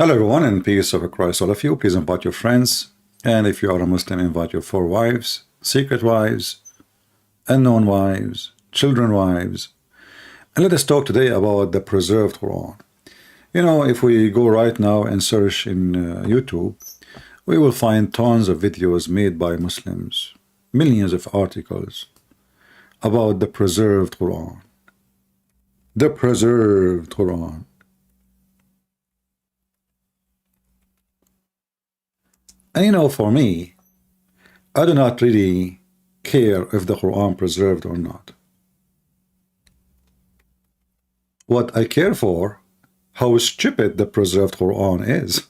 Hello everyone, and peace of Christ all of you. Please invite your friends, and if you are a Muslim, invite your 4 wives, secret wives, unknown wives, children wives. And let us talk today about the preserved Quran. You know, if we go right now and search in YouTube, we will find tons of videos made by Muslims, millions of articles about the preserved Quran. The preserved Quran. And you know, for me, I do not really care if the Quran preserved or not. What I care for, how stupid the preserved Quran is.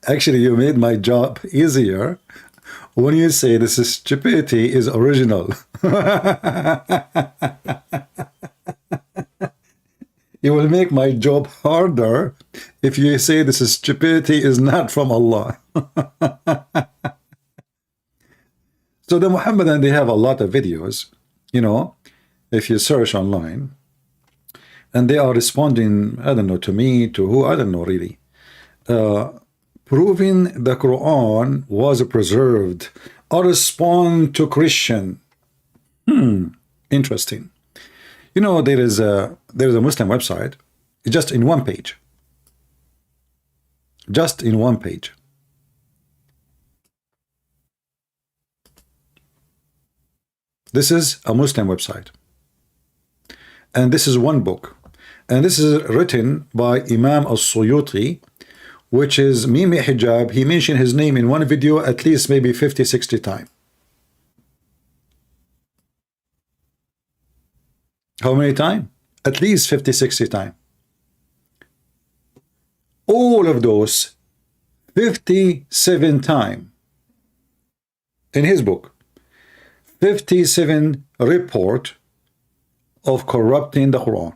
Actually, you made my job easier when you say this is stupidity is original. You will make my job harder if you say this is stupidity is not from Allah. So the Muhammadan, they have a lot of videos, you know, if you search online, and they are responding, I don't know, to me, to who, I don't know really, proving the Quran was preserved. A respond to Christian. Interesting. You know, there is a Muslim website, just in one page. Just in one page. This is a Muslim website. And this is one book. And this is written by Imam al-Suyuti, which is Mimi Hijab. He mentioned his name in one video at least maybe 50, 60 times. How many times? At least 50, 60 times. All of those 57 times in his book. 57 report of corrupting the Quran.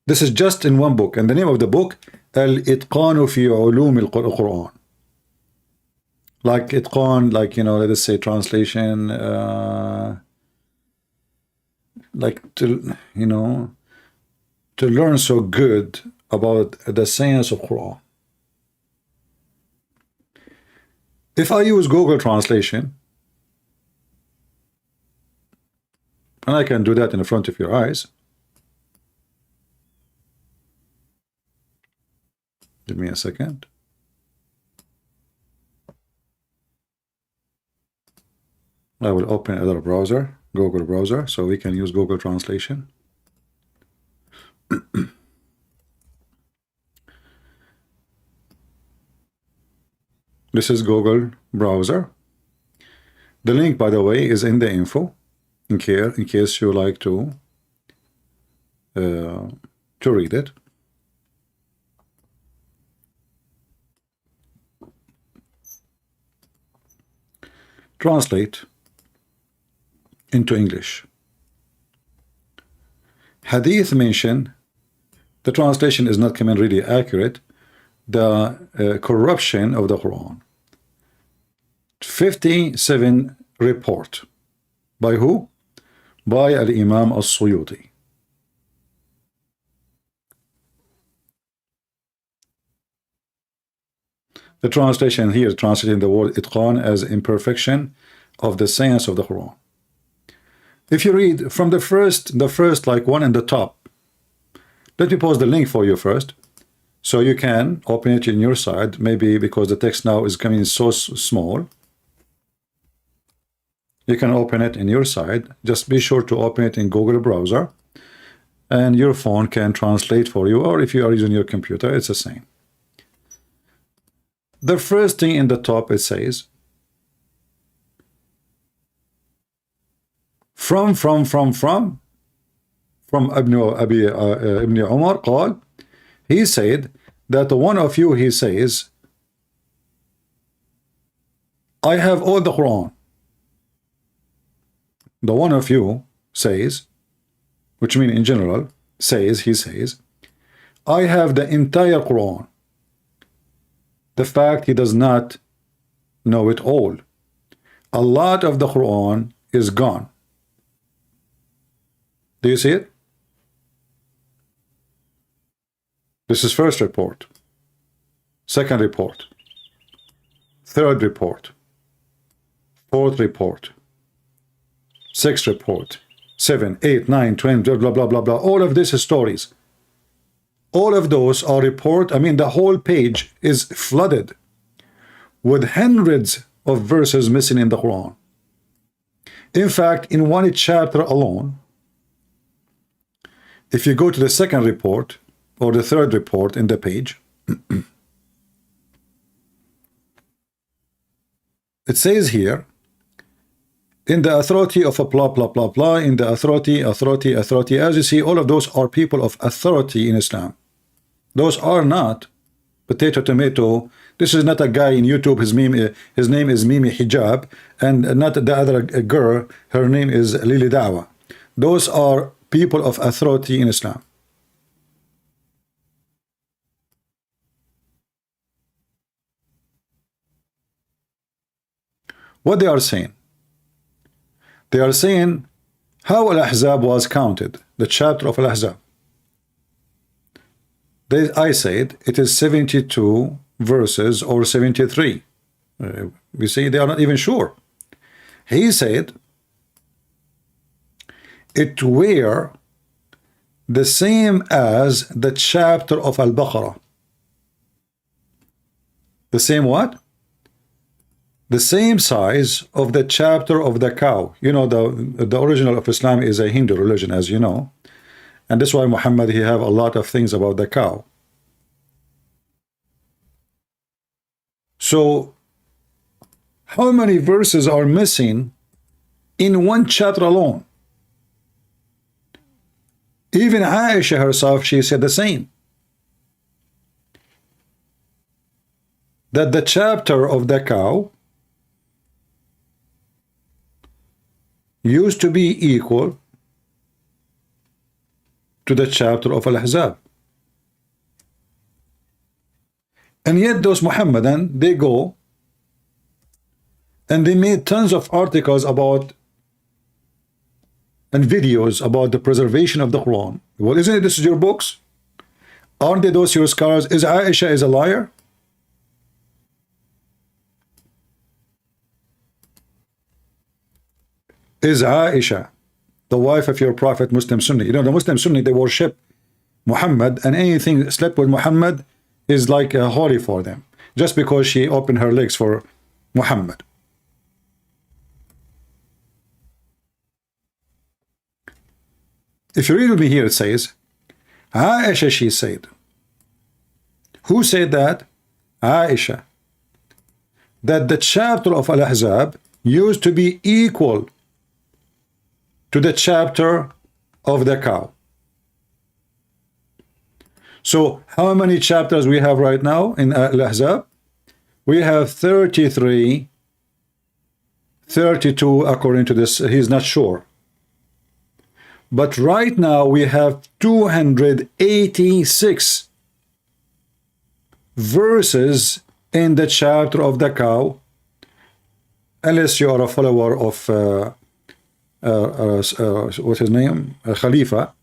This is just in one book, and the name of the book, Al-Itqanu fi Ulum al-Quran. Like Itqan, like, you know, let us say translation, like to, you know, to learn so good about the science of Quran. If I use Google Translation, and I can do that in the front of your eyes. Give me a second. I will open another browser, Google browser, so we can use Google Translation. This is Google browser. The link, by the way, is in the info, in case you like to read it. Translate into English. Hadith mention, the translation is not coming really accurate, the corruption of the Quran. 57 report. By who? By Al-Imam al-Suyuti. The translation here, translating the word Itqan as imperfection of the science of the Quran. If you read from the first like one in the top, let me post the link for you first, so you can open it in your side, maybe because the text now is coming so small. You can open it in your side. Just be sure to open it in Google browser, and your phone can translate for you, or if you are using your computer, it's the same. The first thing in the top, it says, from Ibn Umar قال, he said that one of you, he says, I have all the Quran. The one of you says, which means in general, says, he says, I have the entire Quran. The fact he does not know it all. A lot of the Quran is gone. Do you see it? This is first report, second report, third report, fourth report, sixth report, 7, 8, 9, 20, blah, blah, blah, blah, blah. All of this is stories. All of those are report. I mean, the whole page is flooded with hundreds of verses missing in the Quran. In fact, in one chapter alone, if you go to the second report or the third report in the page, it says here, in the authority of a blah, blah, blah, blah, in the authority. As you see, all of those are people of authority in Islam. Those are not potato, tomato. This is not a guy in YouTube. His name is Mimi Hijab, and not the other girl. Her name is Lili Dawa. Those are people of authority in Islam. What they are saying? They are saying how Al-Ahzab was counted, the chapter of Al-Ahzab. I said it is 72 verses or 73. We see they are not even sure. He said it were the same as the chapter of Al-Baqarah. The same what? The same size of the chapter of the cow. You know, the original of Islam is a Hindu religion, as you know. And that's why Muhammad, he have a lot of things about the cow. So, how many verses are missing in one chapter alone? Even Aisha herself, she said the same. That the chapter of the cow used to be equal to the chapter of Al-Ahzab. And yet those Muhammadan, they go and they made tons of articles about and videos about the preservation of the Quran. Well, isn't it this is your books? Aren't they those your scholars? Is Aisha is a liar? Is Aisha the wife of your prophet, Muslim Sunni? You know, the Muslim Sunni, they worship Muhammad, and anything slept with Muhammad is like holy for them, just because she opened her legs for Muhammad. If you read with me here, it says, Aisha, she said. Who said that? Aisha. That the chapter of Al-Ahzab used to be equal to the chapter of the cow. So how many chapters we have right now in Al-Ahzab? We have 33, 32 according to this. He's not sure. But right now we have 286 verses in the chapter of the cow, unless you are a follower of what's his name? Khalifa.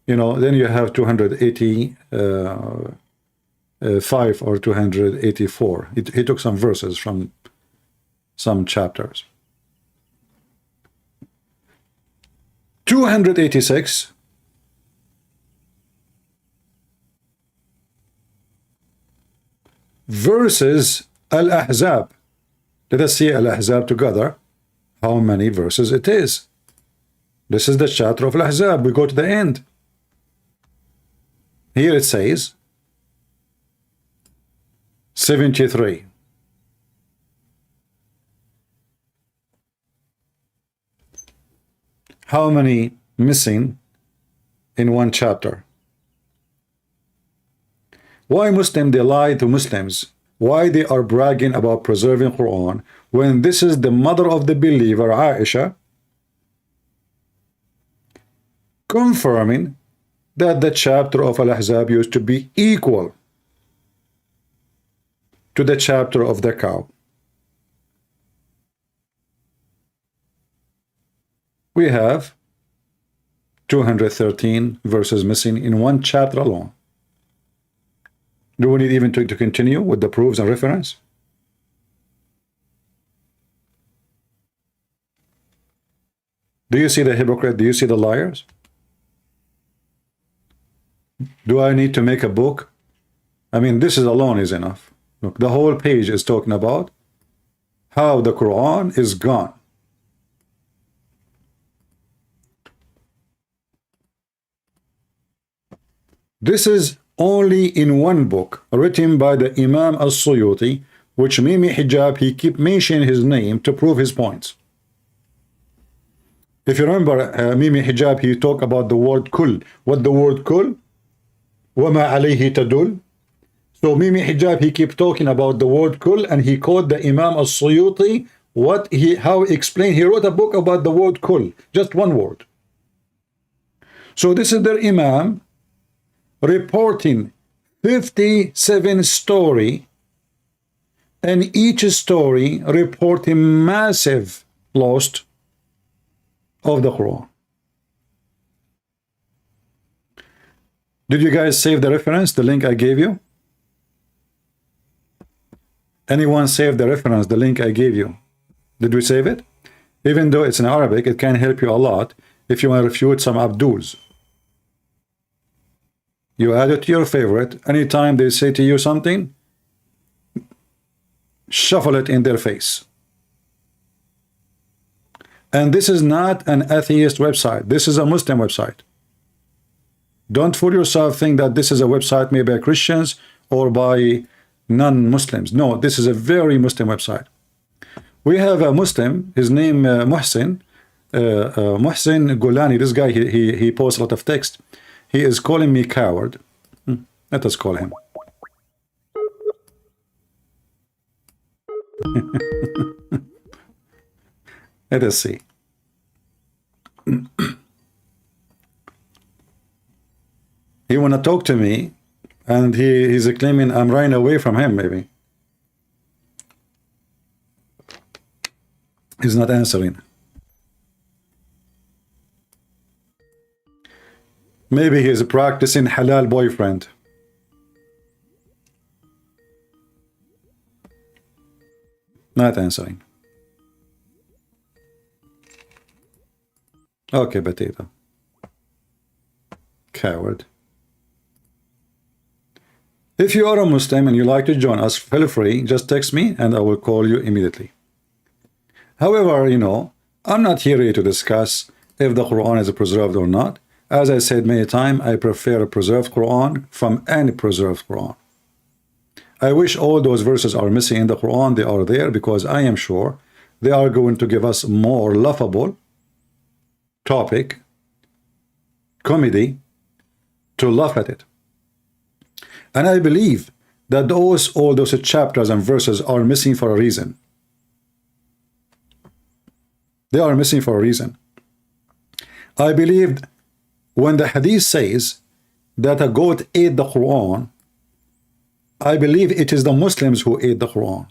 You know, then you have 285 or 284. He took some verses from some chapters. 286 verses Al-Ahzab. Let us see Al-Ahzab together, how many verses it is. This is the chapter of Al-Ahzab. We go to the end. Here it says 73. How many missing in one chapter? Why Muslim they lie to Muslims? Why they are bragging about preserving Quran when this is the mother of the believer, Aisha, confirming that the chapter of Al-Ahzab used to be equal to the chapter of the cow. We have 213 verses missing in one chapter alone. Do we need even to continue with the proofs and reference? Do you see the hypocrite? Do you see the liars? Do I need to make a book? I mean, this is alone is enough. Look, the whole page is talking about how the Quran is gone. This is only in one book written by the Imam al-Suyuti, which Mimi Hijab, he keep mentioning his name to prove his points. If you remember, Mimi Hijab, he talked about the word kul. What the word kul? وَمَا عَلَيْهِ تَدُلْ. So Mimi Hijab, he keep talking about the word kul, and he quote the Imam al-Suyuti, how he explained. He wrote a book about the word kul, just one word. So this is their Imam reporting 57 story, and each story reporting massive loss of the Quran. Did you guys save the reference, the link I gave you? Anyone save the reference, the link I gave you? Did we save it? Even though it's in Arabic, it can help you a lot if you want to refute some Abduls. You add it to your favorite. Anytime they say to you something, shuffle it in their face. And this is not an atheist website. This is a Muslim website. Don't fool yourself, think that this is a website made by Christians or by non-Muslims. No, this is a very Muslim website. We have a Muslim, his name Muhsin Golani. This guy, he posts a lot of text. He is calling me coward. Let us call him. Let us see. He want to talk to me, and he's claiming I'm running away from him. Maybe he's not answering. Maybe he's practicing halal boyfriend. Not answering. Okay, potato. Coward. If you are a Muslim and you like to join us, feel free, just text me and I will call you immediately. However, you know, I'm not here to discuss if the Quran is preserved or not. As I said many times, I prefer a preserved Quran from any preserved Quran. I wish all those verses are missing in the Quran. They are there because I am sure they are going to give us more laughable topic, comedy, to laugh at it. And I believe that all those chapters and verses are missing for a reason. They are missing for a reason. I believe when the hadith says that a goat ate the Quran, I believe it is the Muslims who ate the Quran.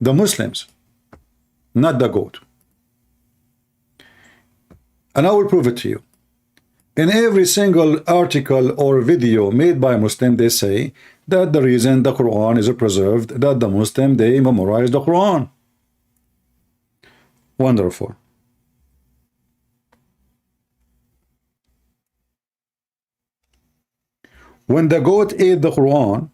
The Muslims, not the goat. And I will prove it to you. In every single article or video made by Muslim, they say that the reason the Quran is preserved, that the Muslim, they memorize the Quran. Wonderful. When the goat ate the Quran,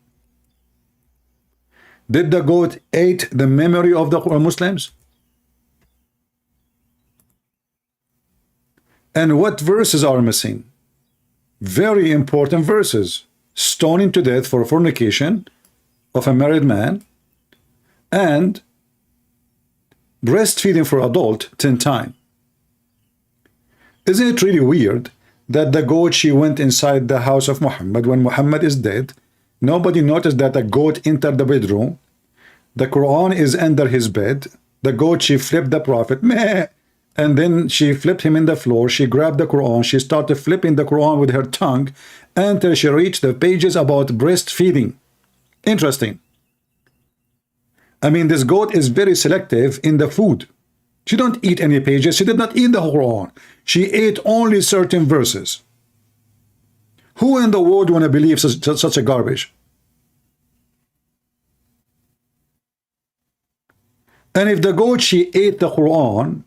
did the goat eat the memory of the Muslims? And what verses are missing? Very important verses. Stoning to death for fornication of a married man, and breastfeeding for adult 10 times. Isn't it really weird that the goat, she went inside the house of Muhammad when Muhammad is dead? Nobody noticed that the goat entered the bedroom. The Quran is under his bed. The goat, she flipped the Prophet. Meh. And then she flipped him in the floor. She grabbed the Quran. She started flipping the Quran with her tongue until she reached the pages about breastfeeding. Interesting. I mean, this goat is very selective in the food. She don't eat any pages. She did not eat the Quran. She ate only certain verses. Who in the world want to believe such a garbage? And if the goat, she ate the Quran,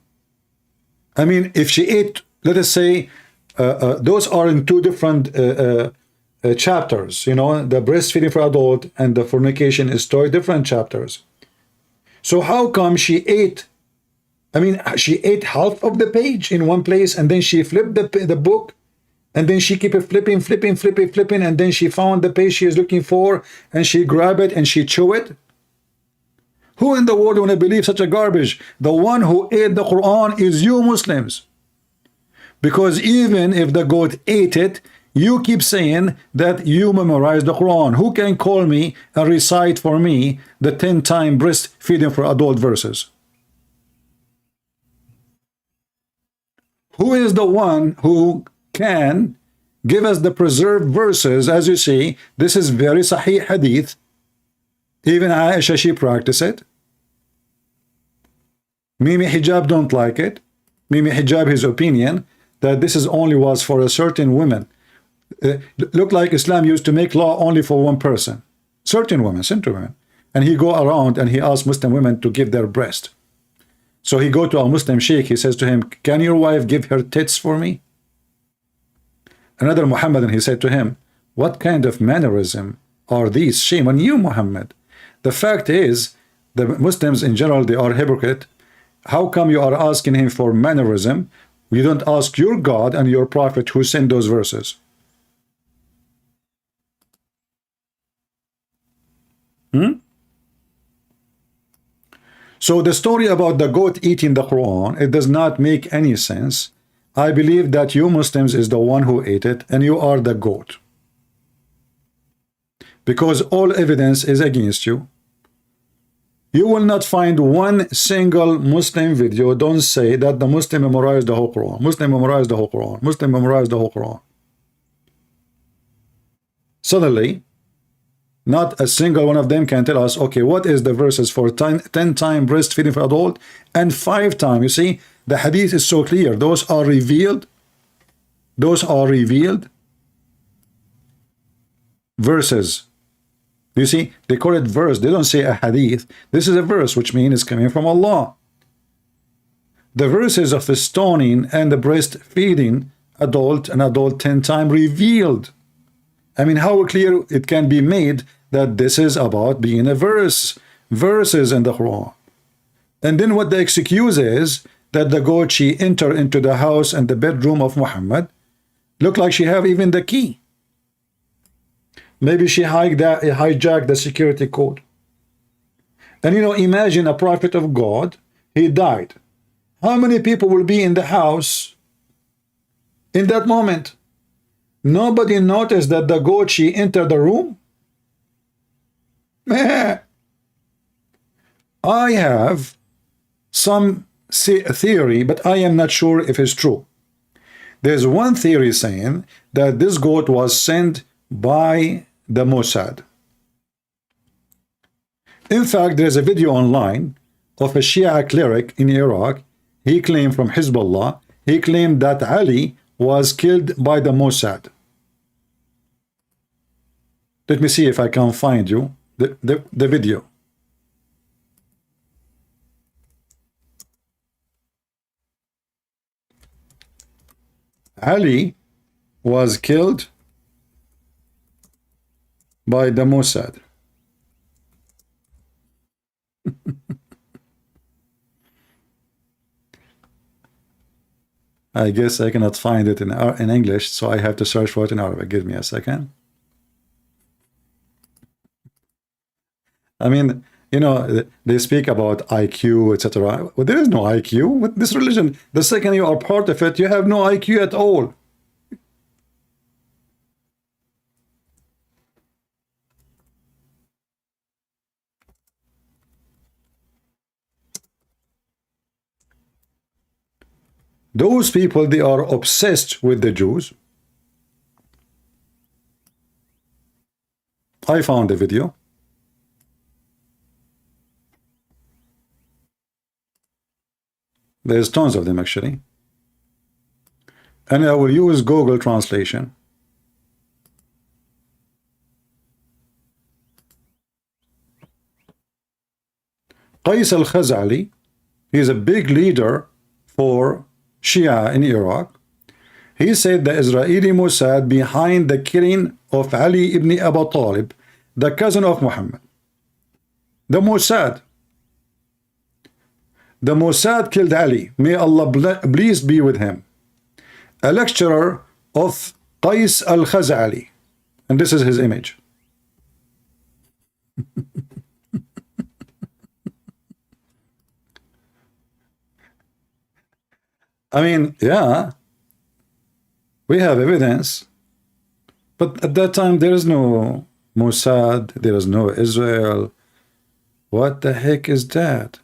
I mean, if she ate, let us say, those are in two different chapters, you know, the breastfeeding for adult and the fornication is two different chapters. So how come she ate, I mean, she ate half of the page in one place, and then she flipped the book, and then she kept flipping, and then she found the page she is looking for, and she grabbed it and she chewed it? Who in the world want to believe such a garbage? The one who ate the Quran is you Muslims. Because even if the goat ate it, you keep saying that you memorize the Quran. Who can call me and recite for me the 10-time breastfeeding for adult verses? Who is the one who can give us the preserved verses? As you see, this is very Sahih Hadith. Even Aisha, she practiced it. Mimi Hijab don't like it. Mimi Hijab, his opinion that this is only was for a certain women. Look like Islam used to make law only for one person, certain women, and he go around and he asks Muslim women to give their breast. So he go to a Muslim sheikh, he says to him, can your wife give her tits for me? Another Muhammadan, he said to him, what kind of mannerism are these? Shame on you, Muhammad. The fact is, the Muslims in general, they are hypocrite. How come you are asking him for mannerism? You don't ask your God and your prophet who sent those verses. So the story about the goat eating the Quran, it does not make any sense. I believe that you Muslims is the one who ate it and you are the goat. Because all evidence is against you. You will not find one single Muslim video don't say that the Muslim memorized the whole Quran. Muslim memorized the whole Quran. Muslim memorized the whole Quran. Suddenly, not a single one of them can tell us, okay, what is the verses for 10-time breastfeeding for adult and 5-time? You see, the hadith is so clear. Those are revealed. Those are revealed verses. You see, they call it verse. They don't say a hadith. This is a verse, which means it's coming from Allah. The verses of the stoning and the breastfeeding adult and adult 10-time revealed. I mean, how clear it can be made that this is about being a verse. Verses in the Quran. And then what the excuse is that the goat, she entered into the house and the bedroom of Muhammad. Look like she have even the key. Maybe she hijacked the security code. And you know, imagine a prophet of God, he died. How many people will be in the house in that moment? Nobody noticed that the goat, she entered the room? I have some theory, but I am not sure if it's true. There's one theory saying that this goat was sent by the Mossad. In fact, there's a video online of a Shia cleric in Iraq. He claimed from Hezbollah, he claimed that Ali was killed by the Mossad. Let me see if I can find you the video. Ali was killed by the Mossad. I guess I cannot find it in English, so I have to search for it in Arabic. Give me a second. I mean, you know, they speak about IQ, etc. Well, there is no IQ with this religion. The second you are part of it, you have no IQ at all. Those people, they are obsessed with the Jews. I found the video. There's tons of them actually. And I will use Google translation. Qais al-Khazali, he is a big leader for Shia in Iraq. He said the Israeli Mossad behind the killing of Ali ibn Abi Talib, the cousin of Muhammad. The Mossad. The Mossad killed Ali. May Allah pleased be with him. A lecturer of Qais al-Khazali. And this is his image. I mean, yeah, we have evidence. But at that time, there is no Mossad, there is no Israel. What the heck is that?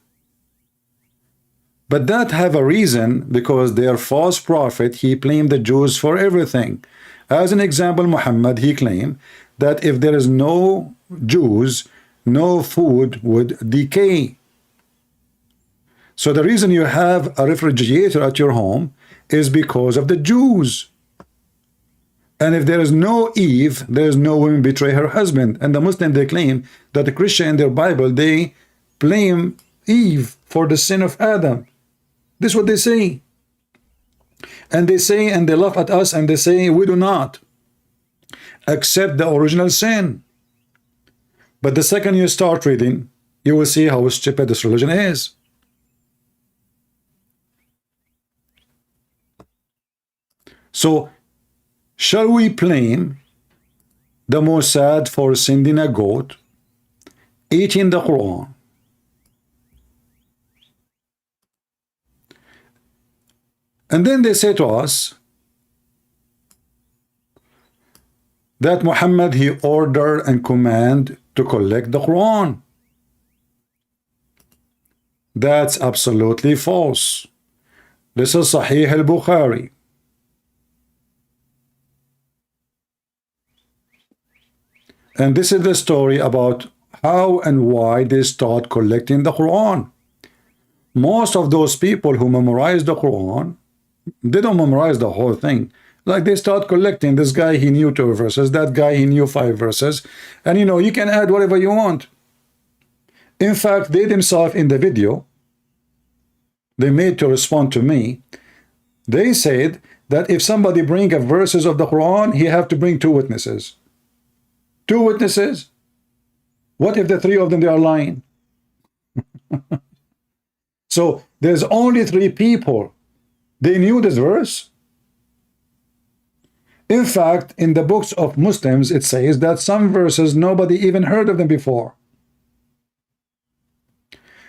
But that have a reason, because their false prophet, he blamed the Jews for everything. As an example, Muhammad, he claimed that if there is no Jews, no food would decay. So the reason you have a refrigerator at your home is because of the Jews. And if there is no Eve, there is no woman betray her husband. And the Muslim, they claim that the Christian in their Bible, they blame Eve for the sin of Adam. This is what they say. And they say, and they laugh at us, and they say, we do not accept the original sin. But the second you start reading, you will see how stupid this religion is. So, shall we blame the Mossad for sending a goat, eating the Quran, and then they say to us that Muhammad, he ordered and commanded to collect the Quran? That's absolutely false. This is Sahih al-Bukhari. And this is the story about how and why they start collecting the Quran. Most of those people who memorize the Quran, they don't memorize the whole thing. Like they start collecting. This guy, he knew 2 verses. That guy, he knew 5 verses. And you know, you can add whatever you want. In fact, they themselves in the video they made to respond to me, they said that if somebody bring a verses of the Quran, he have to bring 2 witnesses. 2 witnesses? What if the 3 of them, they are lying? So there's only 3 people. They knew this verse. In fact, in the books of Muslims, it says that some verses, nobody even heard of them before.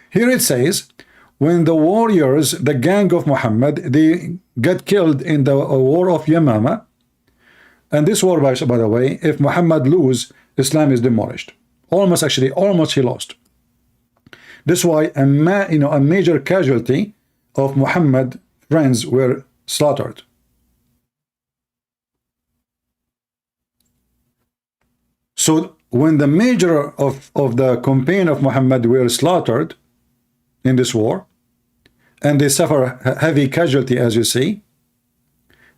Here it says, when the warriors, the gang of Muhammad, they get killed in the war of Yamama, and this war, by the way, if Muhammad lose, Islam is demolished. Almost, actually, almost he lost. This is why a major casualty of Muhammad friends were slaughtered. So when the major of the campaign of Muhammad were slaughtered in this war, and they suffer heavy casualty, as you see,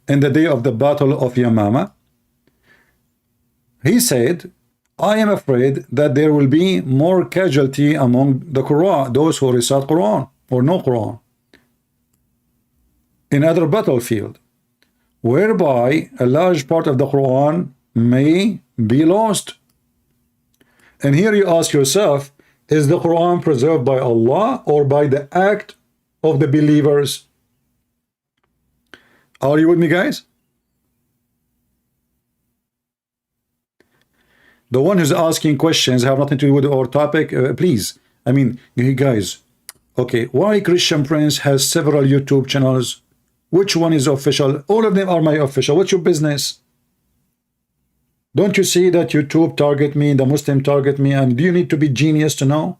in the day of the battle of Yamama, he said, I am afraid that there will be more casualty among the Quran, those who recite Quran or no Quran, in other battlefield, whereby a large part of the Quran may be lost. And here you ask yourself, is the Quran preserved by Allah or by the act of the believers? Are you with me, guys? The one who's asking questions have nothing to do with our topic. Please, I mean, you guys, okay, why Christian Prince has several YouTube channels? Which one is official? All of them are my official. What's your business? Don't you see that YouTube target me, the Muslim target me, and do you need to be genius to know?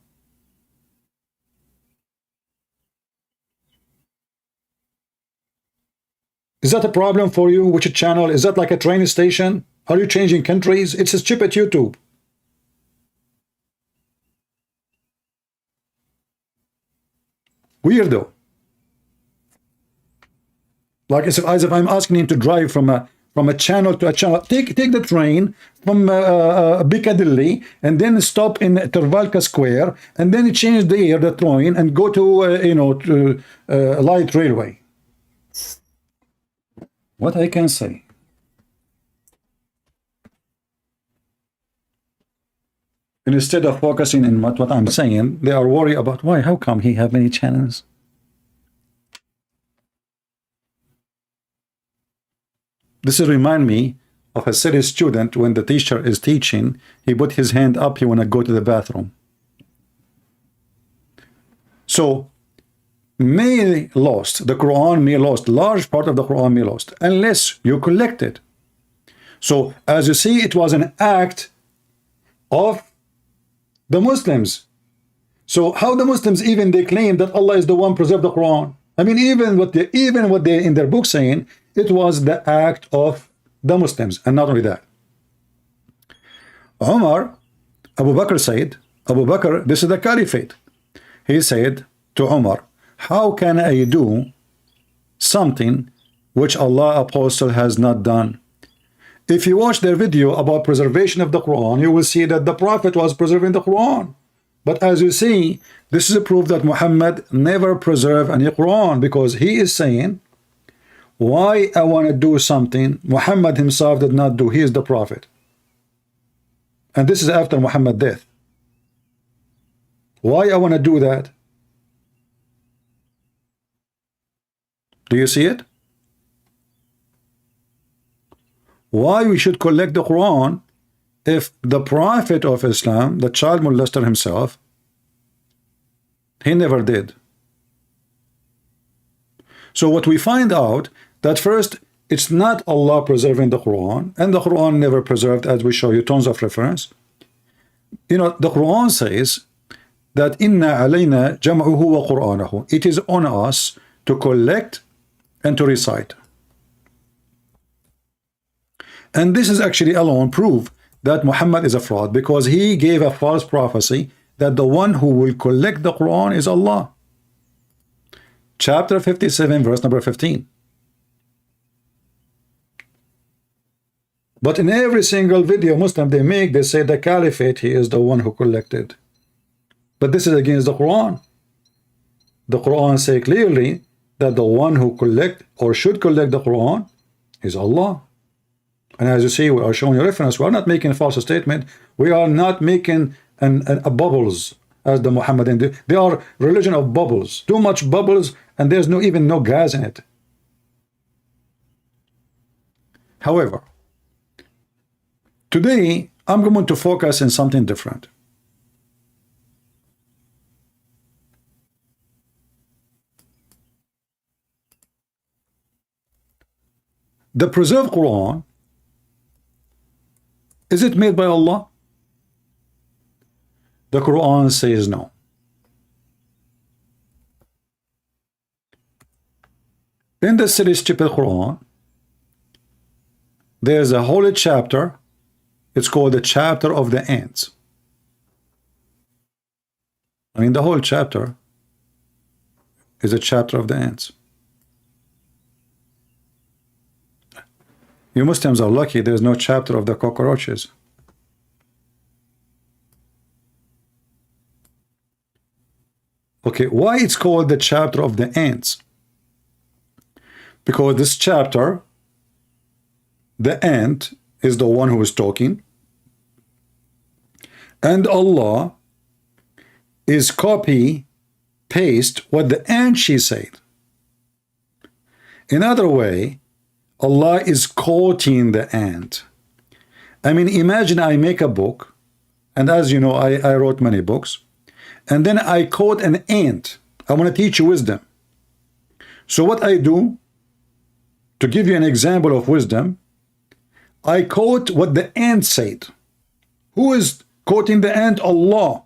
Is that a problem for you? Which channel? Is that like a train station? Are you changing countries? It's a stupid YouTube. Weirdo. Like as if I'm asking him to drive from from a channel to a channel. Take the train from Piccadilly and then stop in Trafalgar Square and then change the train and go to light railway. What I can say? And instead of focusing on what I'm saying, they are worried about why. How come he have many channels? This remind me of a silly student when the teacher is teaching. He put his hand up. He want to go to the bathroom. So may lost, the Quran may lost, large part of the Quran may lost, unless you collect it. So as you see, it was an act of the Muslims. So how the Muslims even they claim that Allah is the one preserved the Quran? I mean, even what they in their book saying, it was the act of the Muslims, and not only that. Umar, Abu Bakr said, Abu Bakr, this is the caliphate. He said to Umar, how can I do something which Allah apostle has not done? If you watch their video about preservation of the Quran, you will see that the Prophet was preserving the Quran. But as you see, this is a proof that Muhammad never preserved any Quran, because he is saying, why I want to do something Muhammad himself did not do. He is the Prophet. And this is after Muhammad's death. Why I want to do that? Do you see it? Why we should collect the Quran if the Prophet of Islam, the child molester himself, he never did. So what we find out, that first, it's not Allah preserving the Quran, and the Quran never preserved, as we show you tons of reference. You know, the Quran says that inna alayna jam'uhu wa qur'anahu. It is on us to collect and to recite. And this is actually alone proof that Muhammad is a fraud, because he gave a false prophecy that the one who will collect the Quran is Allah. Chapter 57, verse number 15. But in every single video Muslim they make, they say the caliphate, he is the one who collected. But this is against the Quran. The Quran say clearly that the one who collect or should collect the Quran is Allah. And as you see, we are showing you reference. We are not making a false statement. We are not making a bubbles as the Muhammadan do. They are religion of bubbles. Too much bubbles, and there's even no gas in it. However, today I'm going to focus on something different. The preserved Quran, is it made by Allah? The Quran says no. In the silly stupid Quran, there's a holy chapter. It's called the chapter of the ants. I mean, the whole chapter is a chapter of the ants. You Muslims are lucky there's no chapter of the cockroaches. Okay, why it's called the chapter of the ants? Because this chapter, the ant is the one who is talking, and Allah is copy paste what the ant she said. In other way, Allah is quoting the ant. I mean, imagine I make a book, and as you know, I wrote many books, and then I quote an ant. I want to teach you wisdom. So what I do, to give you an example of wisdom, I quote what the ant said. Who is quoting the ant? Allah.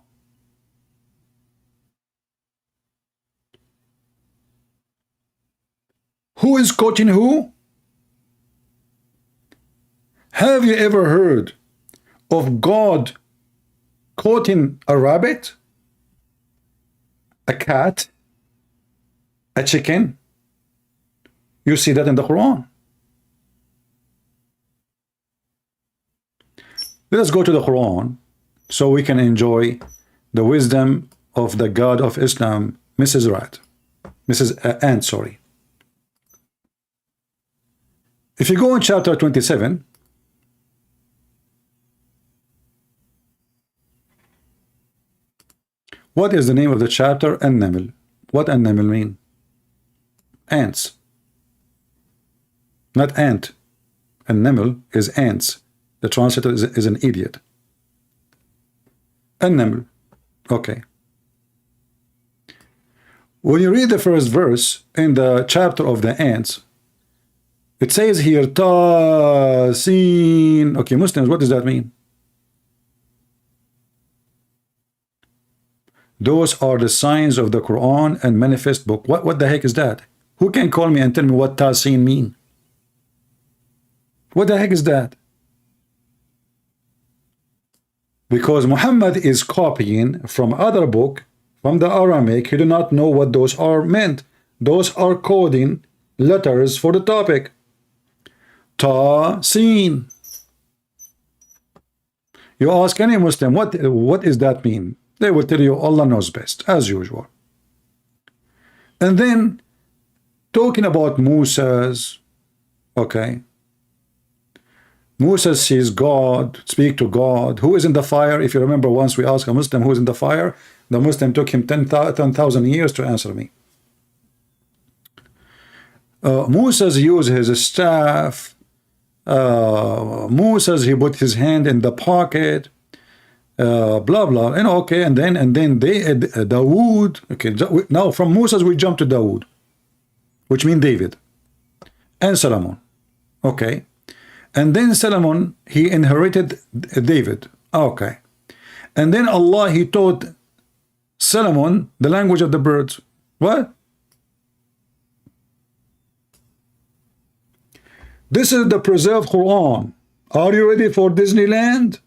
Who is quoting who? Have you ever heard of God quoting a rabbit, a cat, a chicken? You see that in the Quran. Let us go to the Quran so we can enjoy the wisdom of the God of Islam, Mrs. Rat. Mrs. Ant, sorry. If you go in chapter 27, what is the name of the chapter? An-Naml. What An-Naml mean? Ants. Not ant. An-Naml is ants. The translator is an idiot. An-Naml. Okay. When you read the first verse in the chapter of the ants, it says here, Ta, Sin. Okay, Muslims, what does that mean? Those are the signs of the Quran and manifest book. What the heck is that? Who can call me and tell me what Ta, Sin mean? What the heck is that? Because Muhammad is copying from other book, from the Aramaic. He do not know what those are meant. Those are coding letters for the topic. Ta, Sin. You ask any Muslim, what does that mean? They will tell you Allah knows best, as usual. And then, talking about Moses, okay. Moses sees God, speak to God. Who is in the fire? If you remember, once we asked a Muslim who is in the fire, the Muslim took him 10,000 years to answer me. Moses used his staff. Moses, he put his hand in the pocket. Blah blah. And okay, and then Dawood. Okay, now from Moses we jump to Dawood, which means David, and Solomon. Okay. And then Solomon, he inherited David. Okay. And then Allah, he taught Solomon the language of the birds. What? This is the preserved Quran. Are you ready for Disneyland?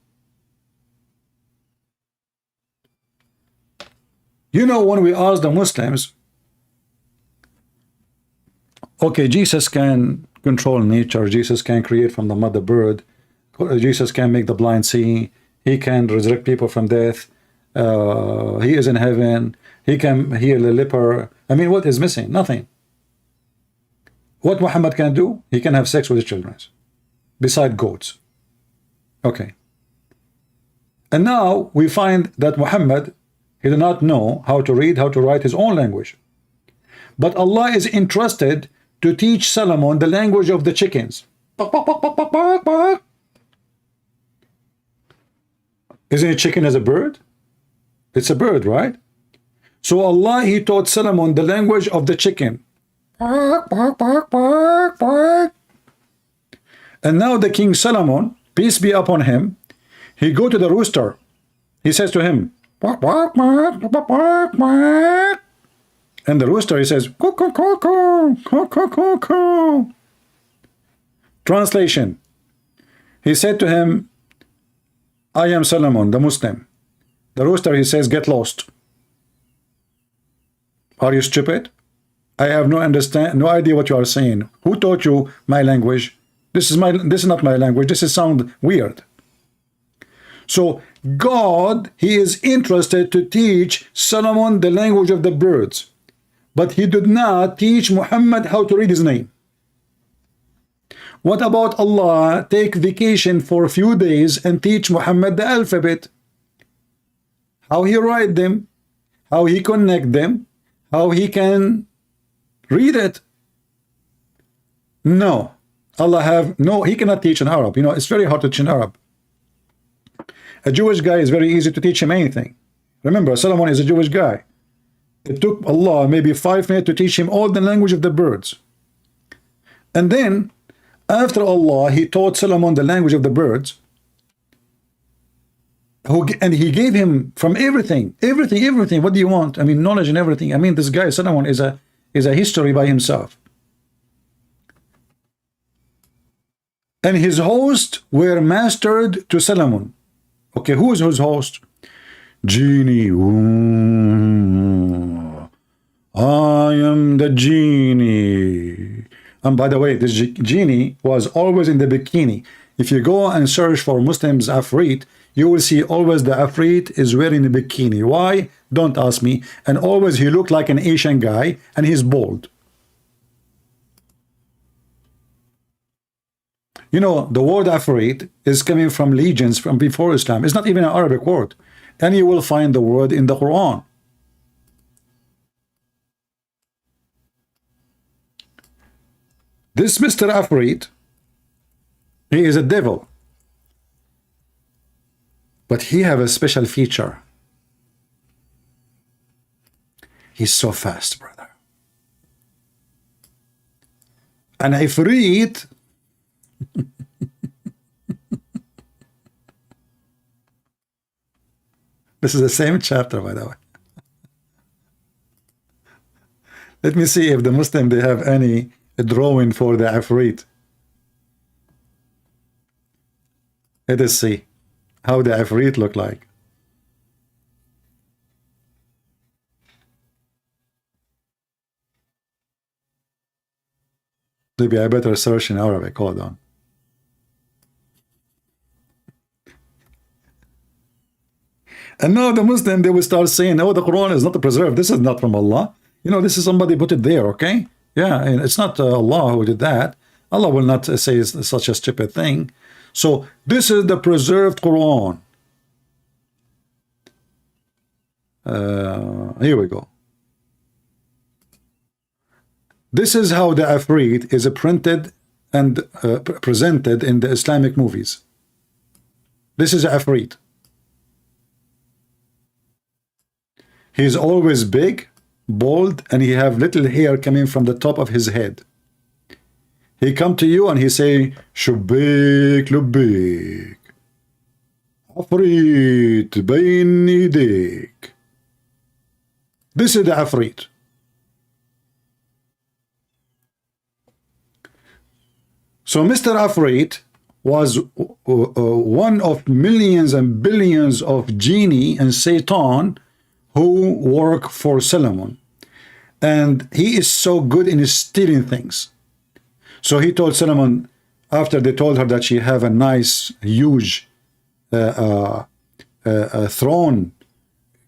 You know, when we ask the Muslims, okay, Jesus can control nature, Jesus can create from the mother bird, Jesus can make the blind see, he can resurrect people from death, he is in heaven, he can heal the leper. I mean, what is missing? Nothing. What Muhammad can do? He can have sex with his children, beside goats. Okay. And now we find that Muhammad, he did not know how to read, how to write his own language. But Allah is entrusted to teach Solomon the language of the chickens. Isn't a chicken as a bird? It's a bird, right? So Allah, he taught Solomon the language of the chicken. And now the King Solomon, peace be upon him, he go to the rooster. He says to him, and the rooster, he says, Translation. He said to him, I am Solomon, the Muslim. The rooster, he says, get lost. Are you stupid? I have no idea what you are saying. Who taught you my language? This is not my language. This is sound weird. So God, he is interested to teach Solomon the language of the birds. But he did not teach Muhammad how to read his name. What about Allah take vacation for a few days and teach Muhammad the alphabet? How he write them, how he connect them, how he can read it. No. He cannot teach in Arab. You know, it's very hard to teach in Arab. A Jewish guy is very easy to teach him anything. Remember, Solomon is a Jewish guy. It took Allah maybe 5 minutes to teach him all the language of the birds. And then, after Allah, he taught Solomon the language of the birds. And he gave him from everything. What do you want? I mean, knowledge and everything. I mean, this guy, Solomon, is a history by himself. And his hosts were mastered to Solomon. Okay, who is his host? Genie. Ooh, I am the genie. And by the way, this genie was always in the bikini. If you go and search for Muslims Afrit, you will see always the Afrit is wearing a bikini. Why? Don't ask me. And always he looked like an Asian guy, and he's bald. You know, the word Afrit is coming from legions from before Islam. It's not even an Arabic word. And you will find the word in the Quran. This Mr. Afrit, he is a devil. But he have a special feature. He's so fast, brother. And Ifrit, this is the same chapter, by the way. Let me see if the Muslim, they have any drawing for the Ifrit. Let us see how the Ifrit look like. Maybe I better search in Arabic. Hold on. And now the Muslim, they will start saying, oh, the Quran is not preserved. This is not from Allah. You know, this is somebody put it there, okay? Yeah, and it's not Allah who did that. Allah will not say such a stupid thing. So this is the preserved Quran. Here we go. This is how the Afrit is printed and presented in the Islamic movies. This is Afrit. He's always big, bald, and he have little hair coming from the top of his head. He come to you and he say, Shubik Lubik, Afrit Bain Idik. This is the Afrit. So Mr. Afrit was one of millions and billions of genie and Satan who work for Solomon. And he is so good in stealing things. So he told Solomon, after they told her that she have a nice, huge throne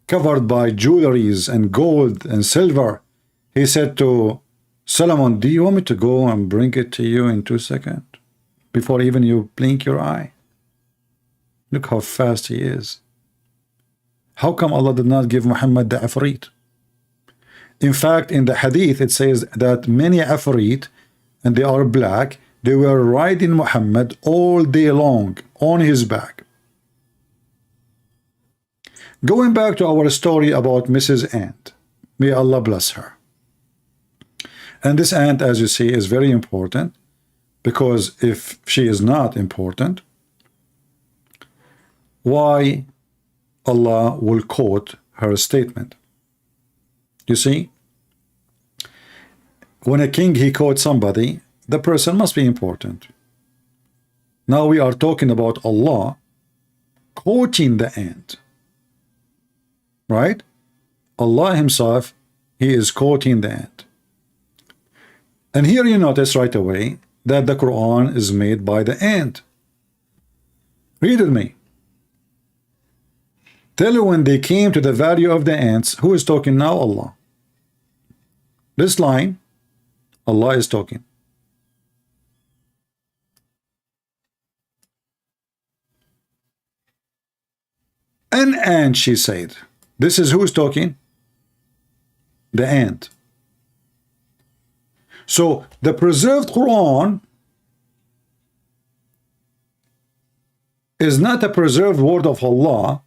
covered by jewelries and gold and silver, he said to Solomon, do you want me to go and bring it to you in 2 seconds? Before even you blink your eye. Look how fast he is. How come Allah did not give Muhammad the Afrit? In fact, in the hadith, it says that many Afrit, and they are black, they were riding Muhammad all day long on his back. Going back to our story about Mrs. Ant, may Allah bless her. And this ant, as you see, is very important, because if she is not important, why Allah will quote her statement? You see, when a king, he quotes somebody, the person must be important. Now we are talking about Allah quoting the ant, right? Allah himself, he is quoting the ant. And here you notice right away that the Quran is made by the ant. Read with me. Tell you when they came to the value of the ants, who is talking now? Allah. This line, Allah is talking. An ant, she said. This is who is talking? The ant. So the preserved Quran is not a preserved word of Allah,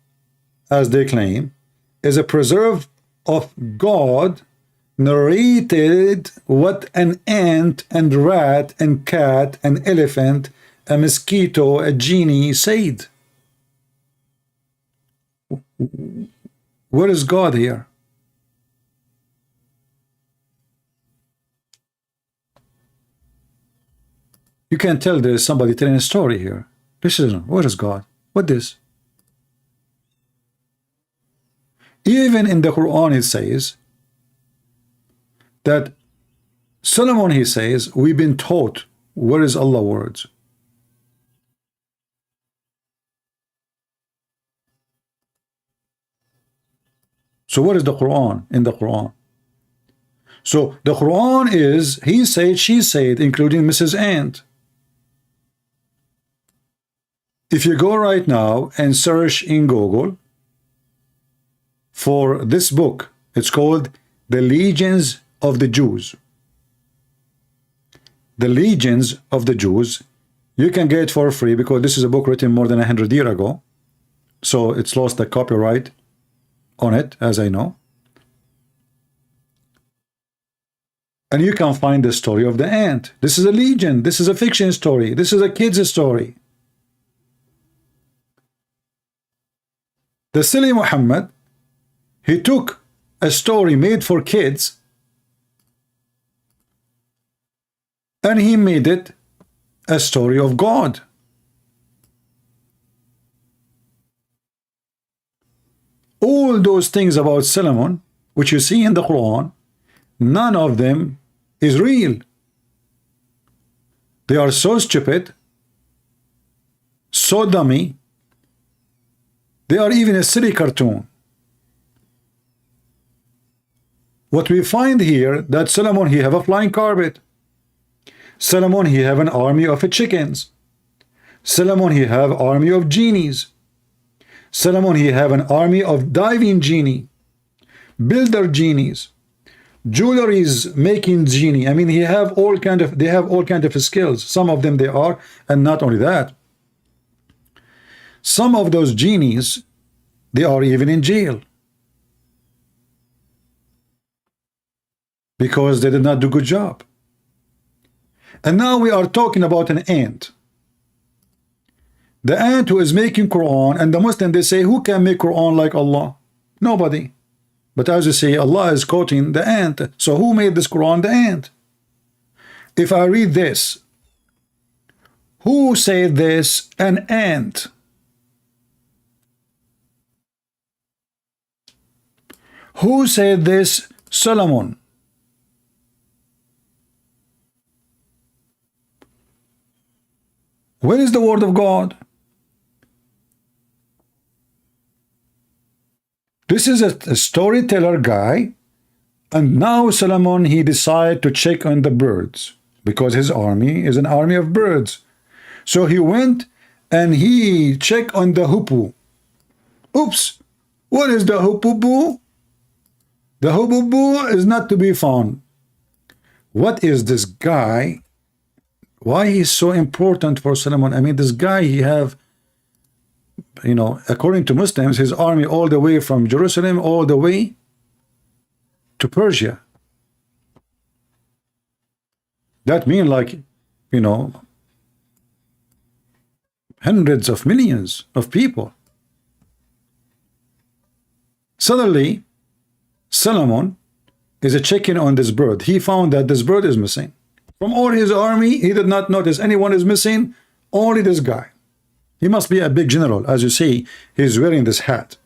as they claim, is a preserved of God narrated what an ant and rat and cat, an elephant, a mosquito, a genie said. Where is God here? You can tell there is somebody telling a story here. Listen, where is God? What is? Even in the Quran it says that Solomon, he says, we've been taught. Where is Allah words? So what is the Quran in the Quran? So the Quran is he said, she said, including Mrs. Ant. If you go right now and search in Google for this book, it's called The Legions of the Jews. The Legions of the Jews. You can get it for free because this is a book written more than 100 years ago. So it's lost the copyright on it, as I know. And you can find the story of the ant. This is a legend. This is a fiction story. This is a kid's story. The silly Muhammad, he took a story made for kids and he made it a story of God. All those things about Solomon, which you see in the Quran, none of them is real. They are so stupid, so dummy, they are even a silly cartoon. What we find here, that Solomon, he have a flying carpet. Solomon, he have an army of chickens. Solomon, he have army of genies. Solomon, he have an army of diving genie, builder genies, jewelries making genie. I mean, they have all kind of skills. Some of them they are, and not only that, some of those genies, they are even in jail because they did not do good job. And now we are talking about an ant. The ant who is making Quran, and the Muslim, they say, who can make Quran like Allah? Nobody. But as you say, Allah is quoting the ant. So who made this Quran? The ant. If I read this, who said this? An ant. Who said this? Solomon. Where is the word of God? This is a storyteller guy, and now Solomon, he decided to check on the birds because his army is an army of birds. So he went and he checked on the hoopoe. Oops, what is the hoopoe? The hoopoe is not to be found. What is this guy? Why he's so important for Solomon? I mean, this guy, he have, you know, according to Muslims, his army all the way from Jerusalem all the way to Persia. That means, like, you know, hundreds of millions of people. Suddenly, Solomon is checking on this bird. He found that this bird is missing. From all his army, he did not notice anyone is missing, only this guy. He must be a big general. As you see, he's wearing this hat.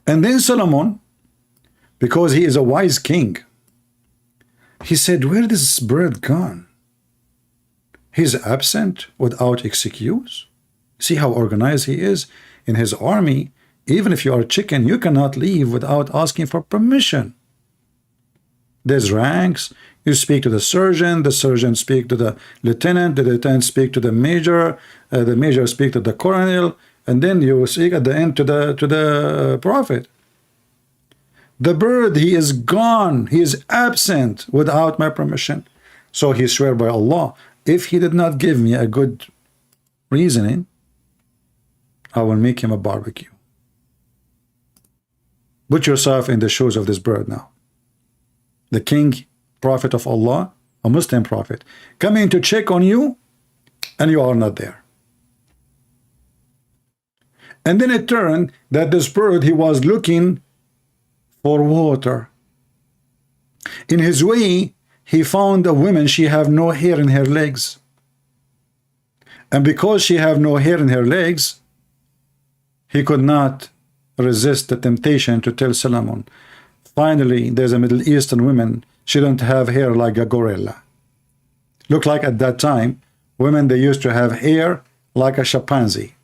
And then Solomon, because he is a wise king, he said, where is this bird gone? He's absent without excuse. See how organized he is in his army. Even if you are a chicken, you cannot leave without asking for permission. There's ranks. You speak to the surgeon speak to the lieutenant speak to the major speak to the colonel, and then you speak at the end to the prophet. The bird, he is gone, he is absent without my permission. So he swear by Allah, if he did not give me a good reasoning, I will make him a barbecue. Put yourself in the shoes of this bird now. The king, prophet of Allah, a Muslim prophet, coming to check on you, and you are not there. And then it turned that this bird, he was looking for water. In his way, he found a woman, she have no hair in her legs. And because she have no hair in her legs, he could not resist the temptation to tell Solomon. Finally, there's a Middle Eastern woman, she don't have hair like a gorilla. Look like at that time, women, they used to have hair like a chimpanzee.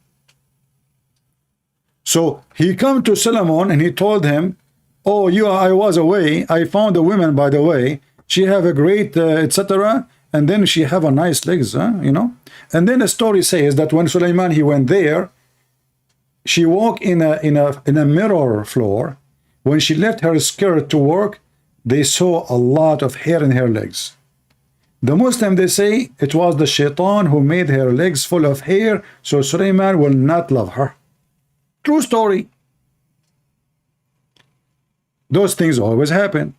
So he come to Solomon and he told him, oh, I was away, I found a woman, by the way, she have a great etc., and then she have a nice legs, you know. And then the story says that when Suleiman he went there, she walked in a mirror floor. When she left her skirt to work, they saw a lot of hair in her legs. The Muslim, they say it was the shaitan who made her legs full of hair, so Suleiman will not love her. True story. Those things always happen.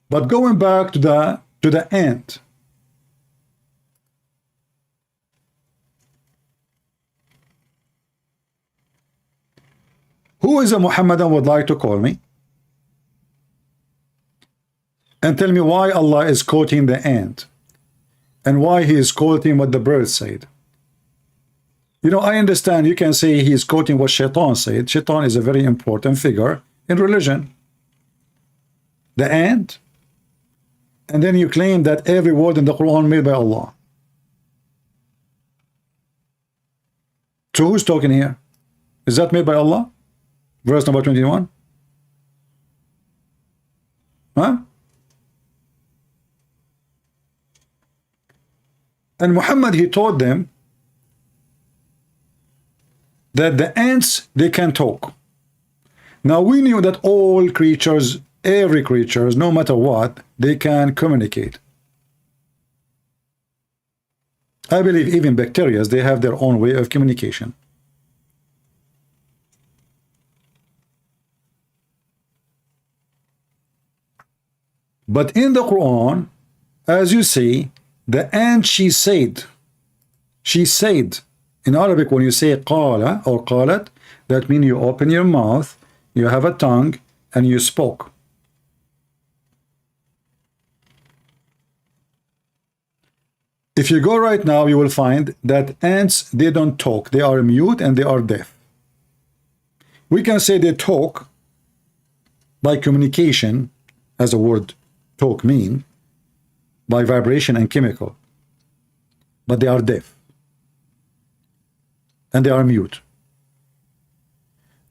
But going back to the ant. Who is a Muhammadan would like to call me? And tell me why Allah is quoting the ant. And why he is quoting what the bird said. You know, I understand you can say he is quoting what Shaitan said. Shaitan is a very important figure in religion. The ant. And then you claim that every word in the Quran made by Allah. So who's talking here? Is that made by Allah? Verse number 21. Huh? And Muhammad, he taught them that the ants, they can talk. Now we knew that all creatures, every creature, no matter what, they can communicate. I believe even bacteria, they have their own way of communication. But in the Quran, as you see, the ant, she said, in Arabic, when you say qala or qalat, that means you open your mouth, you have a tongue, and you spoke. If you go right now, you will find that ants, they don't talk. They are mute and they are deaf. We can say they talk by communication, as the word talk mean, by vibration and chemical. But they are deaf. And they are mute.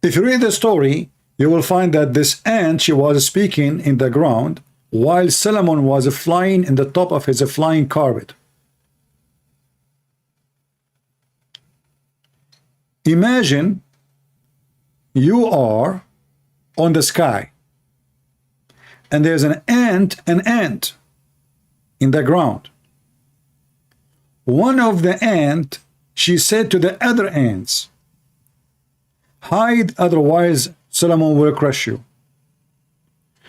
If you read the story, you will find that this ant, she was speaking in the ground while Solomon was flying in the top of his flying carpet. Imagine you are on the sky and there's an ant in the ground. One of the ant, she said to the other ants, hide, otherwise Solomon will crush you.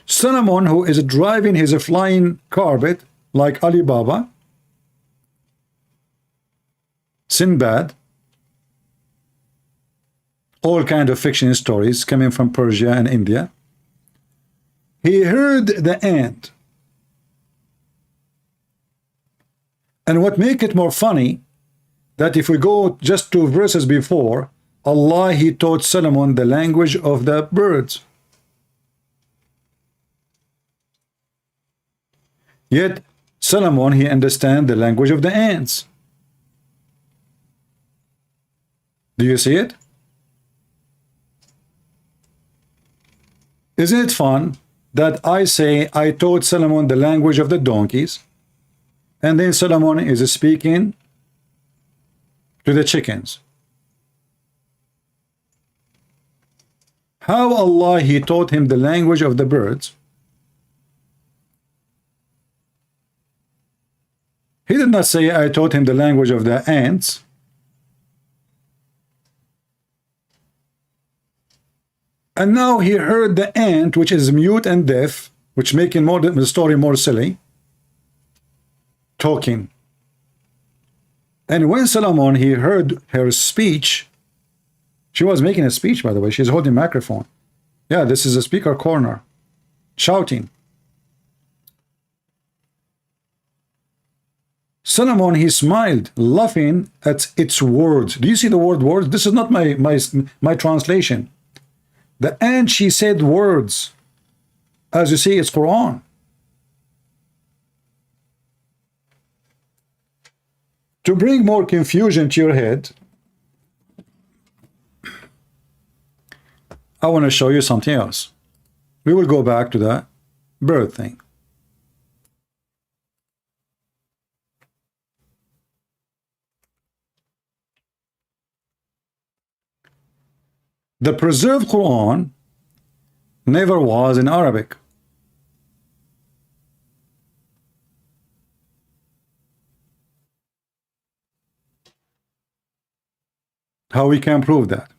Solomon, who is driving his flying carpet like Alibaba, Sinbad, all kind of fiction stories coming from Persia and India, he heard the ant. And what make it more funny, that if we go just 2 verses before, Allah, he taught Solomon the language of the birds. Yet Solomon, he understand the language of the ants. Do you see it? Isn't it fun that I say I taught Solomon the language of the donkeys, and then Solomon is speaking to the chickens? How Allah, he taught him the language of the birds? He did not say I taught him the language of the ants. And now he heard the ant, which is mute and deaf, which making the story more silly, talking. And when Solomon, he heard her speech, she was making a speech, by the way. She's holding a microphone. Yeah, this is a speaker corner, shouting. Solomon, he smiled, laughing at its words. Do you see the word words? This is not my translation. The ant, she said words. As you see, it's Quran. To bring more confusion to your head, I want to show you something else. We will go back to the bird thing. The preserved Quran never was in Arabic. How we can prove that?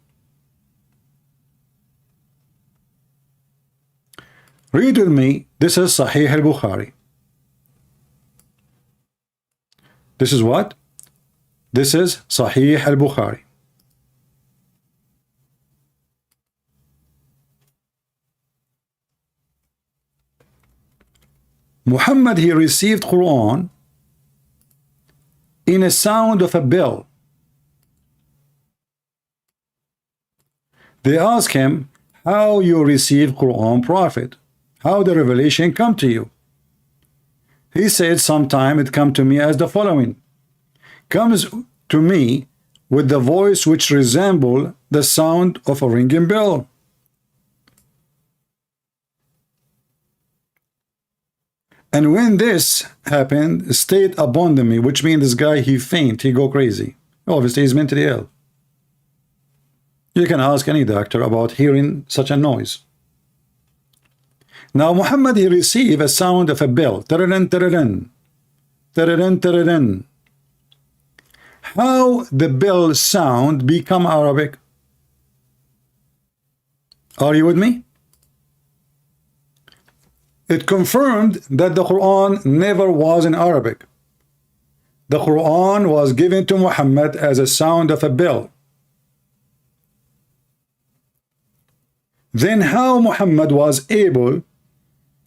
Read with me. This is Sahih al-Bukhari. This is what? This is Sahih al-Bukhari. Muhammad, he received Quran in a sound of a bell. They ask him, how you receive Quran, Prophet? How the revelation come to you? He said, sometime it come to me as the following. Comes to me with the voice which resemble the sound of a ringing bell. And when this happened, stayed upon me, which means this guy, he faint, he go crazy. Obviously, he's mentally ill. You can ask any doctor about hearing such a noise. Now, Muhammad, he received a sound of a bell. Tararan, tararan. Tararan, tararan. How the bell sound become Arabic? Are you with me? It confirmed that the Quran never was in Arabic. The Quran was given to Muhammad as a sound of a bell. Then how Muhammad was able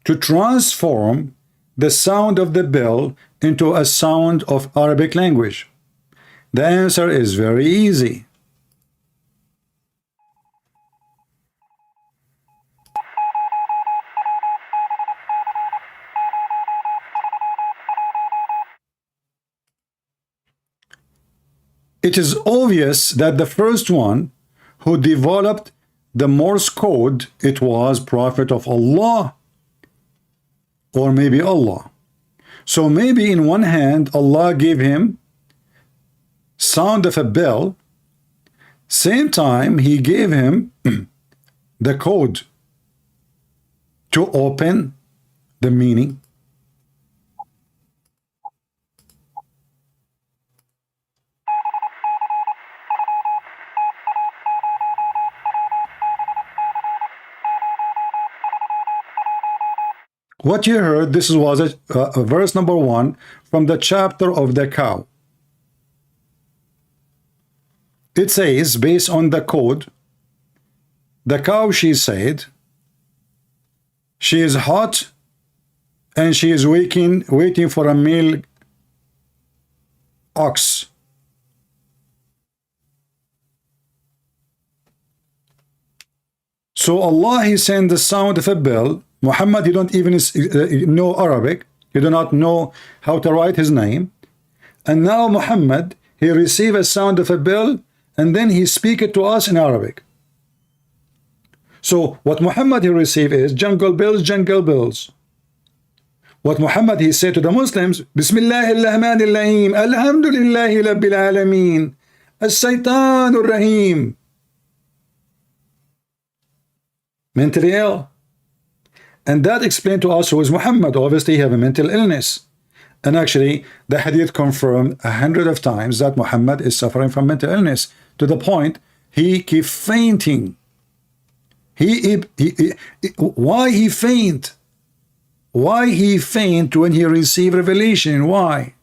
to transform the sound of the bell into a sound of Arabic language? The answer is very easy. It is obvious that the first one who developed the Morse code, it was Prophet of Allah, or maybe Allah. So maybe in one hand Allah gave him sound of a bell, same time he gave him the code to open the meaning. What you heard, this was a verse number 1 from the chapter of the cow. It says, based on the code, the cow, she said, she is hot and she is waiting for a male ox. So Allah, he sent the sound of a bell. Muhammad, he don't even know Arabic. He do not know how to write his name. And now Muhammad, he received a sound of a bell, and then he speak it to us in Arabic. So what Muhammad he received is jungle bells, jungle bells. What Muhammad he said to the Muslims, Bismillahirrahmanirrahim, Alhamdulillahi Rabbil Alameen, As-Saytanur Rahim. Mentally ill. And that explained to us who is Muhammad. Obviously, he have a mental illness. And actually, the hadith confirmed 100 of times that Muhammad is suffering from mental illness, to the point he keep fainting. Why he faint? Why he faint when he received revelation? Why?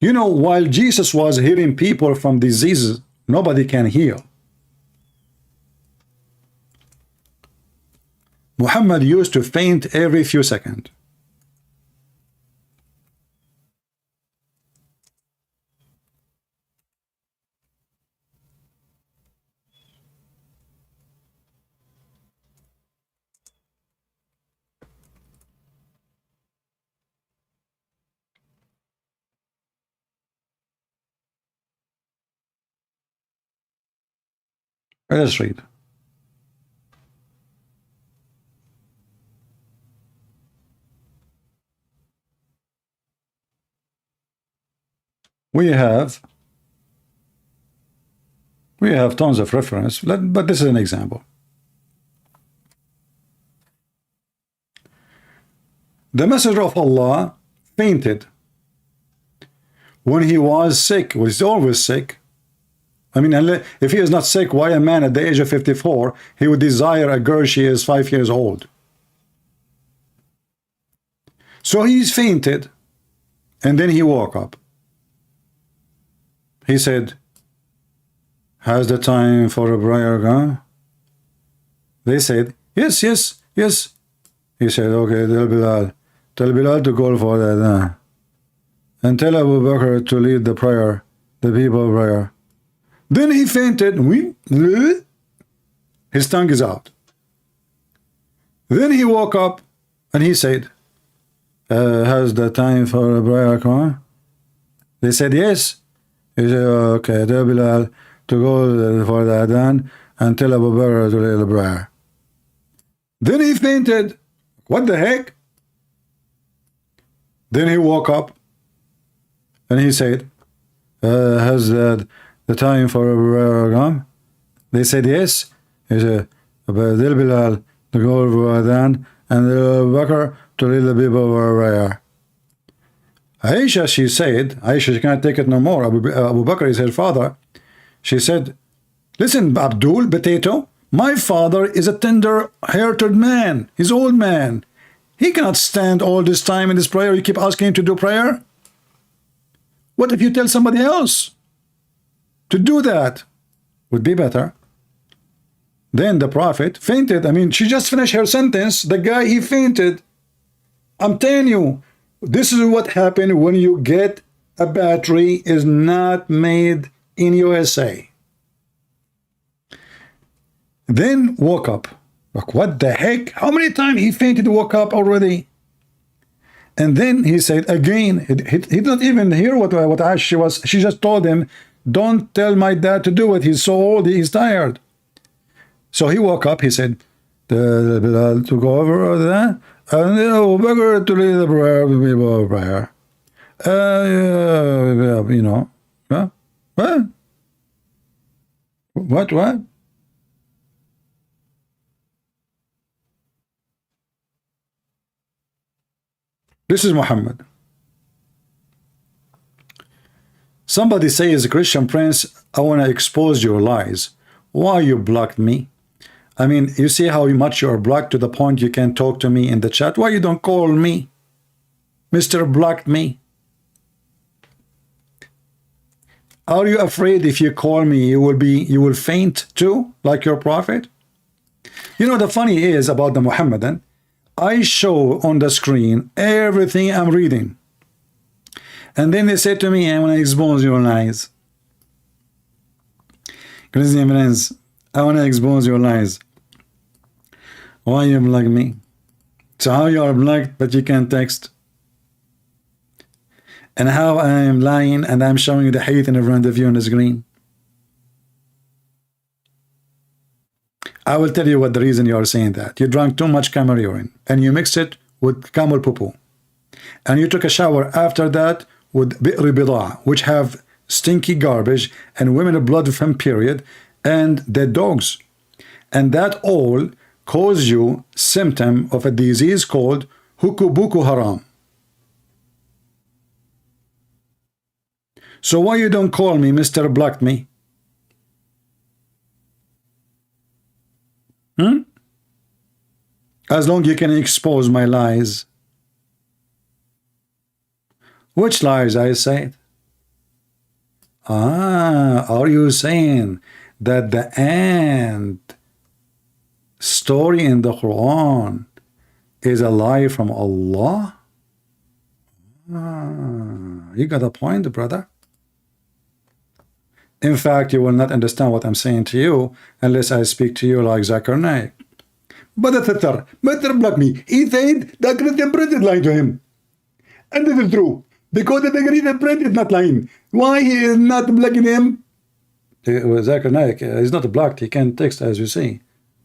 You know, while Jesus was healing people from diseases, nobody can heal. Muhammad used to faint every few seconds. Let us read. We have tons of reference, but this is an example. The Messenger of Allah fainted when he was sick. Well, he's always sick. I mean, if he is not sick, why a man at the age of 54, he would desire a girl she is 5 years old? So he's fainted, and then he woke up. He said, has the time for a prayer gone? They said, yes, yes, yes. He said, okay, tell Bilal to call for that. And tell Abu Bakr to lead the prayer, the people prayer. Then he fainted. His tongue is out. Then he woke up and he said, has the time for a prayer come? They said, yes. He said, okay, tell Bilal to go for the adhan and tell Abu Bakr to lead the prayer. Then he fainted. What the heck? Then he woke up and he said, has the time for a prayer come? They said, yes. He said, tell Bilal to go for adhan and Abu Bakr to lead the people for prayer. Aisha, she said, Aisha, she can't take it no more. Abu Bakr is her father. She said, listen, Abdul, potato, my father is a tender-hearted man. He's old man. He cannot stand all this time in this prayer. You keep asking him to do prayer. What if you tell somebody else to do that? Would be better. Then the Prophet fainted. I mean, she just finished her sentence. The guy, he fainted. I'm telling you, this is what happened when you get a battery is not made in USA. Then woke up. Like, what the heck? How many times he fainted, woke up already? And then he said again, he did not even hear what Aisha was. She just told him, don't tell my dad to do it. He's so old, he's tired. So he woke up, he said, to go over there, and we're going to lead the prayer. You know, what? This is Muhammad. Somebody says, Christian Prince, I want to expose your lies. Why you blocked me? I mean, you see how much you are blocked to the point you can't talk to me in the chat. Why you don't call me? Mr. Blocked me. Are you afraid if you call me, you will faint too, like your prophet? You know, the funny is about the Muhammadan, I show on the screen everything I'm reading. And then they say to me, I want to expose your lies. Christian friends, I want to expose your lies. Why you block me? So how you are blocked but you can't text? And how I am lying and I'm showing you the hate in front of you on the screen? I will tell you what the reason you are saying that. You drank too much camel urine and you mixed it with camel poo-poo. And you took a shower after that with Viralvideo, which have stinky garbage and women blood from period and dead dogs. And that all cause you symptom of a disease called hukubuku haram. So why you don't call me Mr. Blocked me? As long you can expose my lies. Which lies I said? Are you saying that the ant story in the Quran is a lie from Allah? You got a point, brother. In fact, you will not understand what I'm saying to you unless I speak to you like Zakir Naik. But the Mr. Block me. He said that Christian Prince is lying to him. And this is true. Because the Christian Prince is not lying. Why he is not blocking him? Zakir Naik, he's not blocked. He can text, as you say.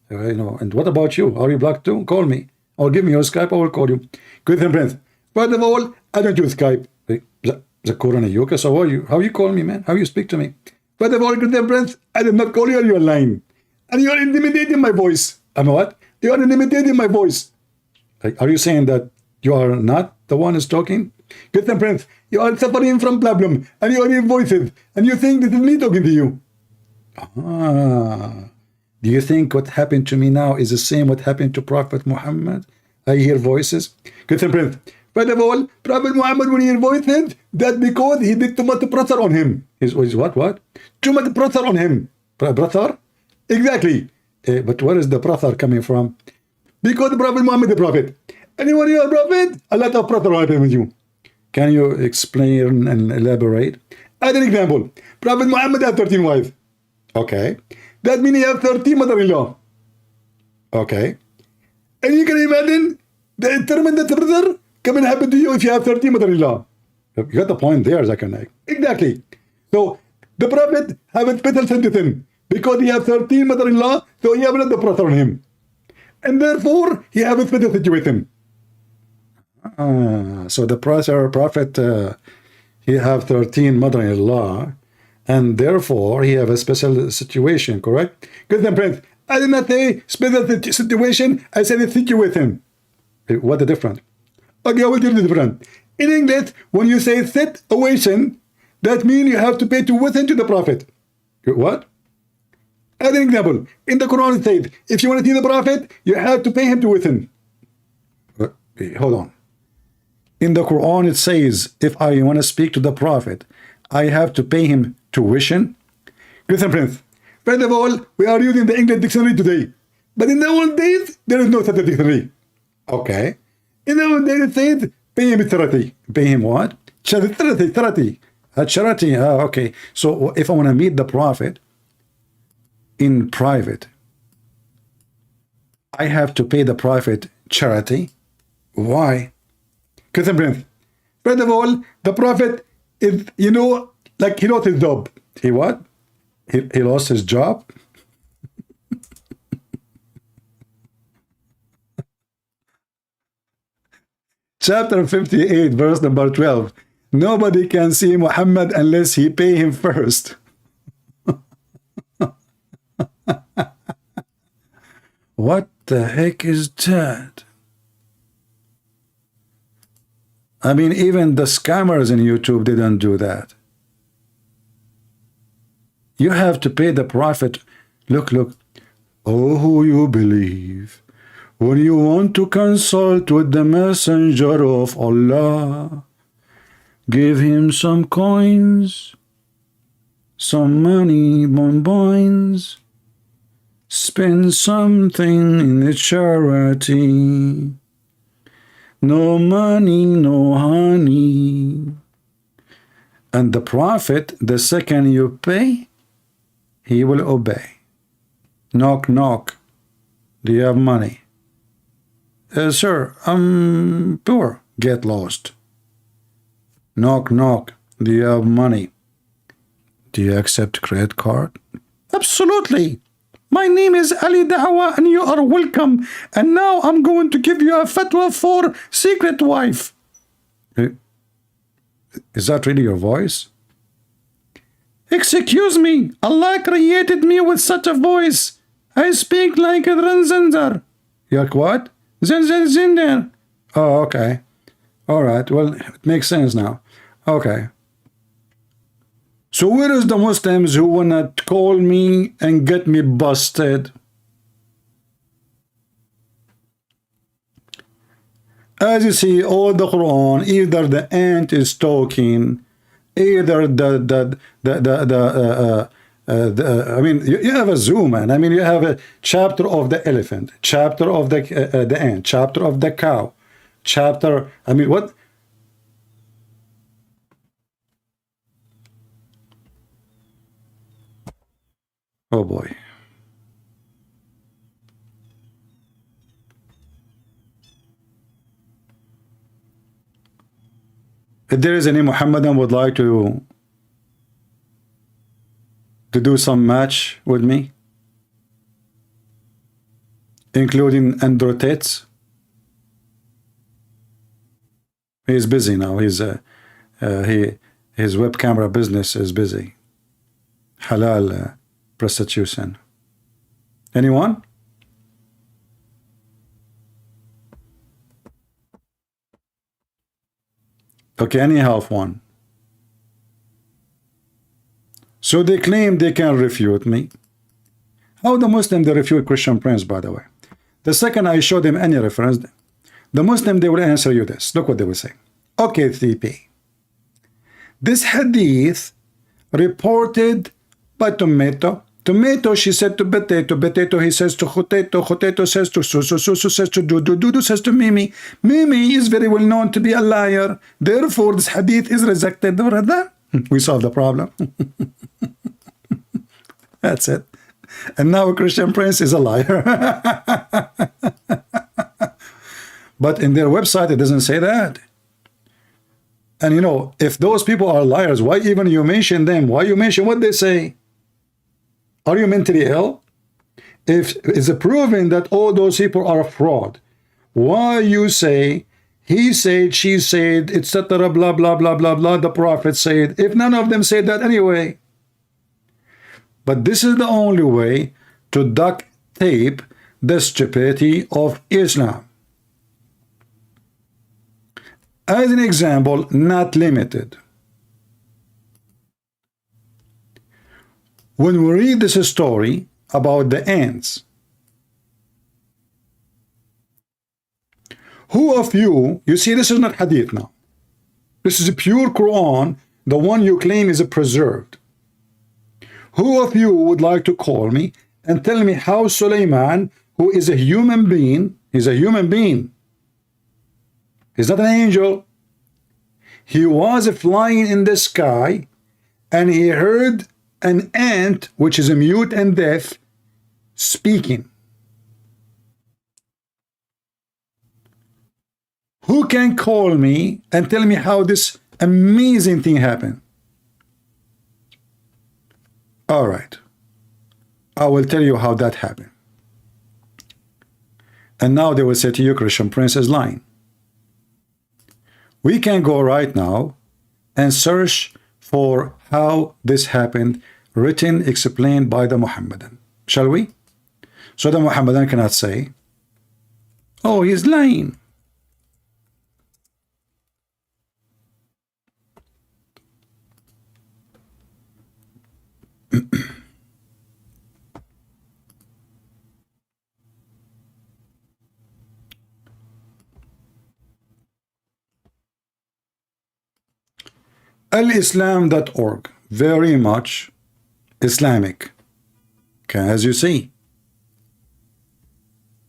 And what about you? Are you blocked too? Call me. Or give me your Skype, I will call you. Good and friends. First of all, I don't use Skype. The Corona Yoka, so how you call me, man? How you speak to me? First of all, good and friends, I did not call you on your line. And you are intimidating my voice. I'm what? You are intimidating my voice. Are you saying that you are not the one who's talking? Good and friends, you are suffering from problem, and you are in voices, and you think this is me talking to you. Do you think what happened to me now is the same what happened to Prophet Muhammad? I hear voices. Good and friends, first of all, Prophet Muhammad, when he hear voices, that's because he did too much pressure on him. Is what? Too much pressure on him. Pressure? Exactly. But where is the pressure coming from? Because the Prophet Muhammad is the Prophet. And when you are a Prophet, a lot of pressure will happen with you. Can you explain and elaborate? As an example, Prophet Muhammad had 13 wives. Okay. That means he has 13 mother-in-law. Okay. And you can imagine the tremendous pressure can happen to you if you have 13 mother-in-law. You got the point there, Zakir Naik. Exactly. So the Prophet have a special sense to him because he has 13 mother-in-law, so he has a lot of pressure on him. And therefore, he have a special situation. So the Prophet, he have 13 mother-in-law, and therefore he have a special situation, correct? Good then, friends, I did not say special situation, I said a situation. What the difference? Okay, I will tell you the difference. In English, when you say situation, that means you have to pay tuition to the Prophet. What? As an example, in the Quran it says, if you want to see the Prophet, you have to pay him tuition. Hold on. In the Quran it says, if I want to speak to the Prophet, I have to pay him tuition. Listen, friends. First of all, we are using the English dictionary today. But in the old days, there is no such a dictionary. Okay. In the old days it says, pay him charity. Pay him what? Charity. Charity. Okay. So if I want to meet the Prophet in private, I have to pay the Prophet charity. Why? Because, first of all, the Prophet is, like he lost his job. He what? He lost his job? Chapter 58, verse number 12. Nobody can see Muhammad unless he pay him first. What the heck is that? I mean, even the scammers in YouTube didn't do that. You have to pay the Prophet. Look. Oh, who you believe when you want to consult with the messenger of Allah. Give him some coins, some money, bonbons. Spend something in the charity. No money, no honey. And the Prophet, the second you pay, he will obey. Knock, knock. Do you have money? Sir, I'm poor. Get lost. Knock, knock. Do you have money? Do you accept credit card? Absolutely. My name is Ali Dawah and you are welcome. And now I'm going to give you a fatwa for secret wife. Is that really your voice? Excuse me. Allah created me with such a voice. I speak like a transgender. You're what? Transgender. Oh, okay. All right. Well, it makes sense now. Okay. So where is the Muslims who wanna call me and get me busted? As you see, all the Quran, either the ant is talking, either I mean, you have a zoo, man. I mean, you have a chapter of the elephant, chapter of the ant, chapter of the cow, chapter. I mean, what? Oh boy. If there is any Muhammadan would like to to do some match with me, including androtates. He's busy now. He's his web camera business is busy. Halal prostitution. Anyone? Okay, any half one. So they claim they can refute me. How the Muslim they refute Christian Prince, by the way? The second I show them any reference, the Muslim they will answer you this. Look what they will say. Okay, 3P. This hadith reported by tomato. Tomato, she said to potato. Potato, he says to potato. Potato says to Susu. Susu says to Dudu. Dudu says to Mimi. Mimi is very well known to be a liar. Therefore, this hadith is rejected. We solved the problem. That's it. And now Christian Prince is a liar. But in their website, it doesn't say that. And you know, if those people are liars, why even you mention them? Why you mention what they say? Are you mentally ill? If it's proven that all those people are fraud, why you say, he said, she said, etc., blah, blah, blah, blah, blah, the prophet said, if none of them said that anyway? But this is the only way to duct tape the stupidity of Islam. As an example, not limited. When we read this story about the ants, who of you see this is not hadith now. This is a pure Quran, the one you claim is preserved. Who of you would like to call me and tell me how Suleiman, who is a human being, he's a human being. He's not an angel. He was flying in the sky and he heard an ant, which is a mute and deaf, speaking. Who can call me and tell me how this amazing thing happened? All right. I will tell you how that happened. And now they will say to you, Christian Prince is lying. We can go right now and search for how this happened, written, explained by the Muhammadan. Shall we? So the Muhammadan cannot say, oh, he's lying. Alislam.org, very much Islamic. Okay, as you see.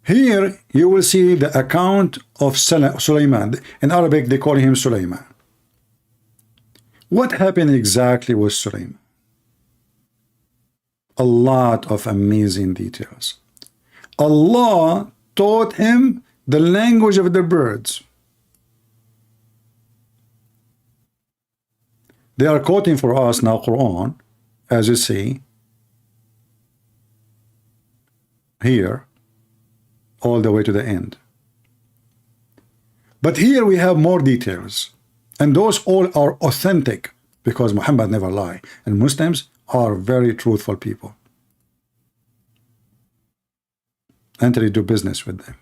Here you will see the account of Suleiman. In Arabic they call him Suleiman. What happened exactly with Suleiman? A lot of amazing details. Allah taught him the language of the birds. They are quoting for us now Quran, as you see here, all the way to the end. But here we have more details, and those all are authentic because Muhammad never lied, and Muslims are very truthful people. And they do business with them.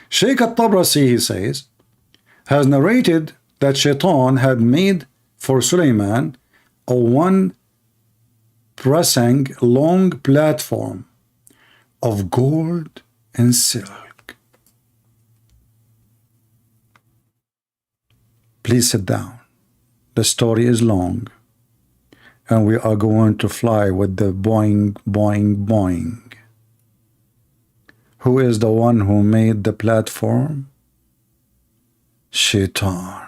Sheikh al-Tabrasi, he says, has narrated that Shaitan had made for Suleiman a one-pressing long platform of gold and silk. Please sit down. The story is long, and we are going to fly with the boing, boing, boing. Who is the one who made the platform? Shaitan.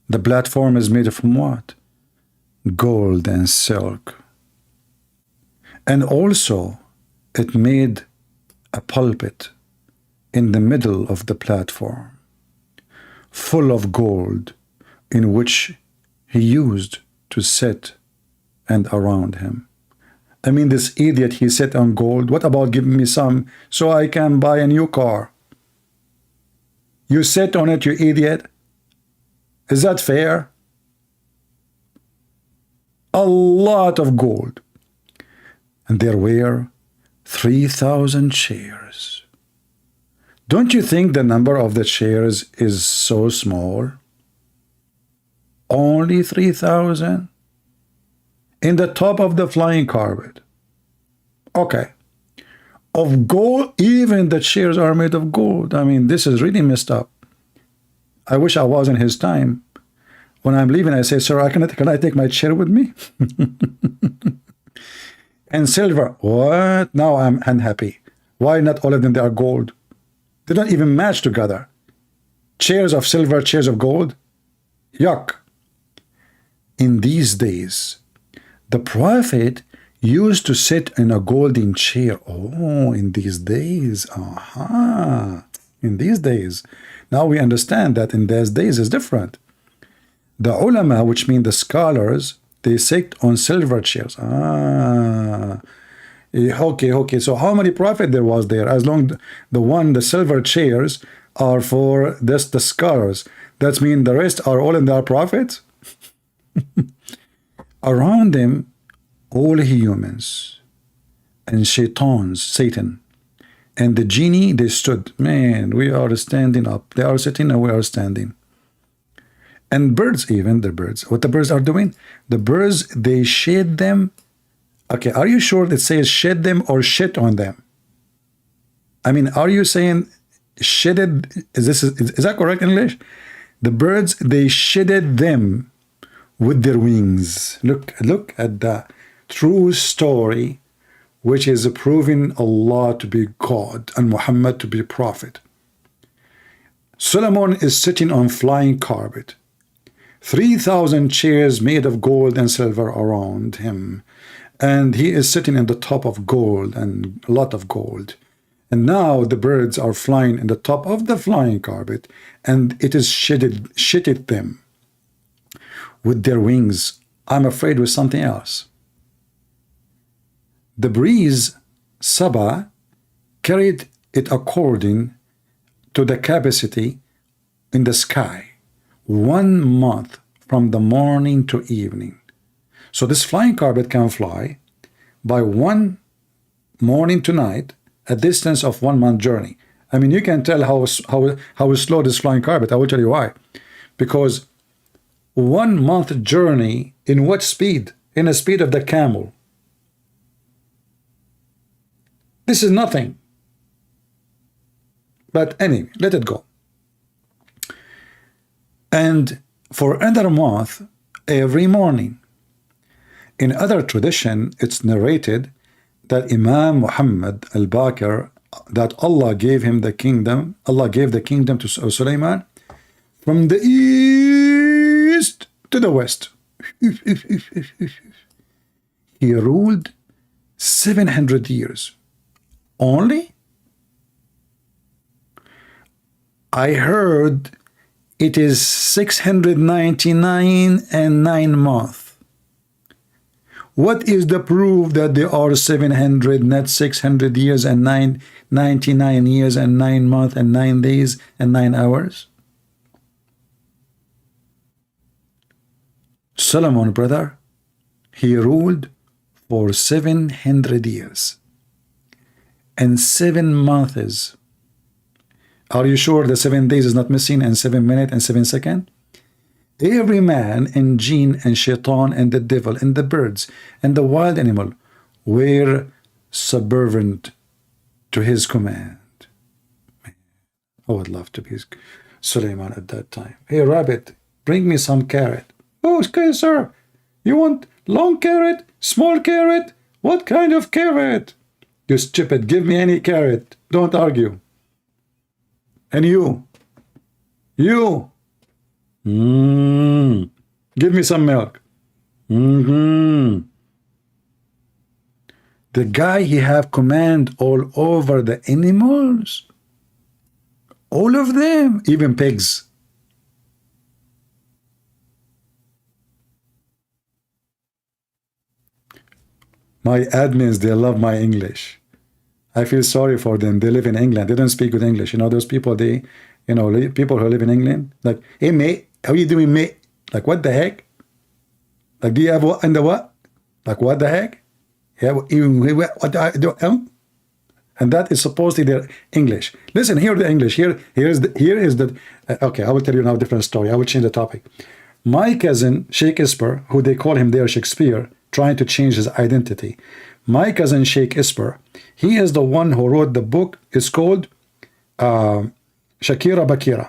The platform is made from what? Gold and silk. And also, it made a pulpit in the middle of the platform, full of gold, in which he used to sit and around him. I mean, this idiot, he sat on gold. What about giving me some so I can buy a new car? You sit on it, you idiot. Is that fair? A lot of gold. And there were 3,000 chairs. Don't you think the number of the chairs is so small? Only 3,000? In the top of the flying carpet. Okay. Of gold, even the chairs are made of gold. I mean, this is really messed up. I wish I was in his time. When I'm leaving, I say, sir, can I take my chair with me? And silver. What? Now I'm unhappy. Why not all of them, they are gold? They don't even match together. Chairs of silver, chairs of gold. Yuck. In these days, the prophet used to sit in a golden chair. Oh, in these days. Aha. In these days. Now we understand that in those days is different. The ulama, which mean the scholars, they sit on silver chairs. Okay. So how many prophet there was there? As long the silver chairs are for the scholars. That means the rest are all in their prophets. Around them, all humans and shaitans, Satan, and the genie, they stood. Man, we are standing up. They are sitting and we are standing. And birds, even the birds. What the birds are doing? The birds, they shed them. Okay, are you sure it says shed them or shit on them? I mean, are you saying shedded? Is that correct in English? The birds, they shedded them with their wings. Look at the true story, which is proving Allah to be God and Muhammad to be prophet. Solomon is sitting on flying carpet. 3,000 chairs made of gold and silver around him. And he is sitting in the top of gold and a lot of gold. And now the birds are flying in the top of the flying carpet, and it is shitted them with their wings. I'm afraid with something else. The breeze, Saba, carried it according to the capacity in the sky, 1 month from the morning to evening. So this flying carpet can fly by 1 morning to night, a distance of 1 month journey. I mean, you can tell how slow this flying carpet. I will tell you why. Because 1 month journey in what speed? In the speed of the camel. This is nothing. But anyway, let it go. And for another month, every morning. In other tradition, it's narrated that Imam Muhammad al-Baqir, that Allah gave him the kingdom, Allah gave the kingdom to Sulaiman from the east to the west. He ruled 700 years. Only? I heard it is 699 and 9 months. What is the proof that there are 700, not 600 years and 99 years and 9 months and 9 days and 9 hours? Solomon, brother, he ruled for 700 years and 7 months. Are you sure the 7 days is not missing and 7 minutes and 7 seconds? Every man and jinn and shaitan and the devil and the birds and the wild animal were subservient to his command. I would love to be Suleiman at that time. Hey, rabbit, bring me some carrot. Oh, okay, sir. You want long carrot? Small carrot? What kind of carrot? You stupid, give me any carrot. Don't argue. And you. Give me some milk. The guy, he have command all over the animals. All of them, even pigs. My admins, they love my English. I feel sorry for them. They live in England. They don't speak good English. You know, those people, people who live in England, like, hey, mate, how you doing, mate? Like, what the heck? Like, do you have what and the what? Like, what the heck? Yeah, what do? And that is supposedly their English. Listen, hear the English. Here is the. Okay, I will tell you now a different story. I will change the topic. My cousin Shakespeare, who they call him there Shakespeare, trying to change his identity. My cousin Shakespeare, he is the one who wrote the book. It's called Shakira Bakira.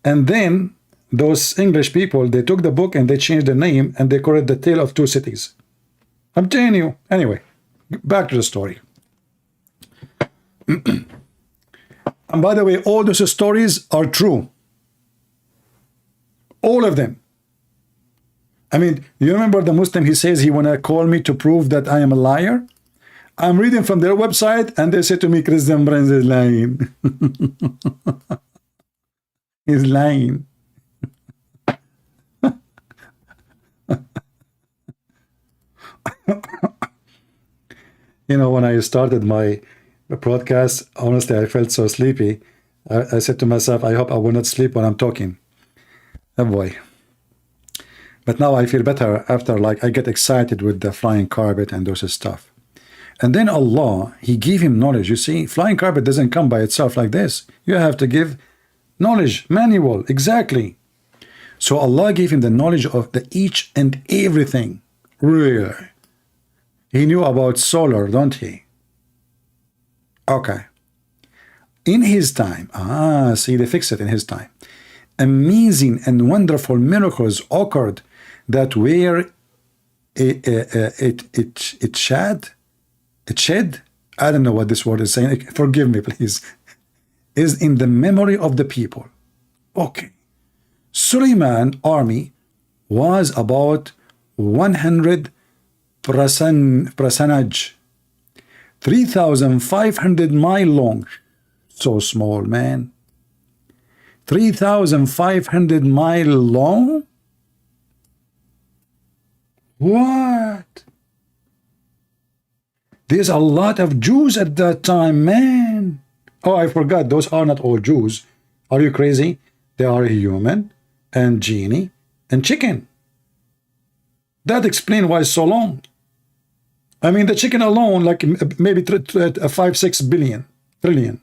And then those English people, they took the book and they changed the name and they called it The Tale of Two Cities. I'm telling you. Anyway, back to the story. And by the way, all those stories are true. All of them. I mean, you remember the Muslim, he says he want to call me to prove that I am a liar? I'm reading from their website and they say to me, Christian Brands is lying. He's lying. You know, when I started my broadcast, honestly, I felt so sleepy. I said to myself, I hope I will not sleep when I'm talking. Oh boy. But now I feel better after, like, I get excited with the flying carpet and those stuff. And then Allah, He gave him knowledge. You see, flying carpet doesn't come by itself like this. You have to give knowledge, manual, exactly. So Allah gave him the knowledge of the each and everything. Really. He knew about solar, don't he? Okay. In his time, see, they fix it in his time. Amazing and wonderful miracles occurred that were it shed, I don't know what this word is saying, forgive me please, is in the memory of the people. Okay. Suleiman army was about 100 percentage, 3,500 mile long. So small, man. 3,500 mile long? What? There's a lot of Jews at that time, man. Oh, I forgot. Those are not all Jews. Are you crazy? They are human and genie and chicken. That explains why it's so long. I mean, the chicken alone, like maybe 5-6 billion, trillion.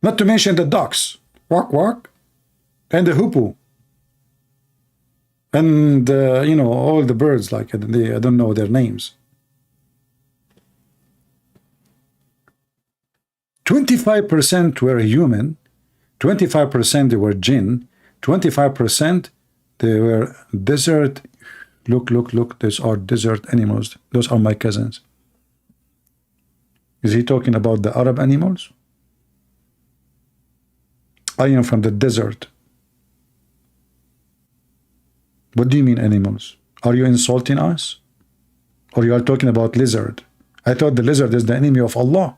Not to mention the ducks, quack quack, and the hoopoe, and you know, all the birds. Like I don't know their names. 25% were human, 25% they were jinn, 25% they were desert. Look, those are desert animals. Those are my cousins. Is he talking about the Arab animals? I am from the desert. What do you mean animals? Are you insulting us? Or you are talking about lizard? I thought the lizard is the enemy of Allah.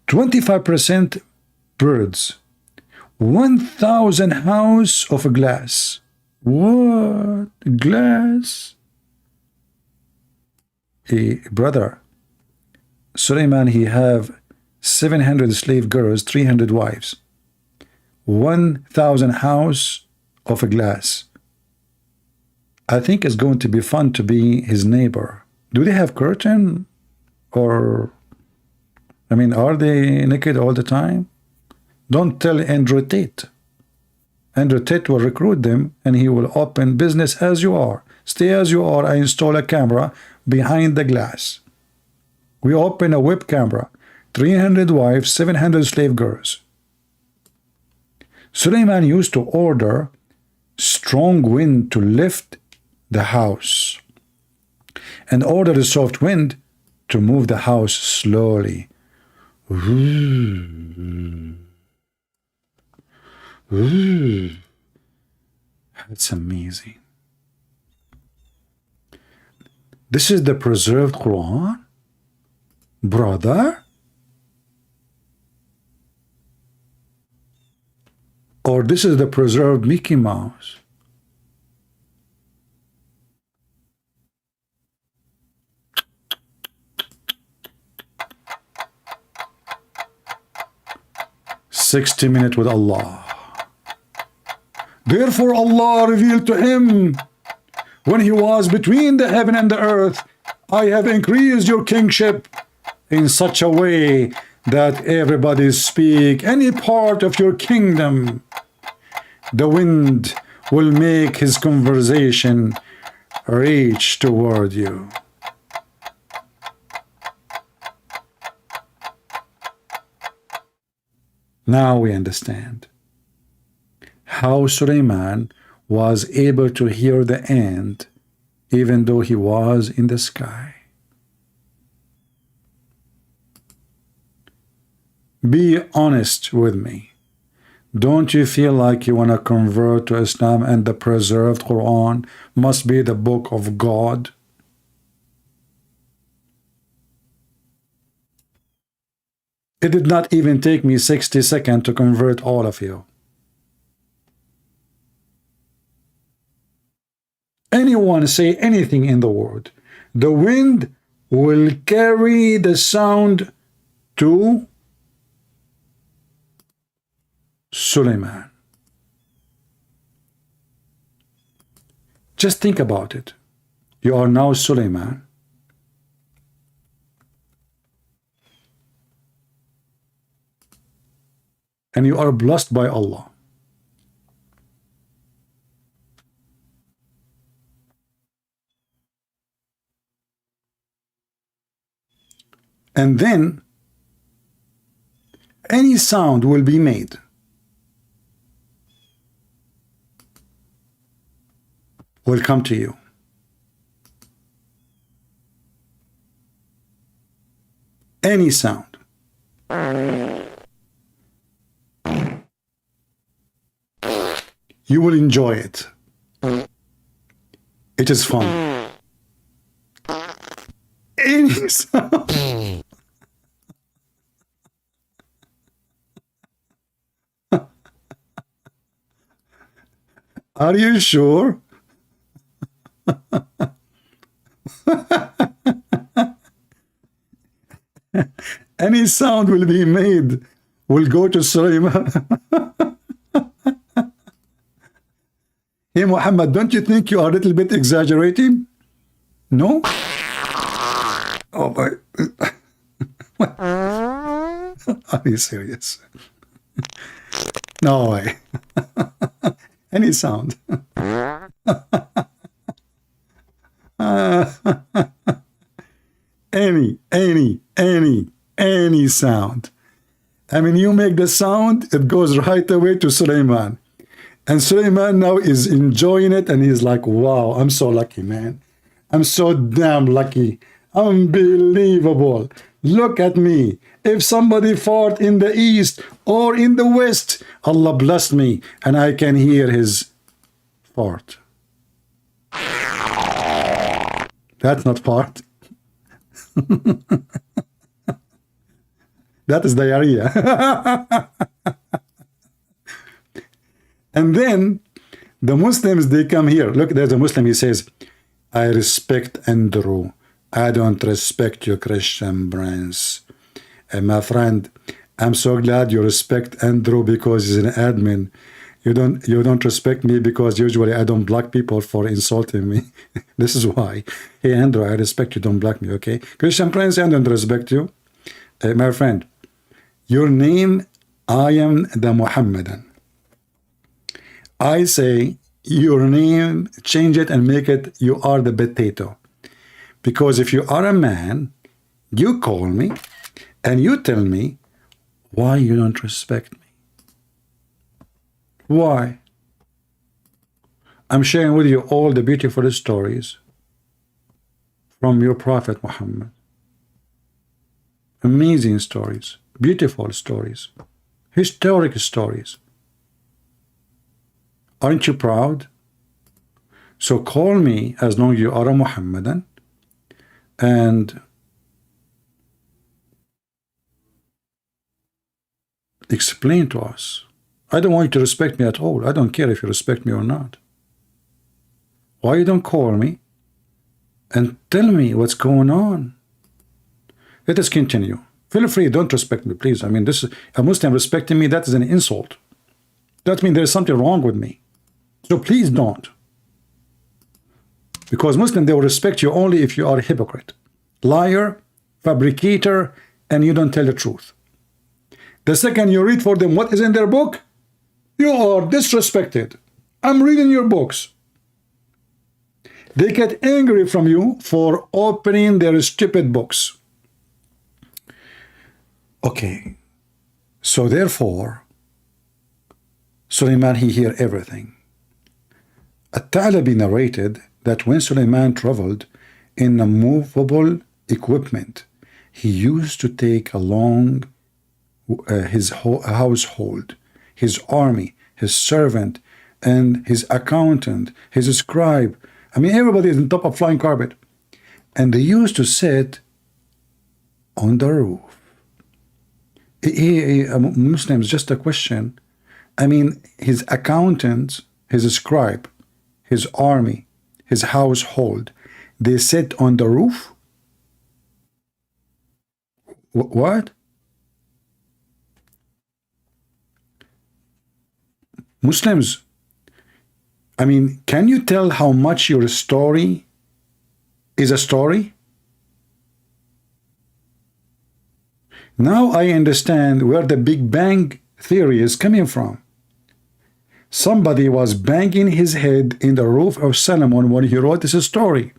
25% birds. 1,000 house of glass. What? Glass? Hey, brother. Suleiman, he have 700 slave girls, 300 wives. 1,000 house of glass. I think it's going to be fun to be his neighbor. Do they have curtain? Or, I mean, are they naked all the time? Don't tell Andrew Tate. Andrew Tate will recruit them and he will open business as you are. Stay as you are. I install a camera behind the glass. We open a web camera. 300 wives, 700 slave girls. Suleiman used to order strong wind to lift the house and order the soft wind to move the house slowly. Ooh. Ooh. That's amazing. This is the preserved Quran, brother? Or this is the preserved Mickey Mouse? 60 minutes with Allah. Therefore Allah revealed to him when he was between the heaven and the earth, I have increased your kingship in such a way that everybody speak any part of your kingdom. The wind will make his conversation reach toward you. Now we understand how Sulaiman was able to hear the end even though he was in the sky. Be honest with me. Don't you feel like you want to convert to Islam and the preserved Quran must be the book of God? It did not even take me 60 seconds to convert all of you. Anyone say anything in the world, the wind will carry the sound to Sulaiman. Just think about it. You are now Sulaiman. And you are blessed by Allah. And then any sound will be made. Will come to you. Any sound. You will enjoy it. It is fun. Any sound. Are you sure? Any sound will be made, will go to Sulaiman. Hey Muhammad, don't you think you are a little bit exaggerating? No? Oh my. Are you serious? No way. Any sound. Any sound. I mean, you make the sound, it goes right away to Sulaiman. And Sulaiman now is enjoying it, and he's like, wow, I'm so lucky, man. I'm so damn lucky. Unbelievable. Look at me. If somebody fought in the east or in the west, Allah blessed me, and I can hear his fart. That's not fart. That is diarrhea. And then the Muslims, they come here. Look, there's a Muslim, he says, I respect Andrew. I don't respect your Christian friends. And my friend, I'm so glad you respect Andrew because he's an admin. You don't respect me because usually I don't block people for insulting me. This is why. Hey Andrew, I respect you, don't block me, okay? Christian friends, I don't respect you. My friend, your name, I am the Muhammadan. I say your name, change it and make it, you are the potato. Because if you are a man, you call me and you tell me why you don't respect me. Why? I'm sharing with you all the beautiful stories from your Prophet Muhammad. Amazing stories, beautiful stories, historic stories. Aren't you proud? So call me as long as you are a Muhammadan and explain to us. I don't want you to respect me at all. I don't care if you respect me or not. Why you don't call me and tell me what's going on? Let us continue. Feel free, don't respect me, please. I mean, this is a Muslim respecting me, that is an insult. That means there's something wrong with me. So please don't. Because Muslim, they will respect you only if you are a hypocrite, liar, fabricator, and you don't tell the truth. The second you read for them what is in their book, you are disrespected. I'm reading your books. They get angry from you for opening their stupid books. Okay, so therefore, Suleiman, he hear everything. At-Ta'labi narrated that when Suleiman traveled in a movable equipment, he used to take along his household, his army, his servant, and his accountant, his scribe. I mean, everybody is on top of flying carpet. And they used to sit on the roof. Muslims, just a question. I mean, his accountant, his scribe, his army, his household, they sit on the roof? What? Muslims, I mean, can you tell how much your story is a story? Now I understand where the Big Bang theory is coming from. Somebody was banging his head in the roof of Solomon when he wrote this story.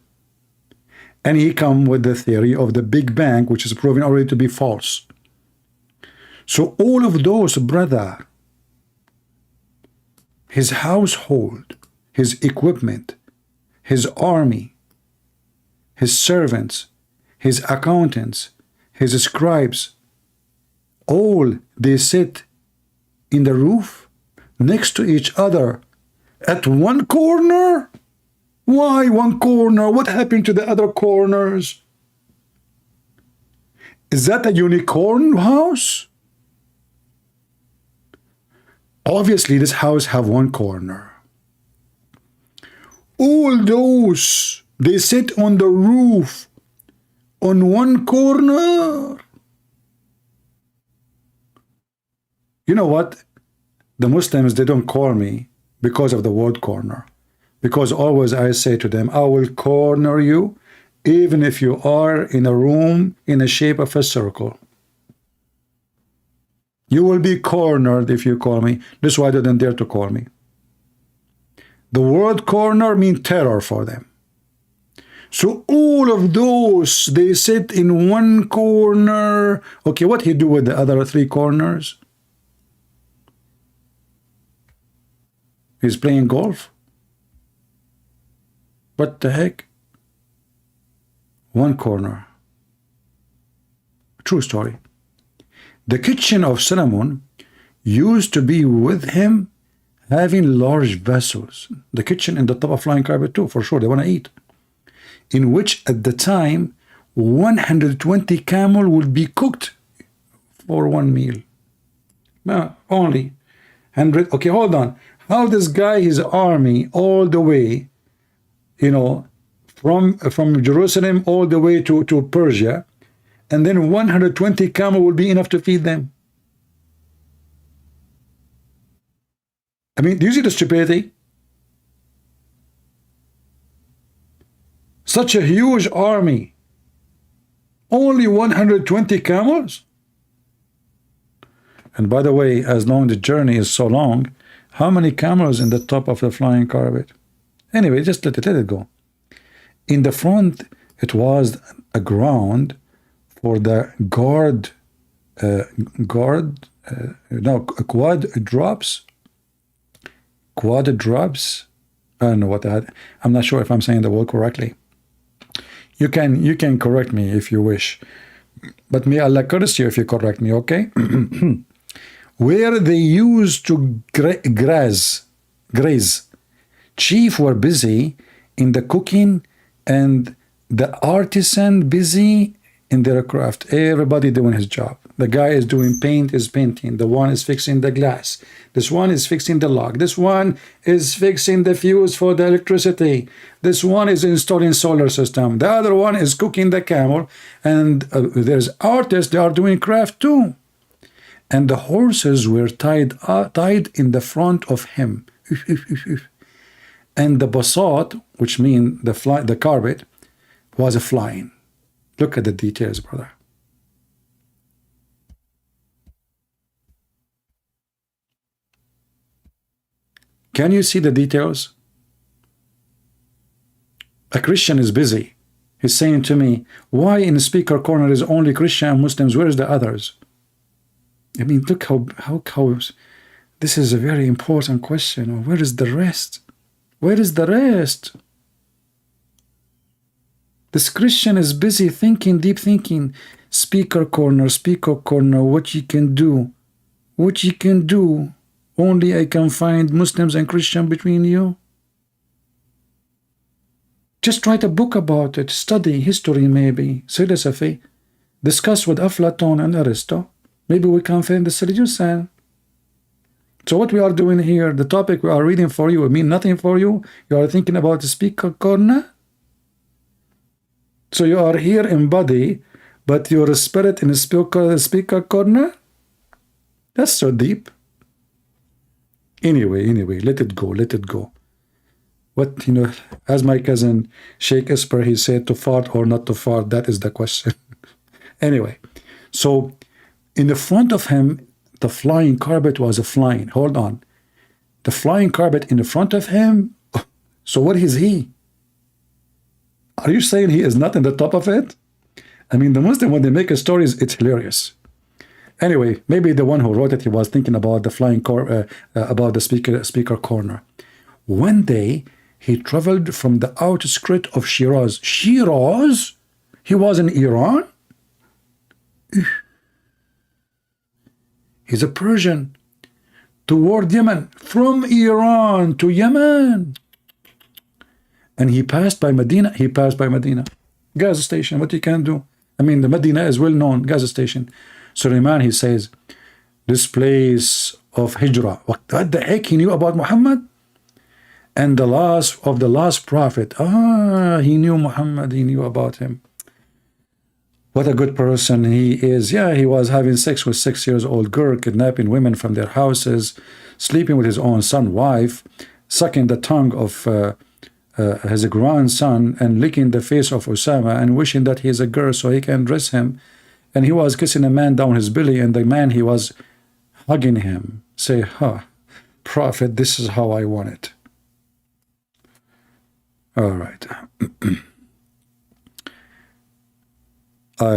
And he come with the theory of the Big Bang, which is proven already to be false. So all of those, brother, his household, his equipment, his army, his servants, his accountants, his scribes, all they sit in the roof next to each other at one corner? Why one corner? What happened to the other corners? Is that a unicorn house? Obviously, this house have one corner. All those, they sit on the roof on one corner. You know what? The Muslims, they don't call me because of the word corner. Because always I say to them, I will corner you even if you are in a room in the shape of a circle. You will be cornered if you call me. That's why they don't dare to call me. The word corner means terror for them. So all of those, they sit in one corner. Okay, what he do with the other three corners? He's playing golf? What the heck? One corner. True story. The kitchen of Solomon used to be with him, having large vessels. The kitchen in the top of flying carpet too, for sure, they want to eat. In which at the time, 120 camel would be cooked for one meal. No, only 100. Okay, hold on. How this guy, his army, all the way, you know, from Jerusalem all the way to Persia, and then 120 camel will be enough to feed them. I mean, do you see the stupidity? Such a huge army, only 120 camels? And by the way, as long as the journey is so long, how many camels in the top of the flying carpet? Anyway, just let it go. In the front, it was a ground for the quad drops. I don't know what that. I'm not sure if I'm saying the word correctly. You can correct me if you wish, but may Allah curse you if you correct me, okay? Where they used to graze. Chief were busy in the cooking and the artisan busy in their craft. Everybody doing his job. The guy is doing paint, is painting. The one is fixing the glass. This one is fixing the lock. This one is fixing the fuse for the electricity. This one is installing solar system. The other one is cooking the camel. And there's artists, they are doing craft too. And the horses were tied in the front of him. And the basat, which means the carpet, was flying. Look at the details, brother. Can you see the details? A Christian is busy. He's saying to me, why in the speaker corner is only Christian and Muslims? Where's the others? I mean, look how this is a very important question. Where is the rest? Where is the rest? This Christian is busy thinking, deep thinking. Speaker corner, what you can do. What you can do. Only I can find Muslims and Christian between you. Just write a book about it. Study history maybe. Philosophy. Discuss with Aflaton and Aristo. Maybe we can find the solution. So what we are doing here, the topic we are reading for you, will mean nothing for you. You are thinking about the speaker corner. So you are here in body, but your spirit in the speaker corner? That's so deep. Anyway, let it go, let it go. What, as my cousin Sheikh Esper, he said, to fart or not to fart, that is the question. Anyway, so in the front of him, the flying carpet was flying. Hold on. The flying carpet in the front of him, so what is he? Are you saying he is not in the top of it? I mean, the Muslim, when they make a story, it's hilarious. Anyway, maybe the one who wrote it, he was thinking about the flying about the speaker corner. One day, he traveled from the outskirts of Shiraz. Shiraz? He was in Iran? He's a Persian. Toward Yemen. From Iran to Yemen. And he passed by Medina. Gas station, what you can do? I mean, the Medina is well known, gas station. Suleiman, he says, this place of Hijrah. What the heck he knew about Muhammad? And the last prophet. He knew Muhammad, he knew about him. What a good person he is. Yeah, he was having sex with 6-year-old girl, kidnapping women from their houses, sleeping with his own son, wife, sucking the tongue of his grandson, and licking the face of Osama, and wishing that he is a girl so he can dress him. And he was kissing a man down his belly, and the man, he was hugging him. Say, Prophet, this is how I want it. All right.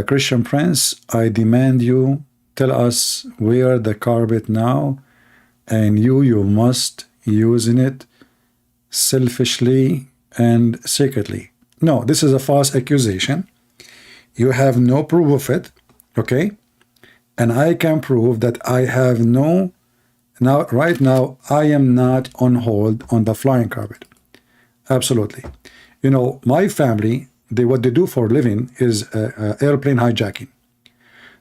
Christian Prince, I demand you, tell us where the carpet now, and you must using it selfishly and secretly. No, this is a false accusation. You have no proof of it. Okay, and I can prove that I have right now, I am not on hold on the flying carpet. Absolutely. My family, what they do for a living is airplane hijacking.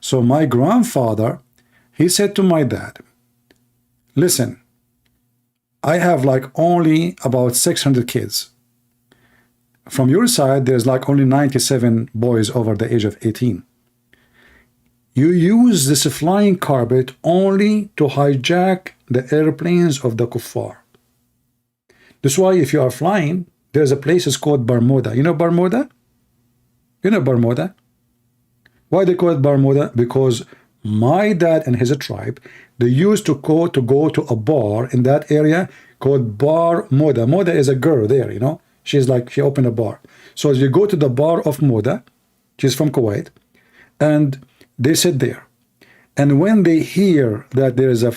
So my grandfather, he said to my dad, listen, I have only about 600 kids. From your side, there's only 97 boys over the age of 18. You use this flying carpet only to hijack the airplanes of the kuffar. That's why if you are flying, there's a place is called Bermuda. You know Bermuda? Why they call it Bermuda? Because my dad and his tribe, they used to go to a bar in that area called Bar Moda. Moda is a girl there, She's she opened a bar. So you go to the bar of Moda, she's from Kuwait, and they sit there, and when they hear that there's a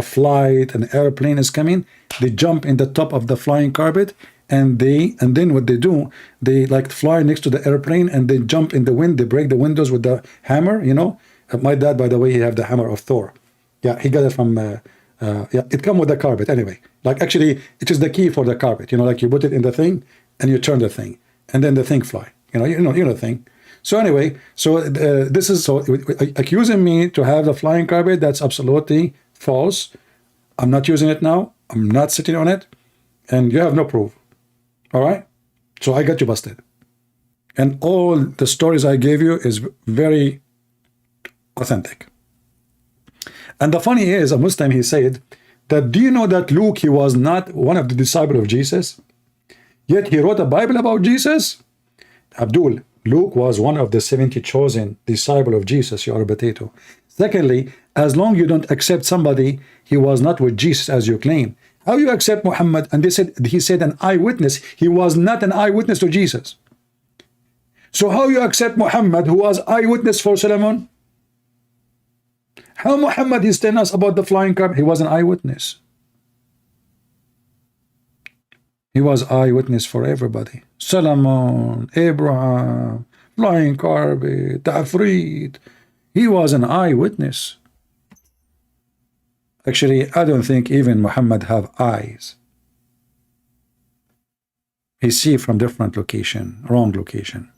flight, an airplane is coming, they jump in the top of the flying carpet, and then what they do, they fly next to the airplane, and they jump in the wind. They break the windows with the hammer. My dad, by the way, he have the hammer of Thor. Yeah, he got it from. It come with the carpet anyway. Actually, it is the key for the carpet. You put it in the thing, and you turn the thing, and then the thing fly. You know the thing. So anyway, so this is so accusing me to have the flying carpet. That's absolutely false. I'm not using it now. I'm not sitting on it, and you have no proof. All right. So I got you busted. And all the stories I gave you is very authentic. And the funny is, a Muslim, he said that, do you know that Luke, he was not one of the disciples of Jesus? Yet he wrote a Bible about Jesus? Abdul, Luke was one of the 70 chosen disciples of Jesus. You are a potato. Secondly, as long you don't accept somebody, he was not with Jesus as you claim. How you accept Muhammad? And they said, he said an eyewitness. He was not an eyewitness to Jesus. So how you accept Muhammad, who was eyewitness for Solomon? How Muhammad is telling us about the flying carpet? He was an eyewitness. He was eyewitness for everybody. Solomon, Abraham, flying carpet, Tafrit. He was an eyewitness. Actually, I don't think even Muhammad have eyes. He see from different location, wrong location.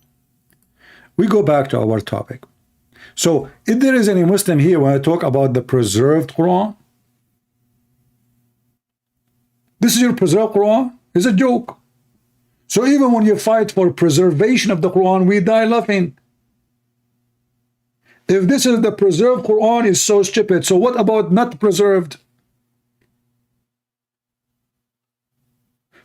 We go back to our topic. So, if there is any Muslim here when I talk about the preserved Quran, this is your preserved Quran? It's a joke. So even when you fight for preservation of the Quran, we die laughing. If this is the preserved Quran, is so stupid. So what about not preserved?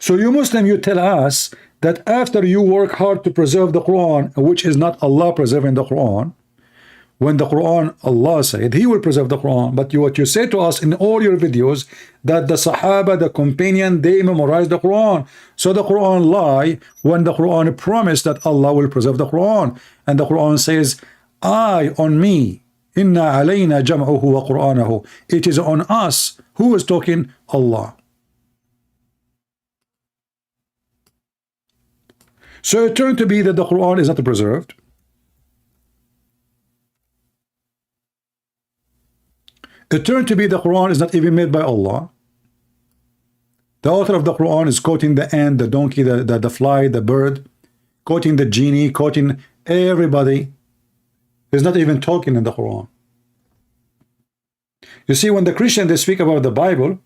So you Muslim, you tell us that after you work hard to preserve the Quran, which is not Allah preserving the Quran, when the Quran, Allah said He will preserve the Quran, but what you say to us in all your videos, that the Sahaba, the companion, they memorized the Quran. So the Quran lie when the Quran promised that Allah will preserve the Quran. And the Quran says, I on me, inna alayna jam'uhu wa Qur'anahu. It is on us. Who is talking? Allah. So it turned to be that the Quran is not preserved. It turned to be the Quran is not even made by Allah. The author of the Quran is quoting the ant, the donkey, the fly, the bird, quoting the genie, quoting everybody. He's not even talking in the Quran. You see, when the Christians, they speak about the Bible,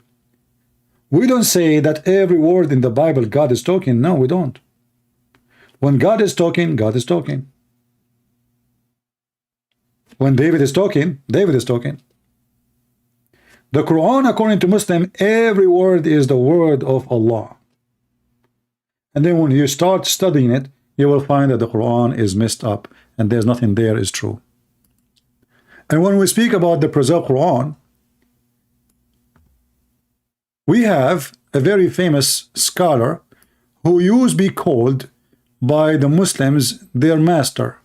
we don't say that every word in the Bible God is talking. No, we don't. When God is talking, God is talking. When David is talking, David is talking. The Quran, according to Muslim, every word is the word of Allah. And then when you start studying it, you will find that the Quran is messed up and there's nothing there is true. And when we speak about the preserved Quran, we have a very famous scholar who used to be called by the Muslims their master.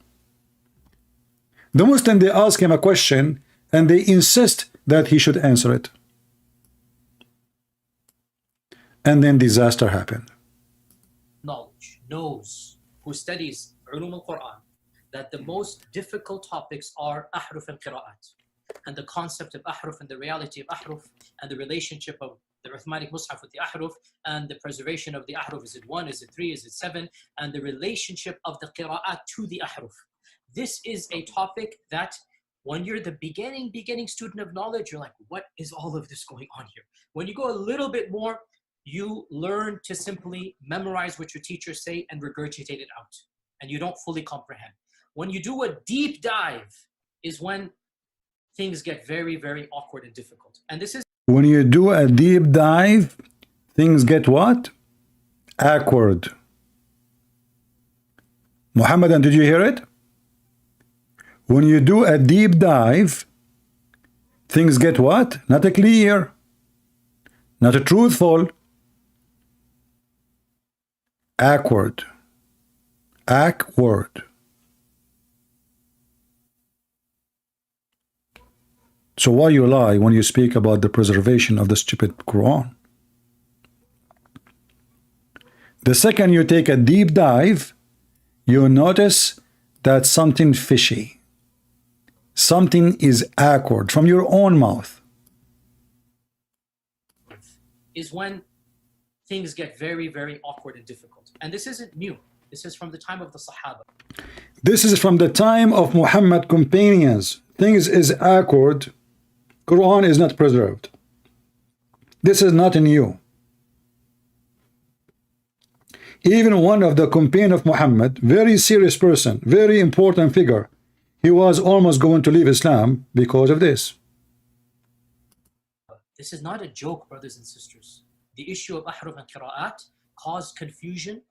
The Muslim, they ask him a question and they insist that he should answer it. And then disaster happened. Knowledge knows, who studies Ulum al-Quran, that the most difficult topics are ahruf and qira'at, and the concept of ahruf and the reality of ahruf and the relationship of the Uthmanic Mus'haf with the ahruf and the preservation of the ahruf. Is it 1? Is it 3? Is it 7? And the relationship of the qira'at to the ahruf. This is a topic that when you're the beginning student of knowledge, you're like, what is all of this going on here? When you go a little bit more, you learn to simply memorize what your teachers say and regurgitate it out. And you don't fully comprehend. When you do a deep dive is when things get very, very awkward and difficult. And this is... When you do a deep dive, things get what? Awkward. Muhammadan, did you hear it? When you do a deep dive, things get what? Not a clear, not a truthful, awkward, awkward. So why you lie when you speak about the preservation of the stupid Quran? The second you take a deep dive, you notice that something fishy. Something is awkward from your own mouth. Is when things get very, very awkward and difficult. And this isn't new. This is from the time of the Sahaba. This is from the time of Muhammad companions. Things is awkward. Quran is not preserved. This is not new. Even one of the companion of Muhammad, very serious person, very important figure, he was almost going to leave Islam because of this. This is not a joke, brothers and sisters. The issue of ahruf and qira'at caused confusion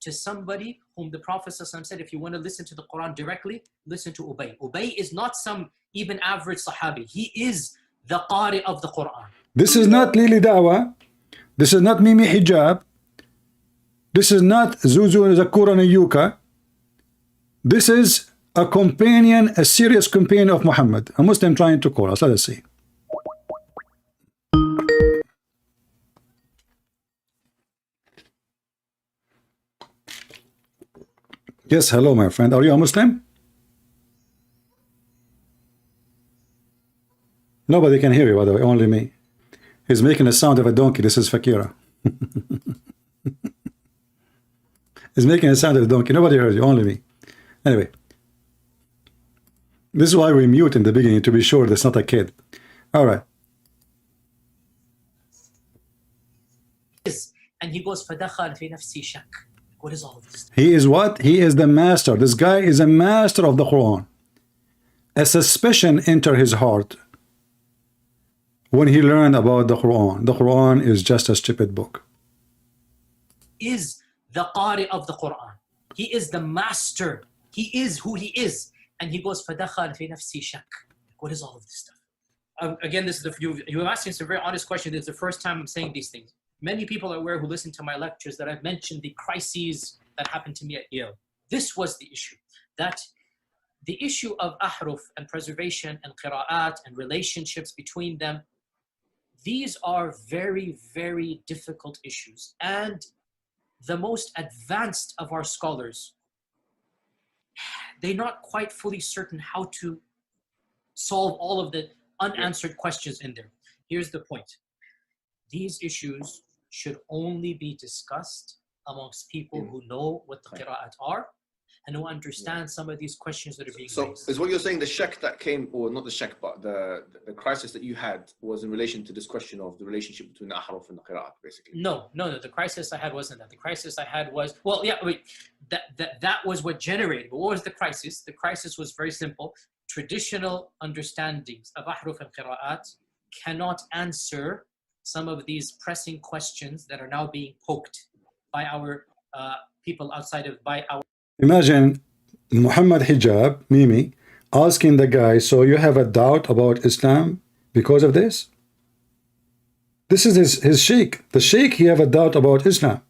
to somebody whom the Prophet ﷺ said, if you want to listen to the Quran directly, listen to Ubay. Ubay is not some even average Sahabi. He is the Qari of the Quran. This is not Lili Dawah. This is not Mimi Hijab. This is not Zuzu Zakura Nayuka. This is a companion, a serious companion of Muhammad, a Muslim trying to call us. Let us see. Yes, hello, my friend. Are you a Muslim? Nobody can hear you, by the way, only me. He's making the sound of a donkey. This is Fakira. He's making the sound of a donkey. Nobody heard you, only me. Anyway, this is why we mute in the beginning, to be sure that's not a kid. All right. And he goes, فَدَخَلْ فِي نَفْسِي شَكْ. What is all of this? He is what? He is the master. This guy is a master of the Quran. A suspicion entered his heart when he learned about the Quran. The Quran is just a stupid book. Is the Qari of the Quran. He is the master. He is who he is. And he goes, فَدَخَلْ فِي نَفْسِي شَكْ. What is all of this stuff? Again, this is you have asking some very honest questions. This is the first time I'm saying these things. Many people are aware who listen to my lectures that I've mentioned the crises that happened to me at Yale. This was the issue. That the issue of ahruf and preservation and qira'at and relationships between them, these are very, very difficult issues. And the most advanced of our scholars, they're not quite fully certain how to solve all of the unanswered questions in there. Here's the point. These issues should only be discussed amongst people who know what the qira'at are and who understand some of these questions that are being raised. So is what you're saying the shak that came, or not the shak, but the crisis that you had was in relation to this question of the relationship between the ahruf and the qira'at, basically? No. The crisis I had wasn't that. The crisis I had was, well, yeah, wait, that was what generated. But what was the crisis? The crisis was very simple. Traditional understandings of ahruf and qira'at cannot answer some of these pressing questions that are now being poked by our people outside of, by our... Imagine Muhammad Hijab, Mimi, asking the guy, so you have a doubt about Islam because of this? This is his sheikh. The sheikh, he have a doubt about Islam.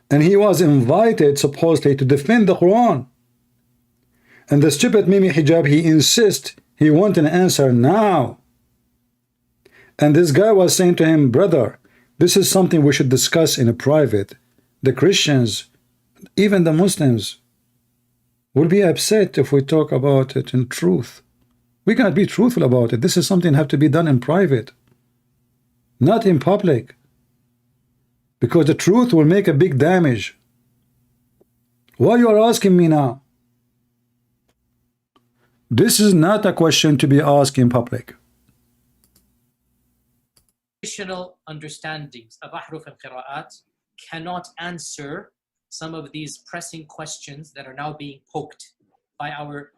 And he was invited, supposedly, to defend the Quran. And the stupid Mimi Hijab, he insists he wants an answer now. And this guy was saying to him, brother, this is something we should discuss in a private. The Christians, even the Muslims, will be upset if we talk about it in truth. We cannot be truthful about it. This is something that have to be done in private, not in public, because the truth will make a big damage. Why you are asking me now? This is not a question to be asked in public. Traditional understandings of ahruf and qira'at cannot answer some of these pressing questions that are now being poked by our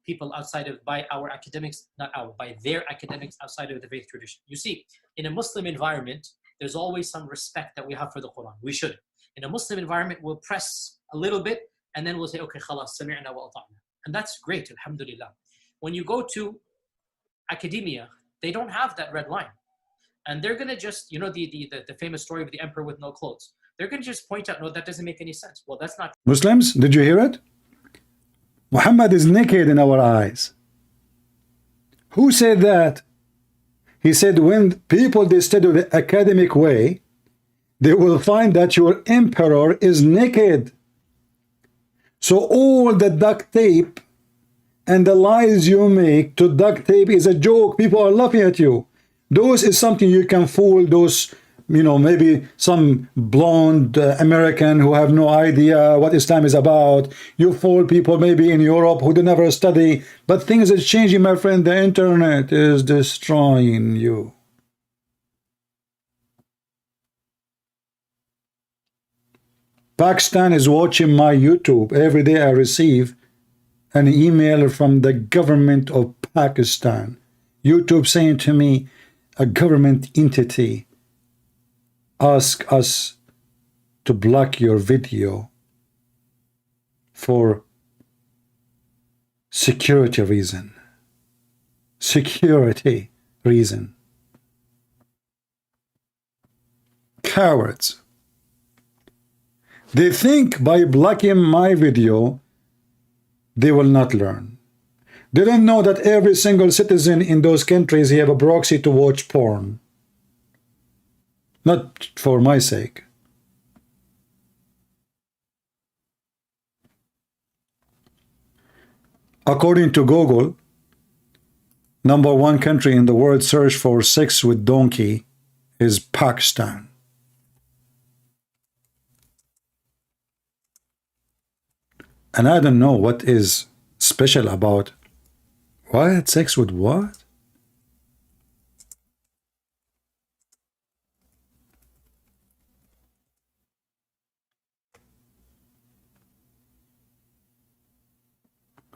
people outside of, by our academics, not our, by their academics outside of the faith tradition. You see, in a Muslim environment, there's always some respect that we have for the Quran. We should. In a Muslim environment, we'll press a little bit and then we'll say, okay, khalas, sami'na wa ata'na. And that's great, alhamdulillah. When you go to academia, they don't have that red line. And they're going to just, you know, the famous story of the emperor with no clothes. They're going to just point out, no, that doesn't make any sense. Well, that's not. Muslims, did you hear it? Muhammad is naked in our eyes. Who said that? He said, when people they study the academic way, they will find that your emperor is naked. So all the duct tape and the lies you make to duct tape is a joke. People are laughing at you. Those is something you can fool those you know, maybe some blonde American who have no idea what Islam is about. You fool people maybe in Europe who do never study. But things are changing, my friend. The internet is destroying you. Pakistan is watching my YouTube. Every day I receive an email from the government of Pakistan. YouTube saying to me, a government entity ask us to block your video for security reason. Security reason. Cowards. They think by blocking my video, they will not learn. They don't know that every single citizen in those countries have a proxy to watch porn. Not for my sake. According to Google, #1 country in the world search for sex with donkey is Pakistan. And I don't know what is special about what? Sex with what?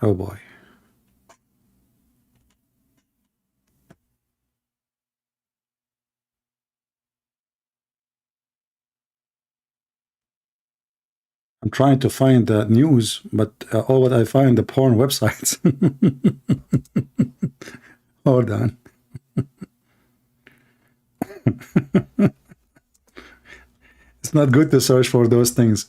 Oh boy. I'm trying to find the news, but all what I find the porn websites. Hold on. It's not good to search for those things.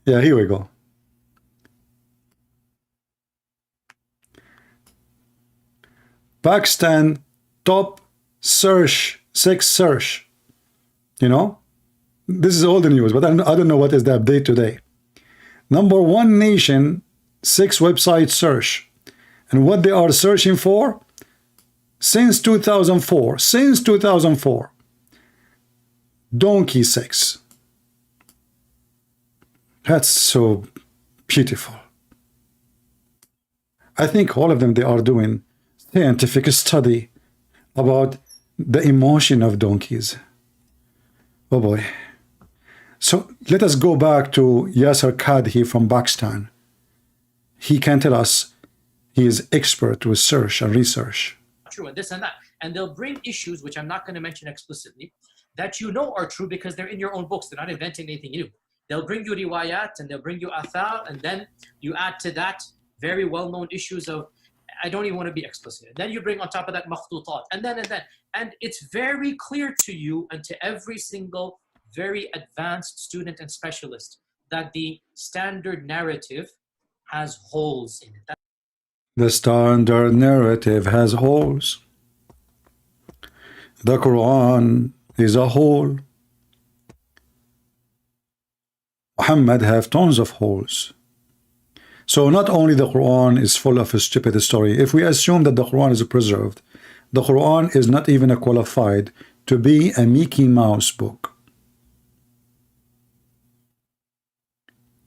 Yeah, here we go. Pakistan top search, sex search. You know, this is all the news, but I don't know what is the update today. #1 nation, 6 website search. And what they are searching for? Since 2004, donkey sex. That's so beautiful. I think all of them, they are doing scientific study about the emotion of donkeys. Oh boy. So let us go back to Yasser Kadhi from Pakistan. He can tell us he is expert with search and research. True, and this and that. And they'll bring issues, which I'm not going to mention explicitly, that you know are true because they're in your own books. They're not inventing anything new. They'll bring you riwayat and they'll bring you athar, and then you add to that very well-known issues of, I don't even want to be explicit. And then you bring on top of that makhtutat, and then. And it's very clear to you and to every single very advanced student and specialist that the standard narrative has holes in it. The standard narrative has holes. The Quran is a hole. Muhammad have tons of holes. So not only the Quran is full of a stupid story. If we assume that the Quran is preserved, the Quran is not even qualified to be a Mickey Mouse book.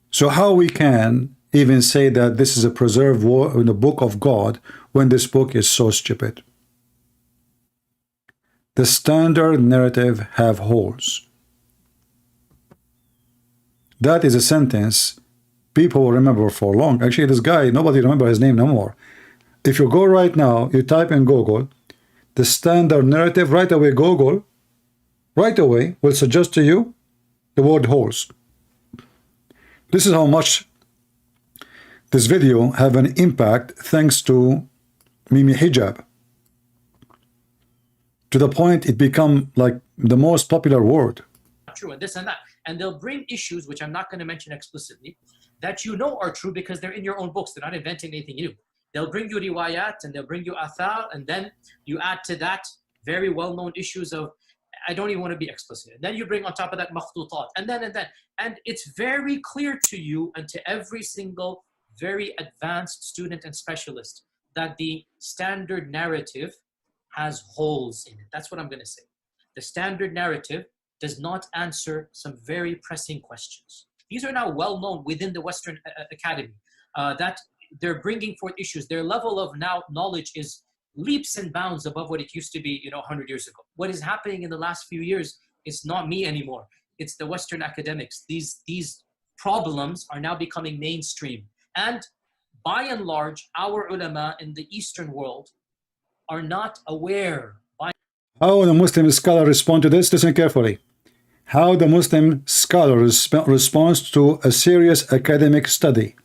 So how we can even say that this is a preserved in the book of God when this book is so stupid? The standard narrative have holes. That is a sentence people will remember for long. Actually, this guy, nobody remember his name no more. If you go right now, you type in Google, the standard narrative, right away Google, right away will suggest to you the word holes. This is how much this video have an impact thanks to Mimi Hijab. To the point it become like the most popular word. True, and this and that. And they'll bring issues, which I'm not going to mention explicitly, that you know are true because they're in your own books. They're not inventing anything new. They'll bring you riwayat and they'll bring you athar, and then you add to that very well-known issues of, I don't even want to be explicit. And then you bring on top of that makhtutat, and then. And it's very clear to you and to every single very advanced student and specialist that the standard narrative has holes in it. That's what I'm going to say. The standard narrative does not answer some very pressing questions. These are now well known within the Western Academy, that they're bringing forth issues. Their level of now knowledge is leaps and bounds above what it used to be, 100 years ago. What is happening in the last few years is not me anymore. It's the Western academics. These problems are now becoming mainstream. And by and large, our ulama in the Eastern world are not aware. How the Muslim scholar respond to this? Listen carefully. How the Muslim scholar responds to a serious academic study.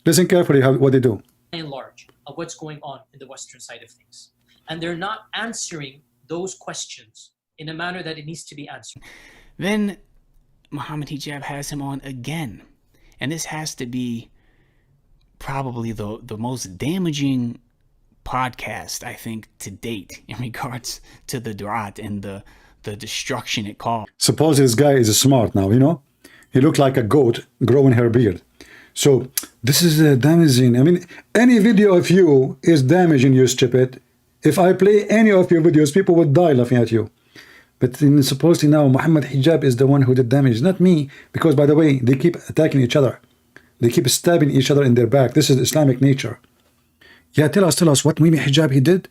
Listen carefully what they do. By and large, of what's going on in the Western side of things. And they're not answering those questions in a manner that it needs to be answered. Then Muhammad Hijab has him on again. And this has to be probably the most damaging podcast, I think, to date in regards to the du'at and the destruction it caused. Suppose this guy is smart now, He looked like a goat growing her beard. So this is damaging. I mean, any video of you is damaging, you stupid. If I play any of your videos, people would die laughing at you. But supposedly now, Muhammad Hijab is the one who did damage, not me. Because, by the way, they keep attacking each other. They keep stabbing each other in their back. This is Islamic nature. Yeah, tell us what maybe Hijab he did.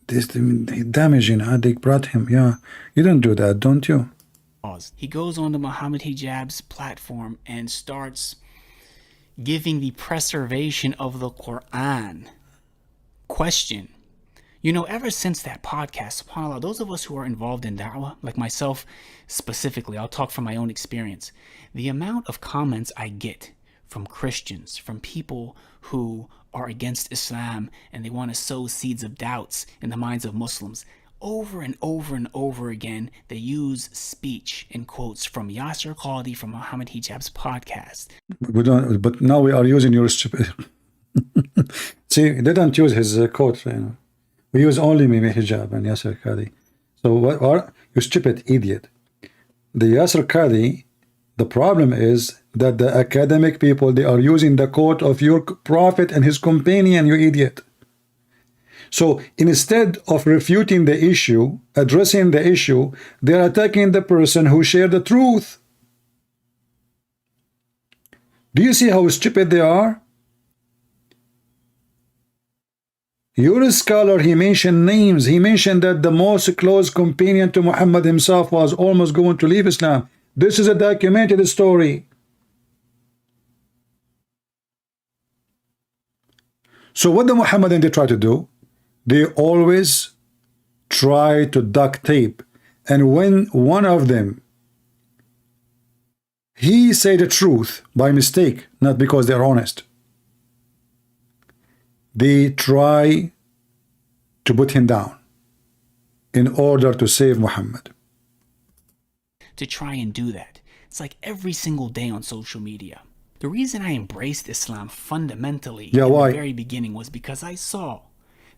This damaging, they brought him. Yeah, you don't do that, don't you? He goes on to Muhammad Hijab's platform and starts giving the preservation of the Quran question. Ever since that podcast, subhanAllah, those of us who are involved in da'wah, like myself specifically, I'll talk from my own experience, the amount of comments I get from Christians, from people who are against Islam and they want to sow seeds of doubts in the minds of Muslims, over and over and over again, they use speech and quotes from Yasser Qadhi from Muhammad Hijab's podcast. We don't, but now we are using your stupid. See, they don't use his quote. We use only Mimi Hijab and Yasser Qadhi. So what are you, stupid idiot? The Yasser Qadhi, the problem is that the academic people, they are using the quote of your prophet and his companion, you idiot. So instead of refuting the issue, addressing the issue, they are attacking the person who shared the truth. Do you see how stupid they are? Your scholar, he mentioned names. He mentioned that the most close companion to Muhammad himself was almost going to leave Islam. This is a documented story. So what the Muhammadan they try to do? They always try to duct tape. And when one of them, he say the truth by mistake, not because they're honest, they try to put him down in order to save Muhammad. To try and do that. It's like every single day on social media. The reason I embraced Islam fundamentally in the very beginning was because I saw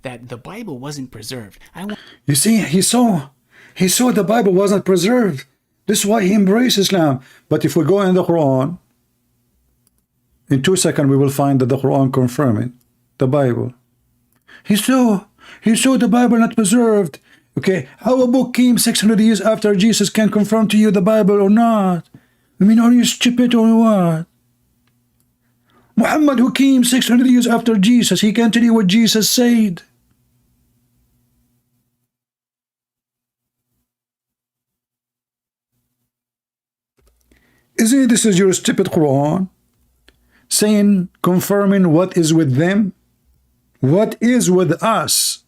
that the Bible wasn't preserved. You see, he saw the Bible wasn't preserved. This is why he embraced Islam. But if we go in the Quran, in 2 seconds we will find that the Quran confirming the Bible. He saw the Bible not preserved. Okay, how a book came 600 years after Jesus can confirm to you the Bible or not? I mean, are you stupid or what? Muhammad, who came 600 years after Jesus, he can tell you what Jesus said. Isn't it, this is your stupid Quran saying, confirming what is with them? What is with us?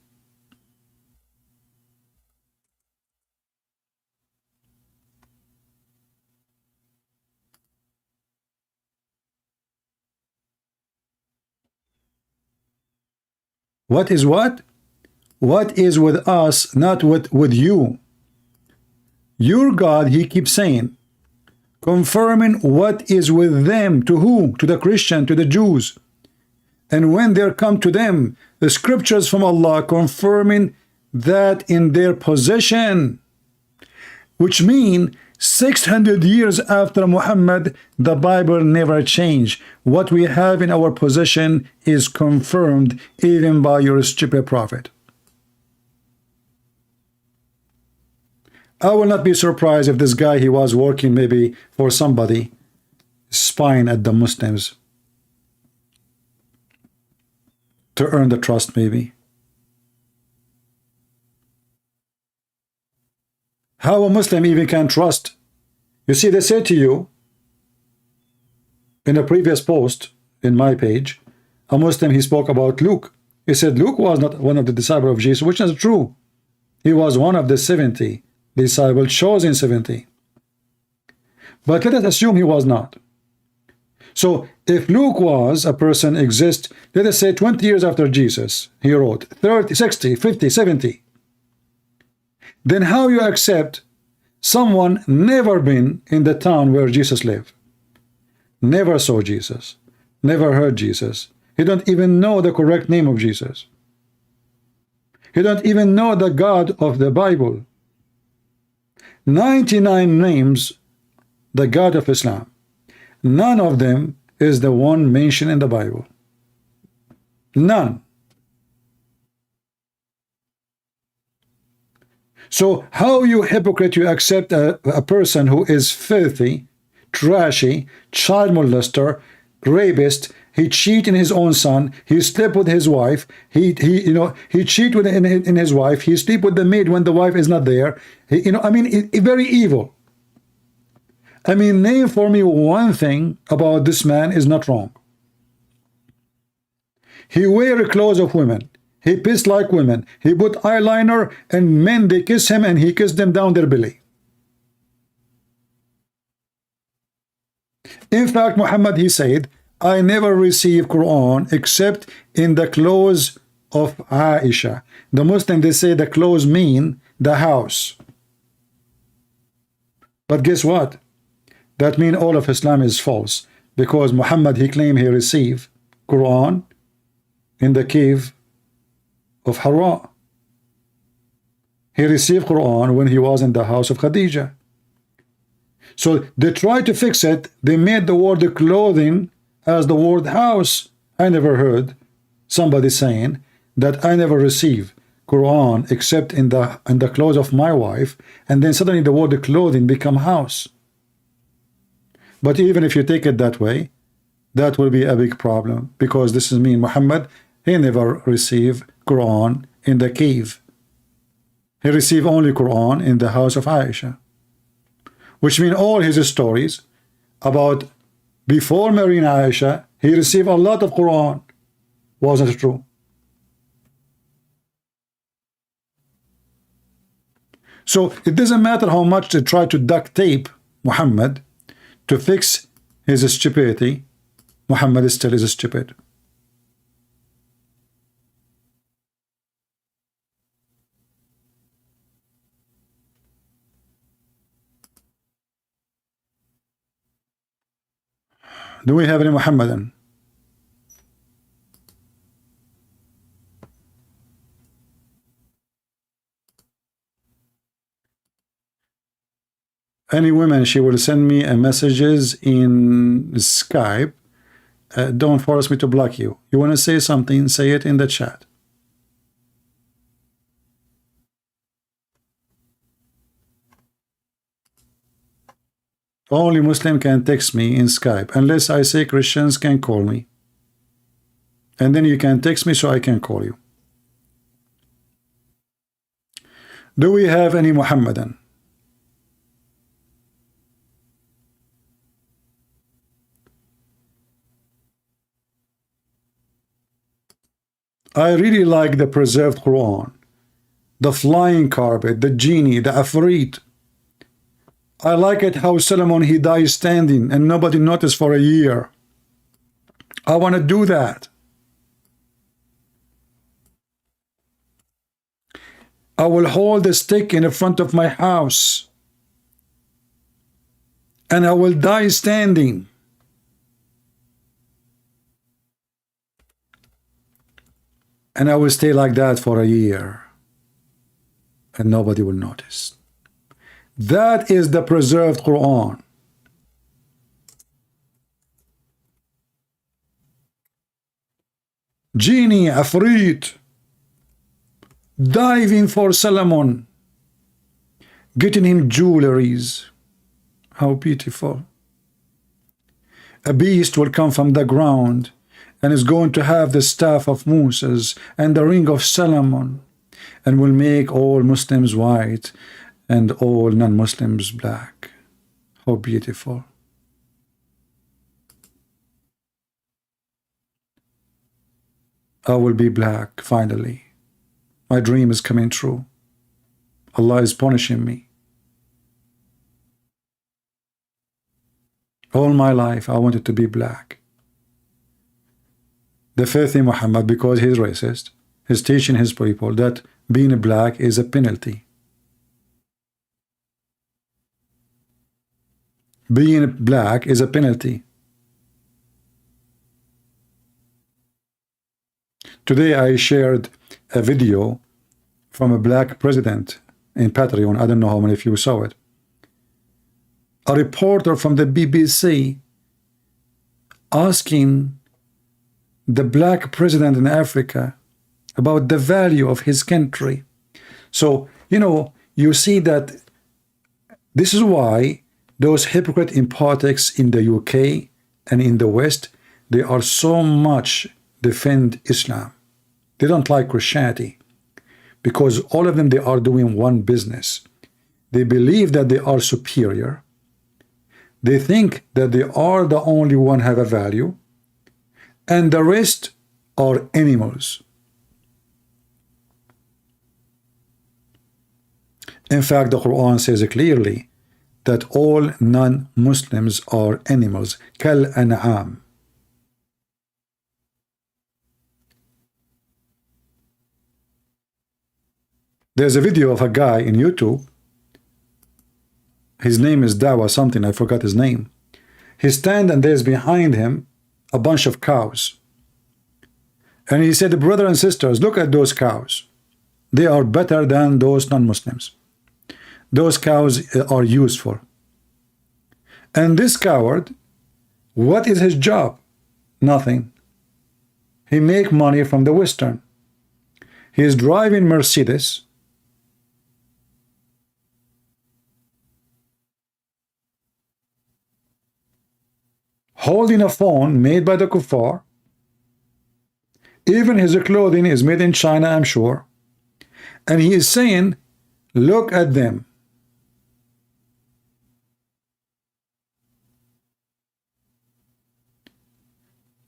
What is what? What is with us, not with you. Your God, he keeps saying, confirming what is with them. To who? To the Christian, to the Jews. And when there come to them the scriptures from Allah confirming that in their possession, which mean 600 years after Muhammad, the Bible never changed. What we have in our possession is confirmed even by your stupid prophet. I will not be surprised if this guy, he was working maybe for somebody, spying at the Muslims to earn the trust maybe. How a Muslim even can trust? You see, they say to you in a previous post in my page, a Muslim, he spoke about Luke. He said Luke was not one of the disciples of Jesus, which is true. He was one of the 70 disciples, chosen 70. But let us assume he was not. So if Luke was a person exist, let us say 20 years after Jesus, he wrote 30, 60, 50, 70. Then how you accept someone never been in the town where Jesus lived, never saw Jesus, never heard Jesus, he don't even know the correct name of Jesus, he don't even know the God of the Bible, 99 names the God of Islam, none of them is the one mentioned in the Bible, none. So how you hypocrite, you accept a person who is filthy, trashy, child molester, rapist, he cheat in his own son, he slept with his wife, he cheat with in his wife, he sleep with the maid when the wife is not there, I mean, very evil. I mean, name for me one thing about this man is not wrong. He wear clothes of women. He pissed like women. He put eyeliner, and men, they kiss him and he kissed them down their belly. In fact, Muhammad, he said, I never receive Quran except in the clothes of Aisha. The Muslim, they say the clothes mean the house. But guess what? That means all of Islam is false, because Muhammad, he claimed he received Quran in the cave of Hira. He received Quran when he was in the house of Khadijah. So they tried to fix it. They made the word clothing as the word house. I never heard somebody saying that I never received Quran except in the clothes of my wife, and then suddenly the word clothing become house. But even if you take it that way, that will be a big problem, because this is mean Muhammad, he never received Quran in the cave. He received only Quran in the house of Aisha, which means all his stories about before marrying Aisha, he received a lot of Quran. Wasn't it true? So it doesn't matter how much they try to duct tape Muhammad to fix his stupidity, Muhammad still is stupid. Do we have any Muhammadan? Any women, she will send me a messages in Skype. Don't force me to block you. You want to say something, say it in the chat. Only Muslim can text me in Skype, unless I say Christians can call me. And then you can text me so I can call you. Do we have any Muhammadan? I really like the preserved Quran, the flying carpet, the genie, the Afrit. I like it how Solomon, he died standing and nobody noticed for a year. I want to do that. I will hold a stick in the front of my house and I will die standing. And I will stay like that for a year and nobody will notice. That is the preserved Quran. Genie, Afrit, diving for Solomon, getting him jewelries. How beautiful. A beast will come from the ground and is going to have the staff of Moses and the ring of Solomon, and will make all Muslims white and all non-Muslims black. How beautiful. I will be black finally. My dream is coming true. Allah is punishing me. All my life I wanted to be black. The filthy Muhammad, because he's racist, is teaching his people that being black is a penalty. Being black is a penalty. Today I shared a video from a black president in Patreon. I don't know how many of you saw it. A reporter from the BBC asking the black president in Africa about the value of his country. So, you know, you see that this is why those hypocrite in politics in the UK and in the West, they are so much defend Islam. They don't like Christianity because all of them, they are doing one business. They believe that they are superior. They think that they are the only one have a value, and the rest are animals. In fact, the Quran says clearly that all non-Muslims are animals, kal an'am. There's a video of a guy in YouTube. His name is Dawa something, I forgot his name. He stands and there's behind him a bunch of cows. And he said, brothers and sisters, look at those cows. They are better than those non-Muslims. Those cows are useful. And this coward, what is his job? Nothing. He make money from the Western. He is driving Mercedes. Holding a phone made by the kuffar. Even his clothing is made in China, I'm sure. And he is saying, look at them.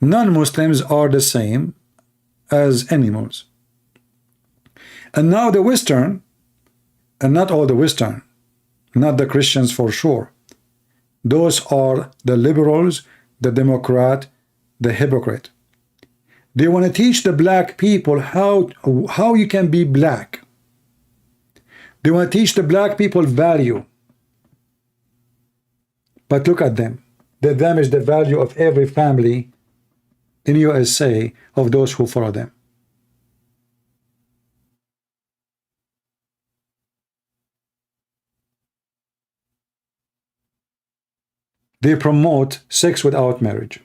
Non-Muslims are the same as animals. And now the Western, and not all the Western, not the Christians for sure. Those are the liberals, the Democrat, the hypocrite. They want to teach the black people how you can be black. They want to teach the black people value. But look at them. They damage the value of every family in USA of those who follow them. They promote sex without marriage.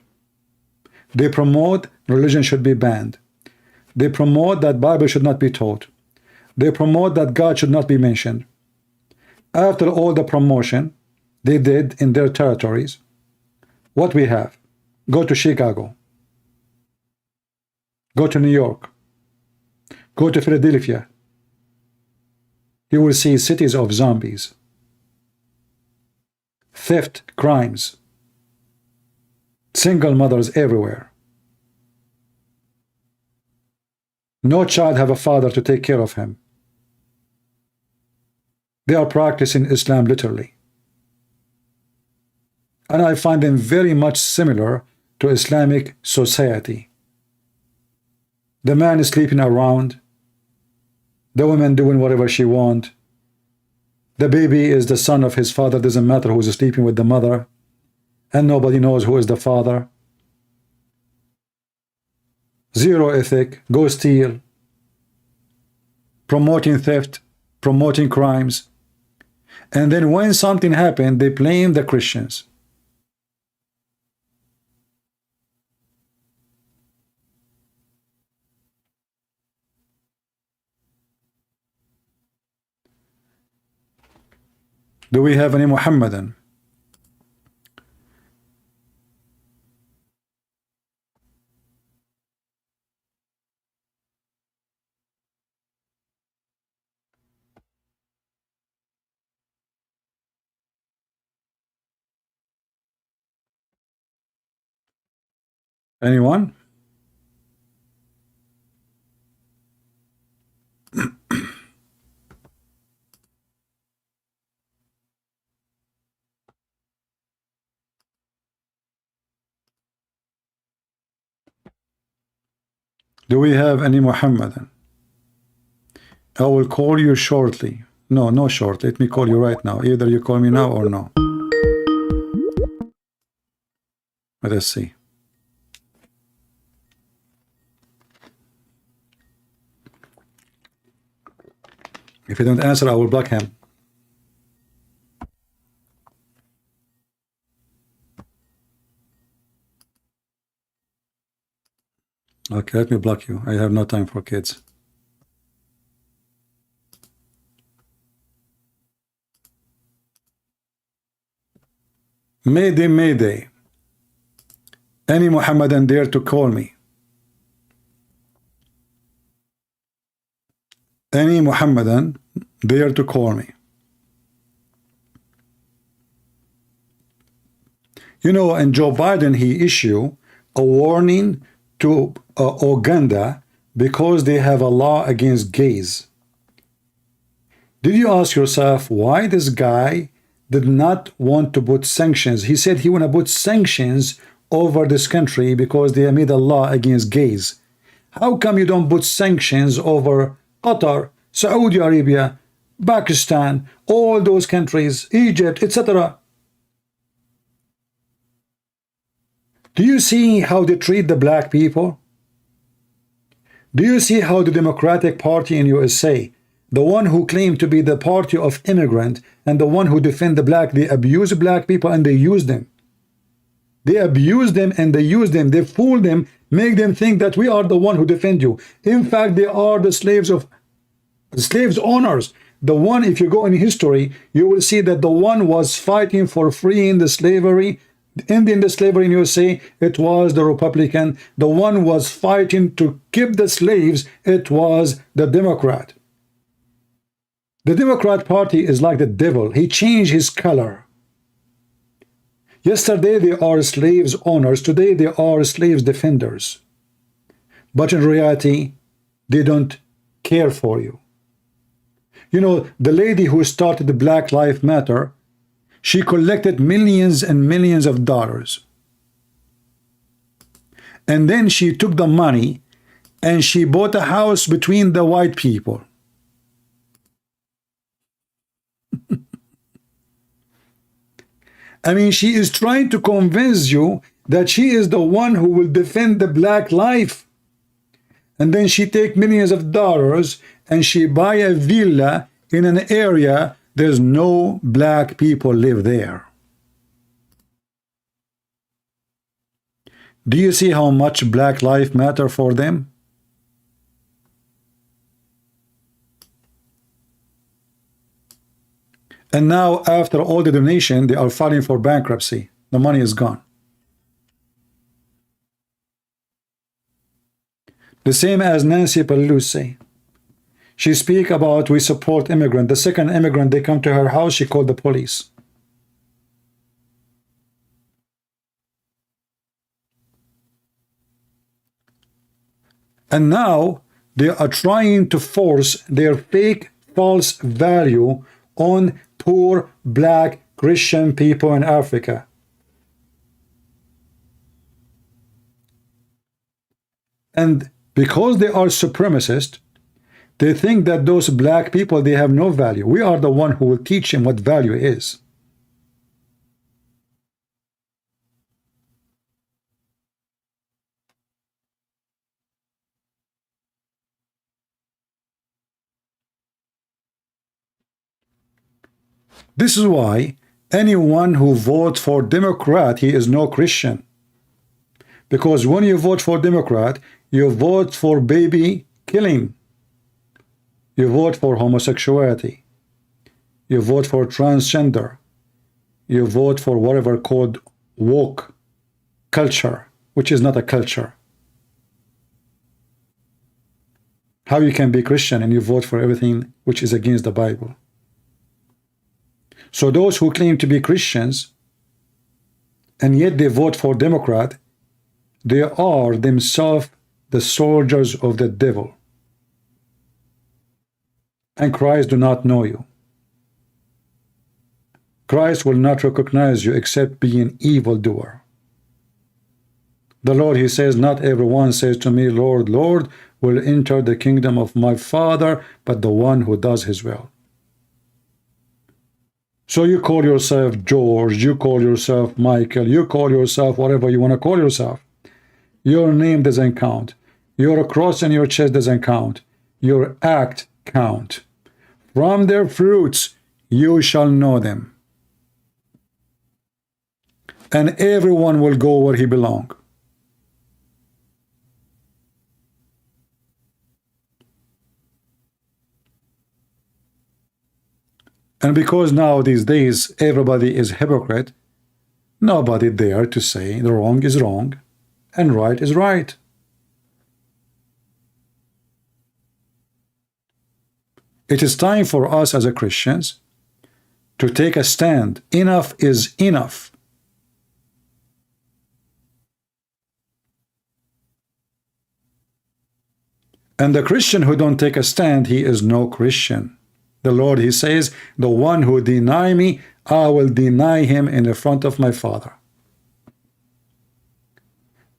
They promote religion should be banned. They promote that Bible should not be taught. They promote that God should not be mentioned. After all the promotion they did in their territories, what we have? Go to Chicago. Go to New York. Go to Philadelphia. You will see cities of zombies. Theft, crimes, single mothers everywhere. No child have a father to take care of him. They are practicing Islam literally. And I find them very much similar to Islamic society. The man is sleeping around, the woman doing whatever she wants. The baby is the son of his father, doesn't matter who is sleeping with the mother, and nobody knows who is the father. Zero ethic, go steal, promoting theft, promoting crimes, and then when something happened, they blame the Christians. Do we have any Muhammadan? Anyone? Do we have any Muhammadan? I will call you shortly. No, no short. Let me call you right now. Either you call me now or no. Let us see. If you don't answer, I will block him. Okay, let me block you. I have no time for kids. Mayday, Mayday. Any Muhammadan dare to call me? Any Muhammadan dare to call me? You know, and Joe Biden, he issued a warning to Uganda because they have a law against gays. Did you ask yourself why this guy did not want to put sanctions? He said he want to put sanctions over this country because they made a law against gays. How come you don't put sanctions over Qatar, Saudi Arabia, Pakistan, all those countries, Egypt, etc.? Do you see how they treat the black people? Do you see how the Democratic Party in USA, the one who claimed to be the party of immigrant and the one who defend the black, they abuse black people and they use them. They abuse them and they use them. They fool them, make them think that we are the one who defend you. In fact, they are the slaves owners. The one, if you go in history, you will see that the one was fighting for freeing the slavery, ending the slavery in USA, it was the Republican. The one was fighting to keep the slaves, it was the Democrat. The Democrat Party is like the devil. He changed his color. Yesterday they are slaves owners, today they are slaves defenders. But in reality, they don't care for you. You know, the lady who started the Black Lives Matter, she collected millions and millions of dollars. And then she took the money and she bought a house between the white people. I mean, she is trying to convince you that she is the one who will defend the black life. And then she take millions of dollars and she buy a villa in an area there's no black people live there. Do you see how much Black Lives Matter for them? And now, after all the donation, they are filing for bankruptcy. The money is gone. The same as Nancy Pelosi. She speak about we support immigrant. The second immigrant, they come to her house, she called the police. And now they are trying to force their fake false value on poor black Christian people in Africa. And because they are supremacists, they think that those black people, they have no value. We are the one who will teach them what value is. This is why anyone who votes for Democrat, he is no Christian. Because when you vote for Democrat, you vote for baby killing. You vote for homosexuality. you vote for transgender, you vote for whatever called woke culture, which is not a culture. How you can be Christian and you vote for everything which is against the Bible? So those who claim to be Christians and yet they vote for Democrat, they are themselves the soldiers of the devil. And Christ do not know you. Christ will not recognize you except being evildoer. The Lord, he says, not everyone says to me, Lord, Lord, will enter the kingdom of my Father, but the one who does his will. So you call yourself George, you call yourself Michael, you call yourself whatever you want to call yourself. Your name doesn't count. Your cross on your chest doesn't count. Your act count. From their fruits you shall know them. And everyone will go where he belongs. And because now these days everybody is hypocrite, nobody dare to say the wrong is wrong and right is right. It is time for us as a Christians to take a stand. Enough is enough. And the Christian who don't take a stand, he is no Christian. The Lord, he says, the one who deny me, I will deny him in the front of my Father.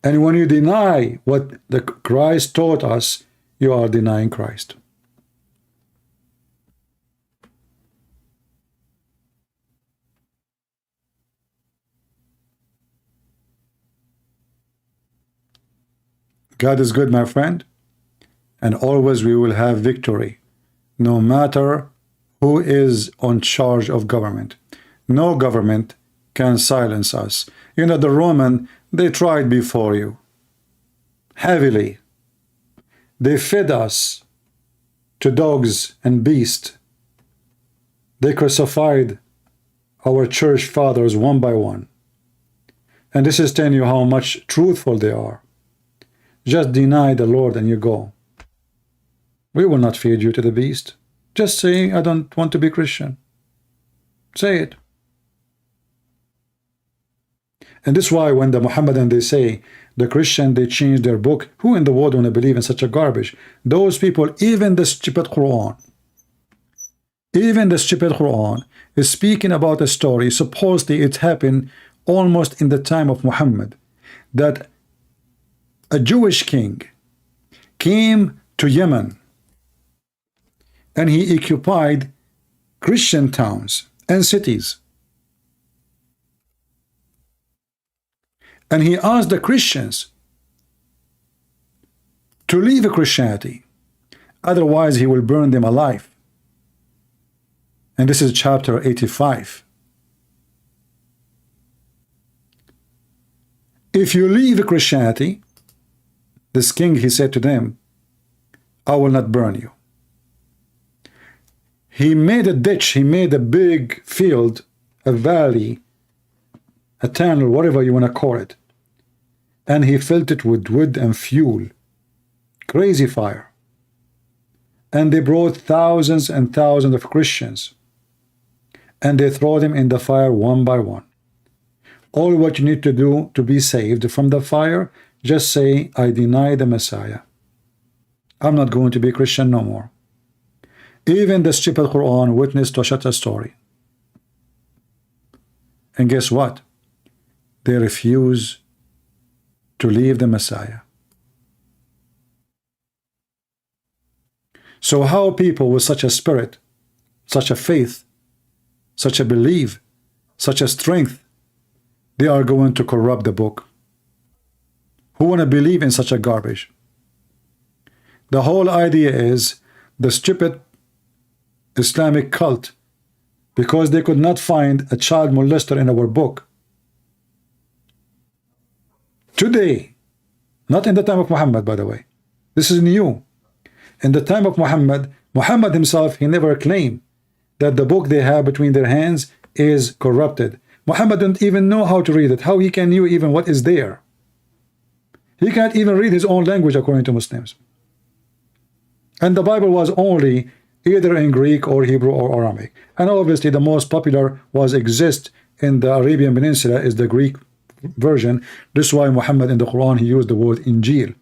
And when you deny what the Christ taught us, you are denying Christ. God is good, my friend, and always we will have victory, no matter who is on charge of government. No government can silence us. You know, the Roman, they tried before you heavily. They fed us to dogs and beasts. They crucified our church fathers one by one. And this is telling you how much truthful they are. Just deny the Lord and you go. We will not feed you to the beast. Just say, I don't want to be Christian. Say it. And this is why when the Mohammedan, they say, the Christian, they change their book. Who in the world want to believe in such a garbage? Those people, even the stupid Quran, is speaking about a story, supposedly it happened almost in the time of Muhammad, that a Jewish king came to Yemen and he occupied Christian towns and cities. And he asked the Christians to leave Christianity, otherwise he will burn them alive. And this is chapter 85. If you leave Christianity, this king, he said to them, I will not burn you. He made a ditch, he made a big field, a valley, a tunnel, whatever you want to call it. And he filled it with wood and fuel. Crazy fire. And they brought thousands and thousands of Christians. And they throw them in the fire one by one. All what you need to do to be saved from the fire, just say, I deny the Messiah. I'm not going to be Christian no more. Even the stupid Quran witnessed to such a story. And guess what? They refuse to leave the Messiah. So how people with such a spirit, such a faith, such a belief, such a strength, they are going to corrupt the book? Who want to believe in such a garbage? The whole idea is the stupid Islamic cult, because they could not find a child molester in our book. Today, not in the time of Muhammad, by the way. This is new. In the time of Muhammad, Muhammad himself, he never claimed that the book they have between their hands is corrupted. Muhammad don't even know how to read it. How he can know even what is there? He can't even read his own language according to Muslims. And the Bible was only either in Greek or Hebrew or Aramaic. And obviously the most popular was exist in the Arabian Peninsula is the Greek version. This is why Muhammad in the Quran he used the word Injil,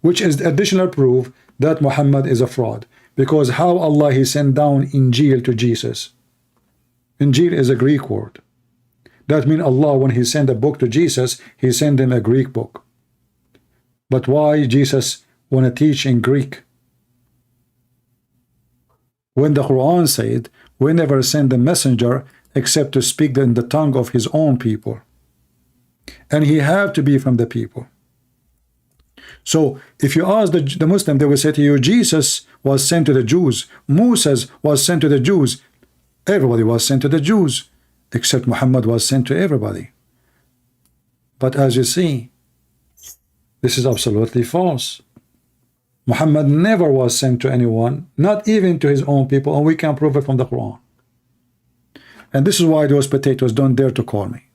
which is additional proof that Muhammad is a fraud. Because how Allah he sent down Injil to Jesus? Injil is a Greek word. That means Allah when he sent a book to Jesus, he sent him a Greek book. But why Jesus want to teach in Greek? When the Quran said, we never send a messenger except to speak in the tongue of his own people. And he have to be from the people. So if you ask the Muslim, they will say to you, Jesus was sent to the Jews. Moses was sent to the Jews. Everybody was sent to the Jews, except Muhammad was sent to everybody. But as you see, this is absolutely false. Muhammad never was sent to anyone, not even to his own people, and we can prove it from the Quran. And this is why those potatoes don't dare to call me.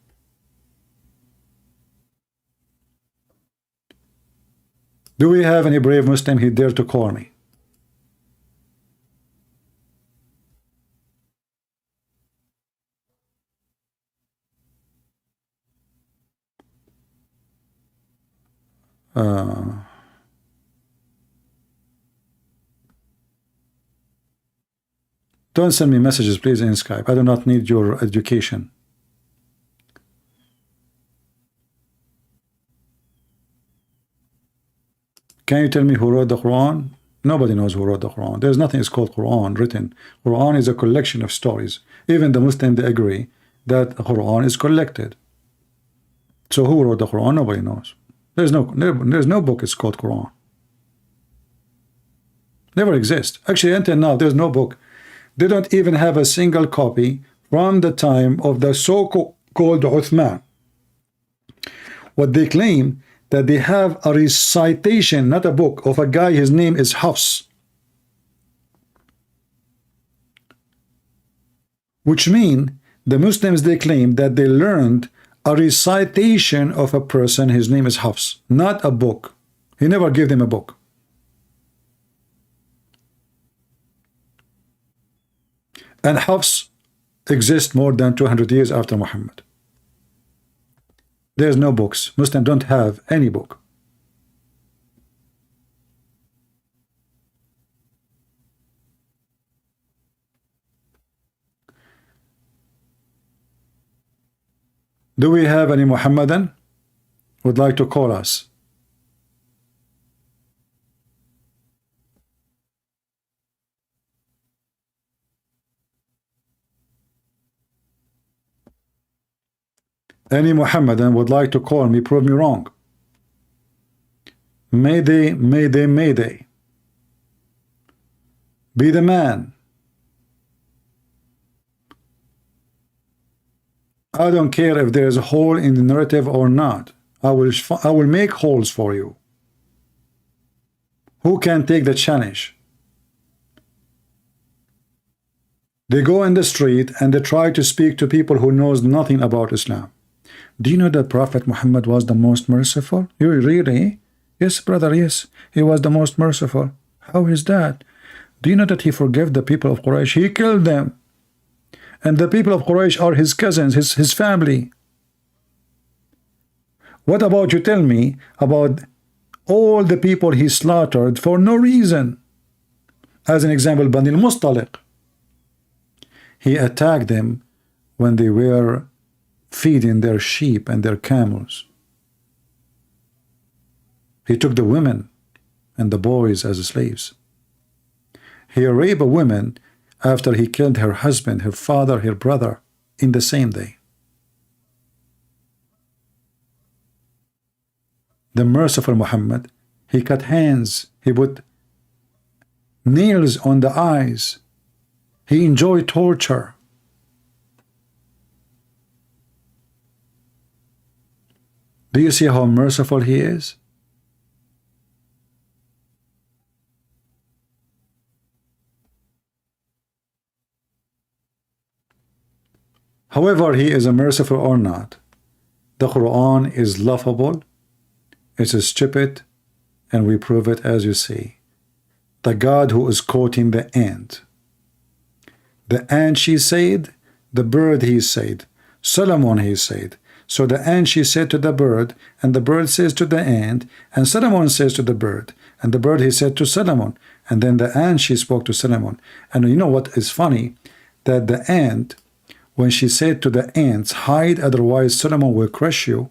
Do we have any brave Muslim he dare to call me? Don't send me messages, please, in Skype. I do not need your education. Can you tell me who wrote the Quran? Nobody knows who wrote the Quran. There's nothing is called Quran written. Quran is a collection of stories. Even the Muslims, they agree that the Quran is collected. So who wrote the Quran? Nobody knows. There's no book is called Quran. Never exist. Actually, until now, there's no book. They don't even have a single copy from the time of the so-called Uthman. What they claim that they have a recitation, not a book, of a guy, his name is Hafs. Which mean the Muslims, they claim that they learned a recitation of a person, his name is Hafs, not a book. He never gave them a book. And Hafs exists more than 200 years after Muhammad. There's no books. Muslims don't have any book. Do we have any Muhammadan who would like to call us? Any Muhammadan would like to call me, prove me wrong. Mayday, mayday, mayday. Be the man. I don't care if there is a hole in the narrative or not. I will make holes for you. Who can take the challenge? They go in the street and they try to speak to people who knows nothing about Islam. Do you know that Prophet Muhammad was the most merciful? You really? Yes, brother, yes. He was the most merciful. How is that? Do you know that he forgave the people of Quraysh? He killed them. And the people of Quraysh are his cousins, his family. What about you tell me about all the people he slaughtered for no reason? As an example, Bani al-Mustaliq. He attacked them when they were feeding their sheep and their camels. He took the women and the boys as slaves. He raped a woman after he killed her husband, her father, her brother in the same day. The merciful Muhammad, he cut hands, he put nails on the eyes, he enjoyed torture. Do you see how merciful he is? However, he is a merciful or not. The Quran is laughable, it is stupid, and we prove it as you see. The God who is quoting the ant. The ant she said, the bird he said, Solomon he said. So the ant she said to the bird, and the bird says to the ant, and Solomon says to the bird, and the bird he said to Solomon, and then the ant she spoke to Solomon. And you know what is funny? That the ant, when she said to the ants, hide, otherwise Solomon will crush you,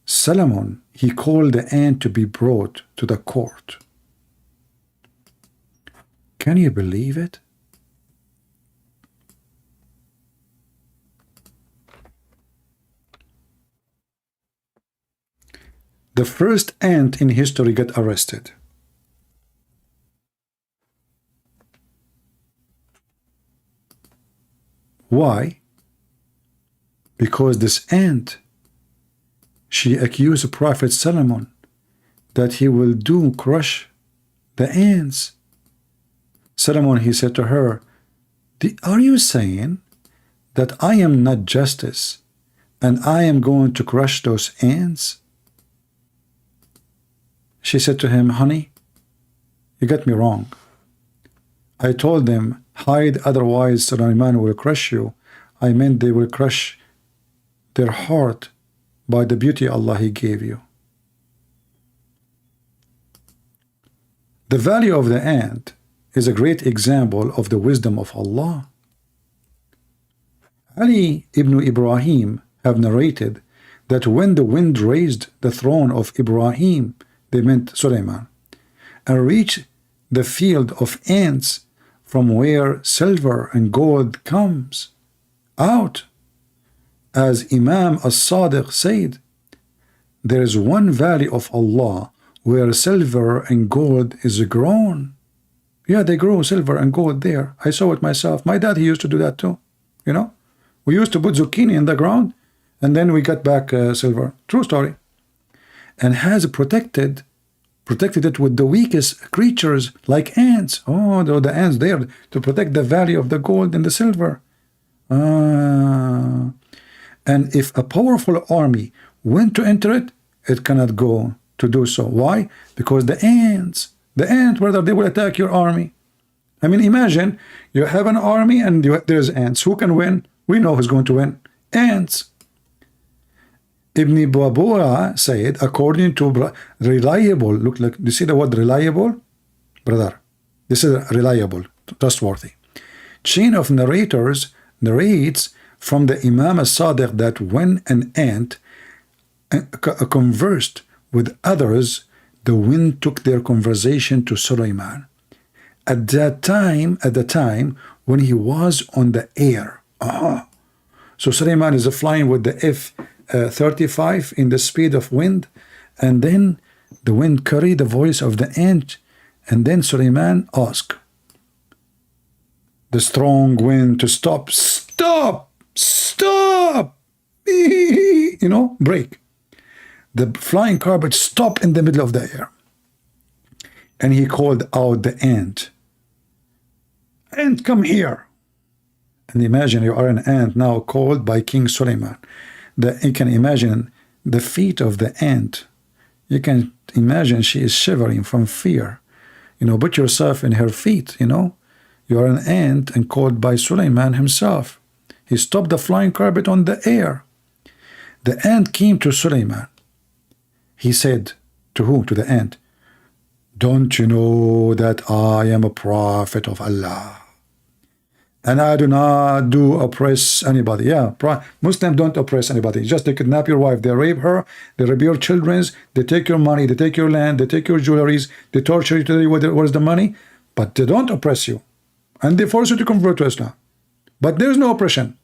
Solomon, he called the ant to be brought to the court. Can you believe it? The first ant in history got arrested. Why? Because this ant, she accused Prophet Solomon that he will crush the ants. Solomon, he said to her, are you saying that I am not justice and I am going to crush those ants? She said to him, honey, you got me wrong. I told them, hide, otherwise Sulaiman will crush you. I meant they will crush their heart by the beauty Allah He gave you. The value of the ant is a great example of the wisdom of Allah. Ali ibn Ibrahim have narrated that when the wind raised the throne of Ibrahim, they meant Sulaiman, and reached the field of ants from where silver and gold comes out. As Imam as-Sadiq said, there is one valley of Allah where silver and gold is grown. Yeah, they grow silver and gold there. I saw it myself. My dad, he used to do that too. You know, we used to put zucchini in the ground and then we got back silver. True story. And has protected it with the weakest creatures like ants. Oh, the ants there to protect the value of the gold and the silver. And if a powerful army went to enter it, it cannot go to do so. Why? Because the ant, brother, they will attack your army. I mean, imagine you have an army and there's ants. Who can win? We know who's going to win. Ants. Ibn Babura said, according to reliable, look, you see the word reliable? Brother, this is reliable, trustworthy. Chain of narrators narrates from the Imam as-Sadiq that when an ant conversed with others, the wind took their conversation to Sulaiman. At the time when he was on the air. So Sulaiman is flying with the F-35 in the speed of wind, and then the wind carried the voice of the ant, and then Sulaiman asked the strong wind to stop, you know, break. The flying carpet stopped in the middle of the air, and he called out the ant, "Ant, come here." And imagine you are an ant now called by King Sulaiman. You can imagine the feet of the ant. You can imagine she is shivering from fear. You know, put yourself in her feet, you know. You are an ant and called by Sulaiman himself. He stopped the flying carpet on the air. The ant came to Sulaiman. He said to who? To the ant. "Don't you know that I am a prophet of Allah? And I do not oppress anybody." Yeah, Muslims don't oppress anybody. Just they kidnap your wife, they rape her, they rape your children, they take your money, they take your land, they take your jewelries, they torture you to tell you where's the money, but they don't oppress you. And they force you to convert to Islam. But there's no oppression.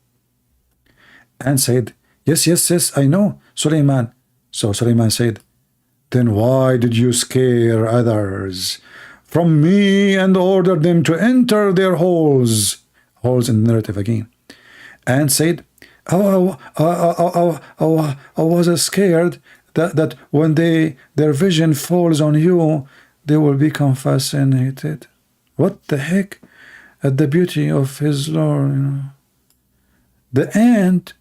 And said, yes, I know, Sulaiman. So Sulaiman said, "Then why did you scare others from me and order them to enter their holes?" Holes in the narrative again. And said, I was scared that when their vision falls on you, they will become fascinated. What the heck? At the beauty of his Lord, you know. The ant,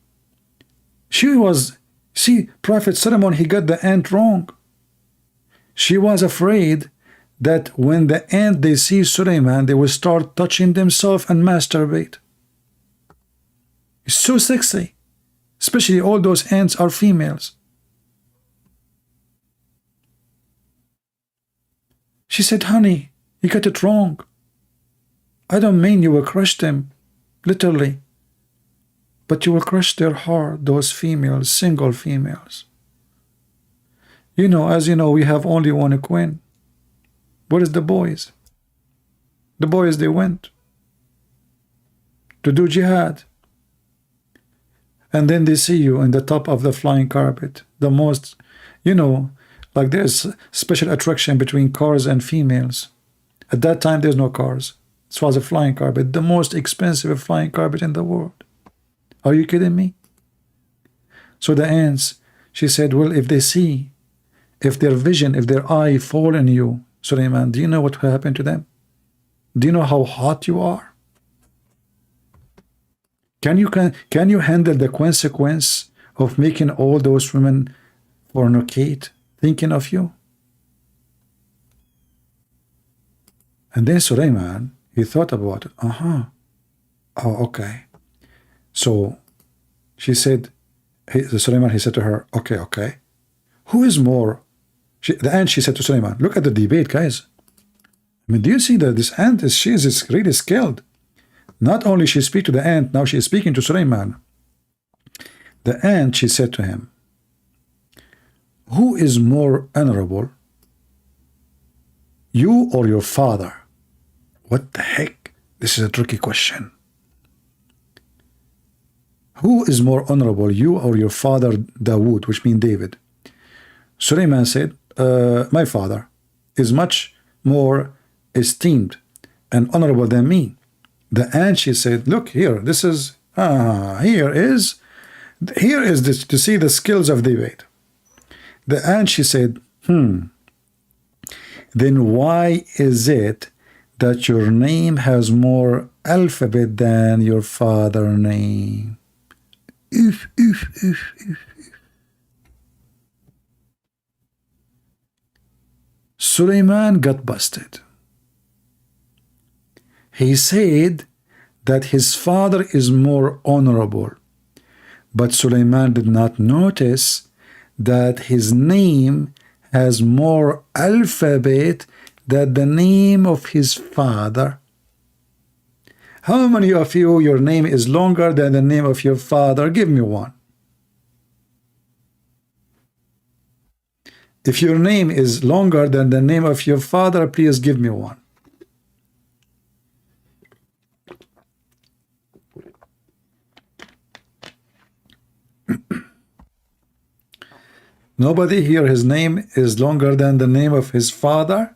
see, Prophet Solomon, he got the ant wrong. She was afraid that when the ant they see Suleiman, they will start touching themselves and masturbate. It's so sexy. Especially all those ants are females. She said, honey, you got it wrong. I don't mean you will crush them, literally. But you will crush their heart, those females, single females. You know, as you know, we have only one queen. What is the boys? The boys, they went to do jihad. And then they see you in the top of the flying carpet. The most, you know, like there's special attraction between cars and females. At that time, there's no cars. It was a flying carpet, the most expensive flying carpet in the world. Are you kidding me? So the ants, she said, well, if they see, if their vision, if their eye fall on you, Suleiman, do you know what will happen to them? Do you know how hot you are? Can you handle the consequence of making all those women fornicate, thinking of you? And then Suleiman, he thought about it. Oh, okay. So she said, Suleiman, he said to her, okay. Who is more? The ant, she said to Suleiman, look at the debate, guys. I mean, do you see that this ant she is really skilled? Not only she speak to the ant, now she is speaking to Suleiman. The ant, she said to him, who is more honorable, you or your father? What the heck? This is a tricky question. Who is more honorable, you or your father Dawood, which means David? Suleiman said, my father is much more esteemed and honorable than me. The ant, she said, look here, this is, here is this, to see the skills of debate. The ant, she said, then why is it that your name has more alphabet than your father's name? Oof. Suleiman got busted. He said that his father is more honorable, but Suleiman did not notice that his name has more alphabet than the name of his father. How many of you, your name is longer than the name of your father? Give me one. If your name is longer than the name of your father, please give me one. Nobody here, his name is longer than the name of his father?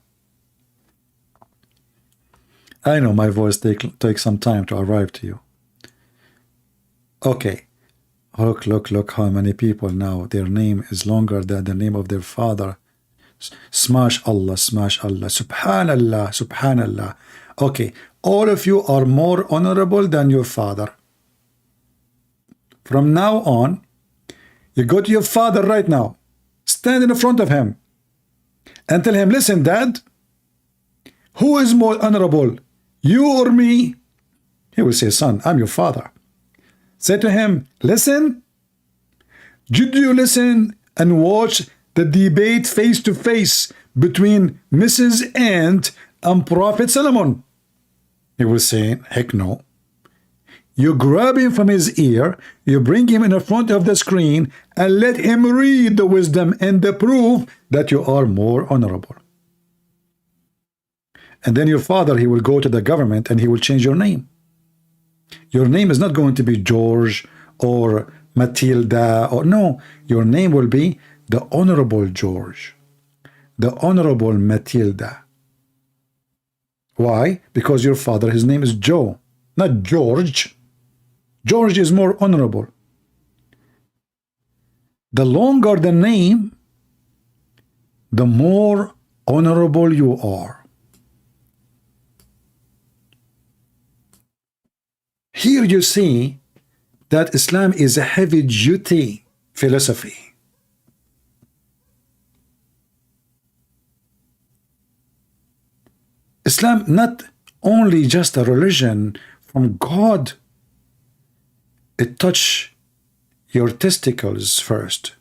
I know my voice takes some time to arrive to you. Okay. Look how many people now, their name is longer than the name of their father. Smash Allah, subhanallah. Okay, all of you are more honorable than your father. From now on, you go to your father right now, stand in front of him, and tell him, listen, Dad, who is more honorable, you or me? He will say, son, I'm your father. Say to him, listen, did you listen and watch the debate face to face between Mrs. Ant and Prophet Solomon? He will say, heck no. You grab him from his ear, you bring him in front of the screen, and let him read the wisdom and the proof that you are more honorable. And then your father, he will go to the government and he will change your name. Your name is not going to be George or Matilda, or no, your name will be the Honorable George, the Honorable Matilda. Why? Because your father, his name is Joe, not George. George is more honorable. The longer the name, the more honorable you are. Here you see that Islam is a heavy-duty philosophy. Islam not only just a religion from God. It touch your testicles first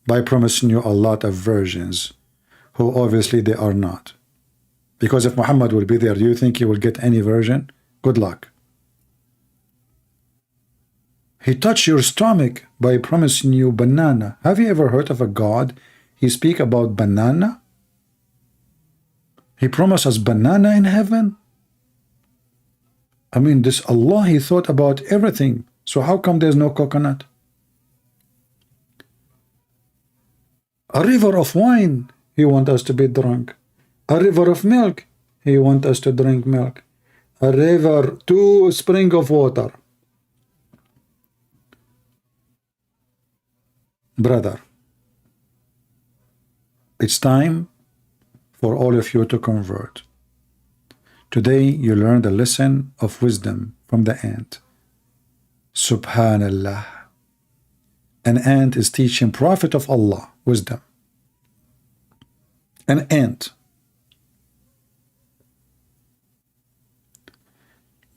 by promising you a lot of virgins who obviously they are not. Because if Muhammad will be there, do you think he will get any virgin? Good luck. He touched your stomach by promising you banana. Have you ever heard of a God? He speak about banana. He promised us banana in heaven. I mean, this Allah, he thought about everything. So how come there's no coconut? A river of wine, he want us to be drunk. A river of milk, he want us to drink milk. A river, two spring of water. Brother, it's time for all of you to convert. Today you learned a lesson of wisdom from the ant. Subhanallah. An ant is teaching Prophet of Allah wisdom. An ant.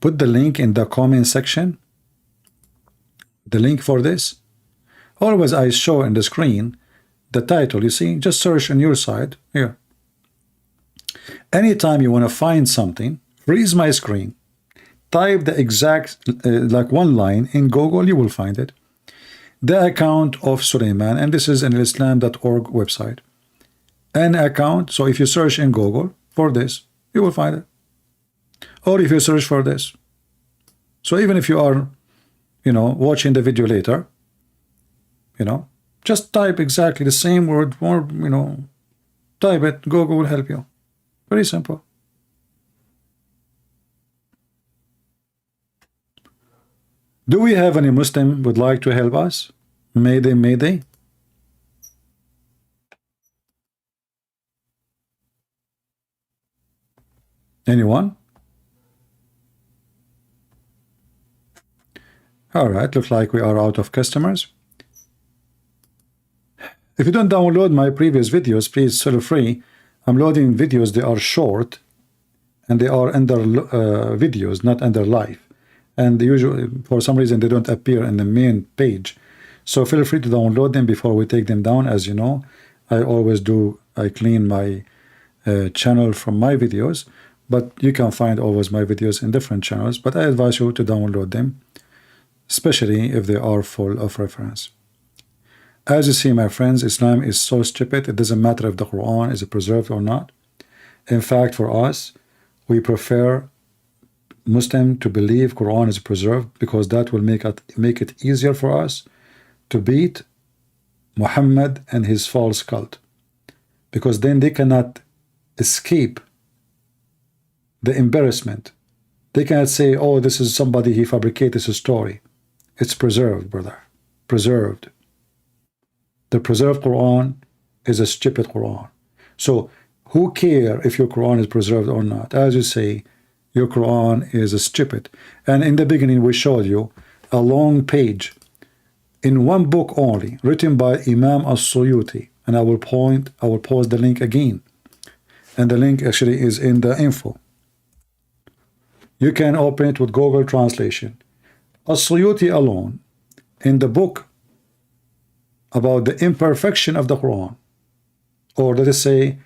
Put the link in the comment section. The link for this. Always I show in the screen the title. You see, just search on your side here. Anytime you want to find something, freeze my screen. Type the exact like one line in Google, you will find it. The account of Suleiman, and this is an islam.org website. An account, so if you search in Google for this, you will find it. Or if you search for this. So even if you are, watching the video later, just type exactly the same word, or, type it, Google will help you. Very simple. Do we have any Muslim would like to help us? Mayday, mayday. Anyone? All right, looks like we are out of customers. If you don't download my previous videos, please feel free. I'm loading videos, they are short, and they are under videos, not under live. And usually, for some reason, they don't appear in the main page. So feel free to download them before we take them down. As you know, I always do, I clean my channel from my videos, but you can find always my videos in different channels. But I advise you to download them, especially if they are full of reference. As you see, my friends, Islam is so stupid. It doesn't matter if the Quran is preserved or not. In fact, for us, we prefer Muslim to believe Quran is preserved, because that will make it easier for us to beat Muhammad and his false cult, because then they cannot escape the embarrassment. They cannot say, oh, this is somebody, he fabricated a story. It's preserved, brother. Preserved. The preserved Quran is a stupid Quran. So who care if your Quran is preserved or not? As you say, your Quran is a stupid. And in the beginning we showed you a long page in one book only, written by Imam As-Suyuti. And I will post the link again. And the link actually is in the info. You can open it with Google Translation. As-Suyuti alone, in the book about the imperfection of the Quran, or let us say,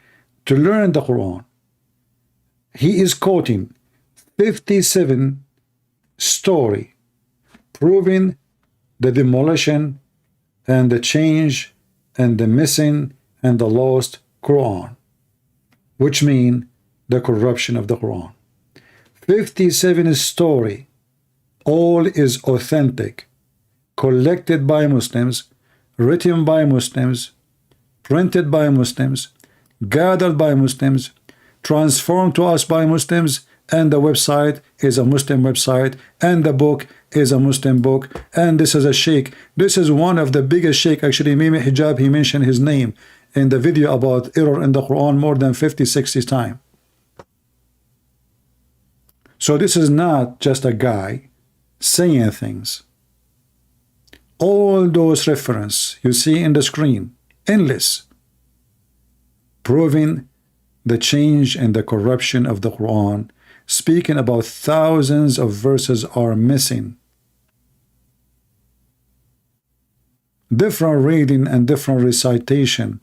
to learn the Quran, he is quoting 57 story proving the demolition and the change and the missing and the lost Quran, which mean the corruption of the Quran. 57 story, all is authentic, collected by Muslims, written by Muslims, printed by Muslims, gathered by Muslims, transformed to us by Muslims, and the website is a Muslim website, and the book is a Muslim book, and this is a sheikh. This is one of the biggest sheikh, actually, Mimi Hijab, he mentioned his name in the video about error in the Quran more than 50-60 times. So this is not just a guy saying things. All those references you see in the screen, endless, proving the change and the corruption of the Quran, speaking about thousands of verses are missing. Different reading and different recitation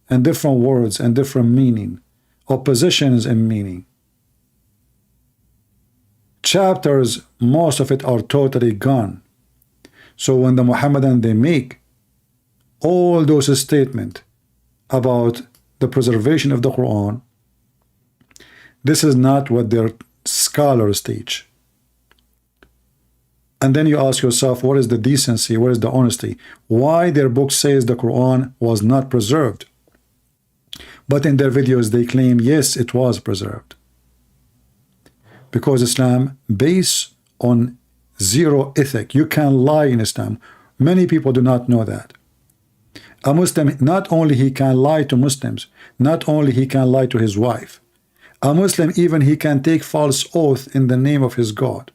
and different words and different meaning, oppositions in meaning. Chapters, most of it are totally gone. So when the Muhammadan, they make all those statements about the preservation of the Quran, this is not what their scholars teach. And then you ask yourself, what is the decency, what is the honesty? Why their book says the Quran was not preserved, but in their videos they claim, yes, it was preserved. Because Islam based on zero ethic. You can lie in Islam. Many people do not know that. A Muslim, not only he can lie to Muslims, not only he can lie to his wife. A Muslim, even he can take false oath in the name of his God.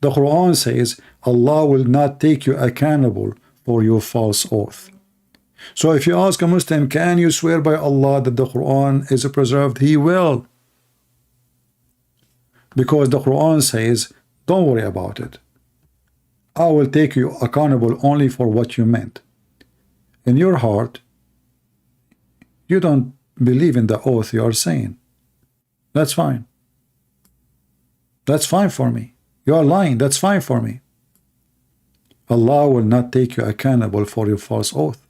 The Quran says Allah will not take you accountable for your false oath. So if you ask a Muslim, can you swear by Allah that the Quran is preserved? He will. Because the Quran says, don't worry about it. I will take you accountable only for what you meant. In your heart, you don't believe in the oath you are saying. That's fine. That's fine for me. You are lying. That's fine for me. Allah will not take you accountable for your false oath.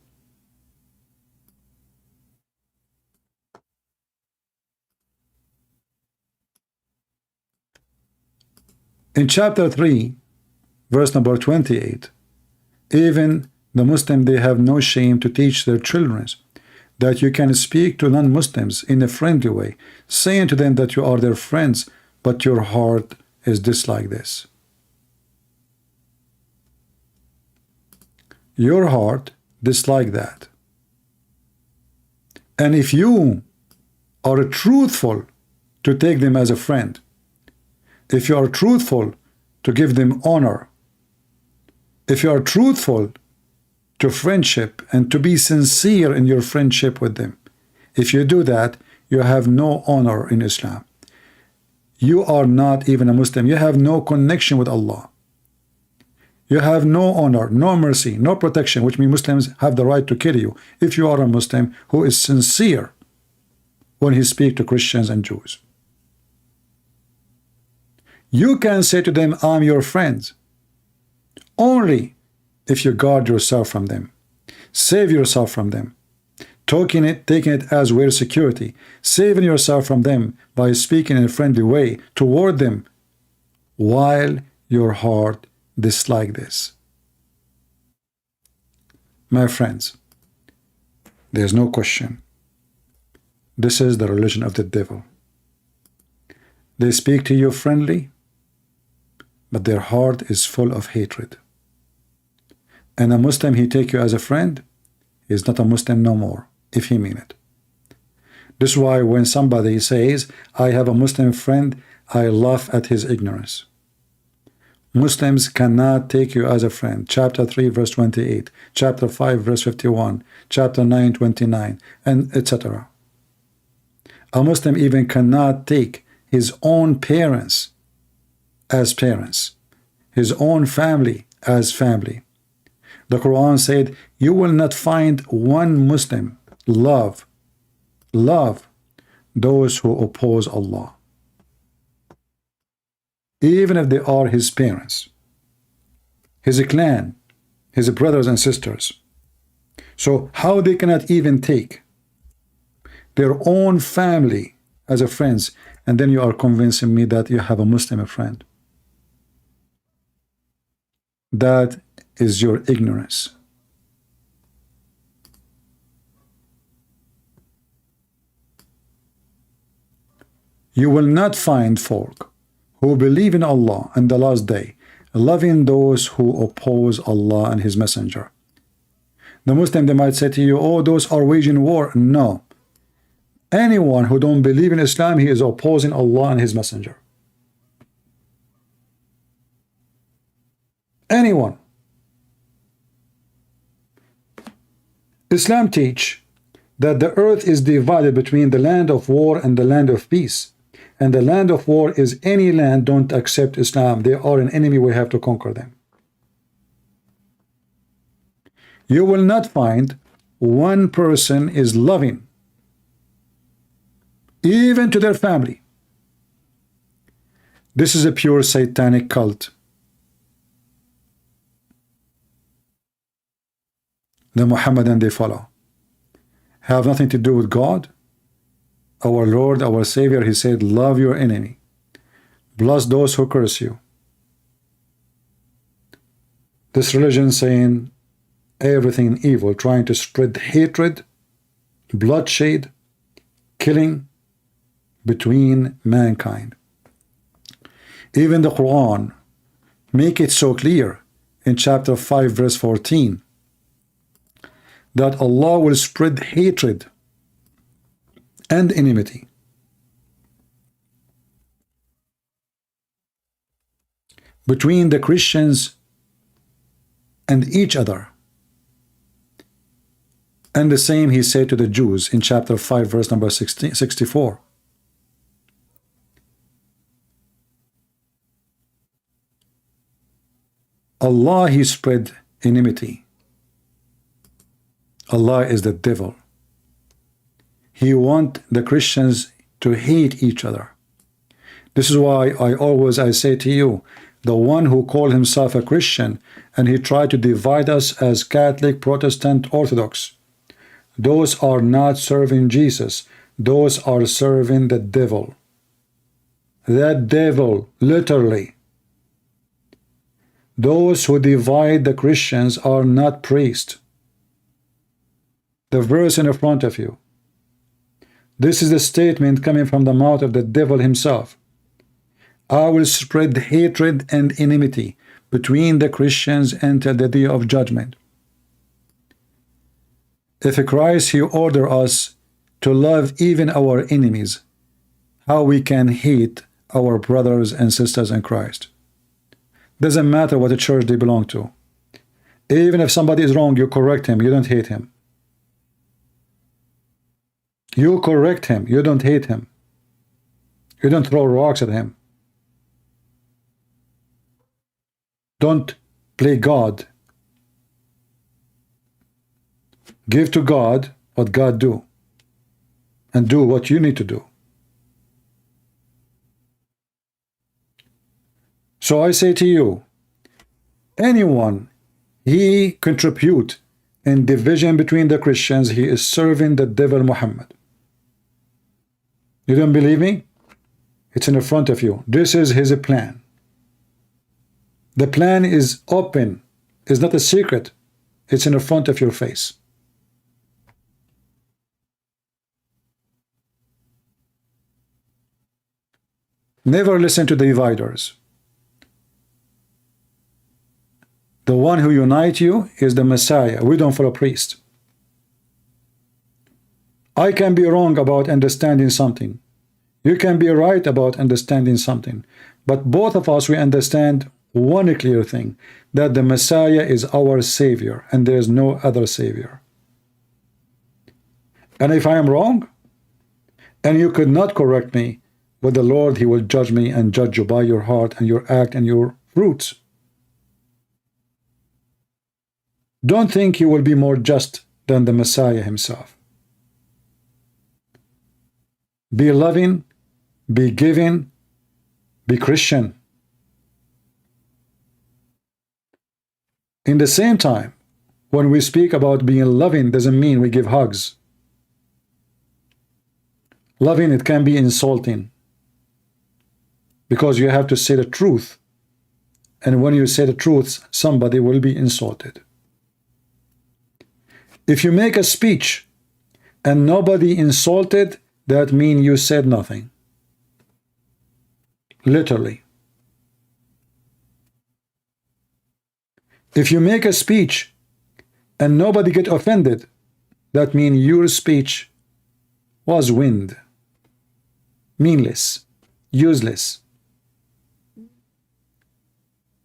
In chapter 3, verse number 28, even the Muslim, they have no shame to teach their children that you can speak to non-Muslims in a friendly way, saying to them that you are their friends, but your heart is dislike this. Your heart dislike that. And if you are truthful to take them as a friend, if you are truthful to give them honor, if you are truthful to friendship and to be sincere in your friendship with them, if you do that, you have no honor in Islam. You are not even a Muslim. You have no connection with Allah. You have no honor, no mercy, no protection, which means Muslims have the right to kill you if you are a Muslim who is sincere when he speaks to Christians and Jews. You can say to them, I'm your friend, only if you guard yourself from them, save yourself from them, taking it as real security, saving yourself from them by speaking in a friendly way toward them, while your heart dislike this. My friends, there's no question. This is the religion of the devil. They speak to you friendly, but their heart is full of hatred. And a Muslim, he take you as a friend, he is not a Muslim no more, if he mean it. This is why when somebody says, I have a Muslim friend, I laugh at his ignorance. Muslims cannot take you as a friend. Chapter 3, verse 28, chapter 5, verse 51, chapter 9, 29, and etc. A Muslim even cannot take his own parents as parents, his own family as family. The Quran said, you will not find one Muslim love those who oppose Allah, even if they are his parents, his clan, his brothers and sisters. So how they cannot even take their own family as a friends, and then you are convincing me that you have a Muslim friend? That is your ignorance. You will not find folk who believe in Allah and the last day loving those who oppose Allah and His Messenger. The Muslim, they might say to you, oh, those are waging war. No. Anyone who don't believe in Islam, he is opposing Allah and His Messenger. Anyone. Islam teach that the earth is divided between the land of war and the land of peace. And the land of war is any land don't accept Islam. They are an enemy, we have to conquer them. You will not find one person is loving, even to their family. This is a pure satanic cult. The Muhammadan they follow have nothing to do with God. Our Lord, our Savior, he said, love your enemy, bless those who curse you. This religion saying everything evil, trying to spread hatred, bloodshed, killing between mankind. Even the Quran make it so clear in chapter 5 verse 14 that Allah will spread hatred and enmity between the Christians and each other. And the same he said to the Jews in chapter 5 verse number 64. Allah, he spread enmity. Allah is the devil. He wants the Christians to hate each other. This is why I say to you, the one who called himself a Christian and he tried to divide us as Catholic, Protestant, Orthodox, those are not serving Jesus. Those are serving the devil. That devil, literally. Those who divide the Christians are not priests. The verse in front of you. This is a statement coming from the mouth of the devil himself. I will spread hatred and enmity between the Christians until the day of judgment. If Christ, he order us to love even our enemies, how we can hate our brothers and sisters in Christ? Doesn't matter what church they belong to. Even if somebody is wrong, you correct him, you don't hate him. You correct him, you don't hate him. You don't throw rocks at him. Don't play God. Give to God what God do, and do what you need to do. So I say to you, anyone he contribute in division between the Christians, he is serving the devil Muhammad. You don't believe me? It's in front of you. This is his plan. The plan is open. It's not a secret. It's in front of your face. Never listen to the dividers. The one who unites you is the Messiah. We don't follow priests. I can be wrong about understanding something. You can be right about understanding something. But both of us, we understand one clear thing, that the Messiah is our Savior, and there is no other Savior. And if I am wrong, and you could not correct me, with the Lord, he will judge me and judge you by your heart and your act and your fruits. Don't think you will be more just than the Messiah himself. Be loving, be giving, be Christian. In the same time, when we speak about being loving, doesn't mean we give hugs. Loving, it can be insulting, because you have to say the truth. And when you say the truth, somebody will be insulted. If you make a speech and nobody insulted, that means you said nothing. Literally. If you make a speech and nobody get offended, that means your speech was wind, meaningless, useless.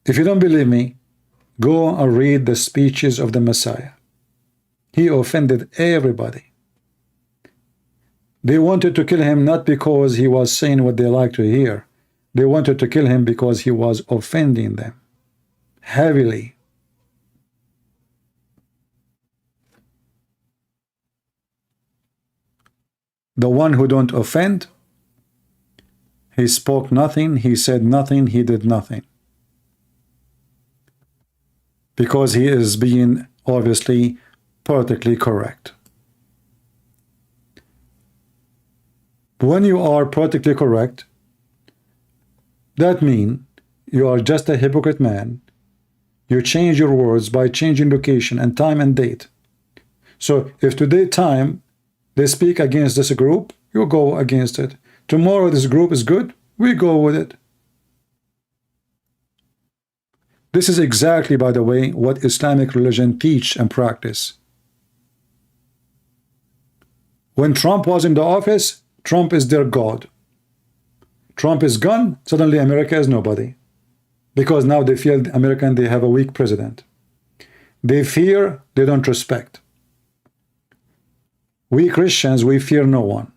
If you don't believe me, go and read the speeches of the Messiah. He offended everybody. They wanted to kill him not because he was saying what they like to hear. They wanted to kill him because he was offending them heavily. The one who don't offend, he spoke nothing, he said nothing, he did nothing. Because he is being obviously perfectly correct. When you are perfectly correct, that means you are just a hypocrite man. You change your words by changing location and time and date. So if today time they speak against this group, you go against it. Tomorrow this group is good, we go with it. This is exactly, by the way, what Islamic religion teach and practice. When Trump was in the office, Trump is their God. Trump is gone, suddenly America is nobody. Because now they feel American, they have a weak president. They fear, they don't respect. We Christians, we fear no one.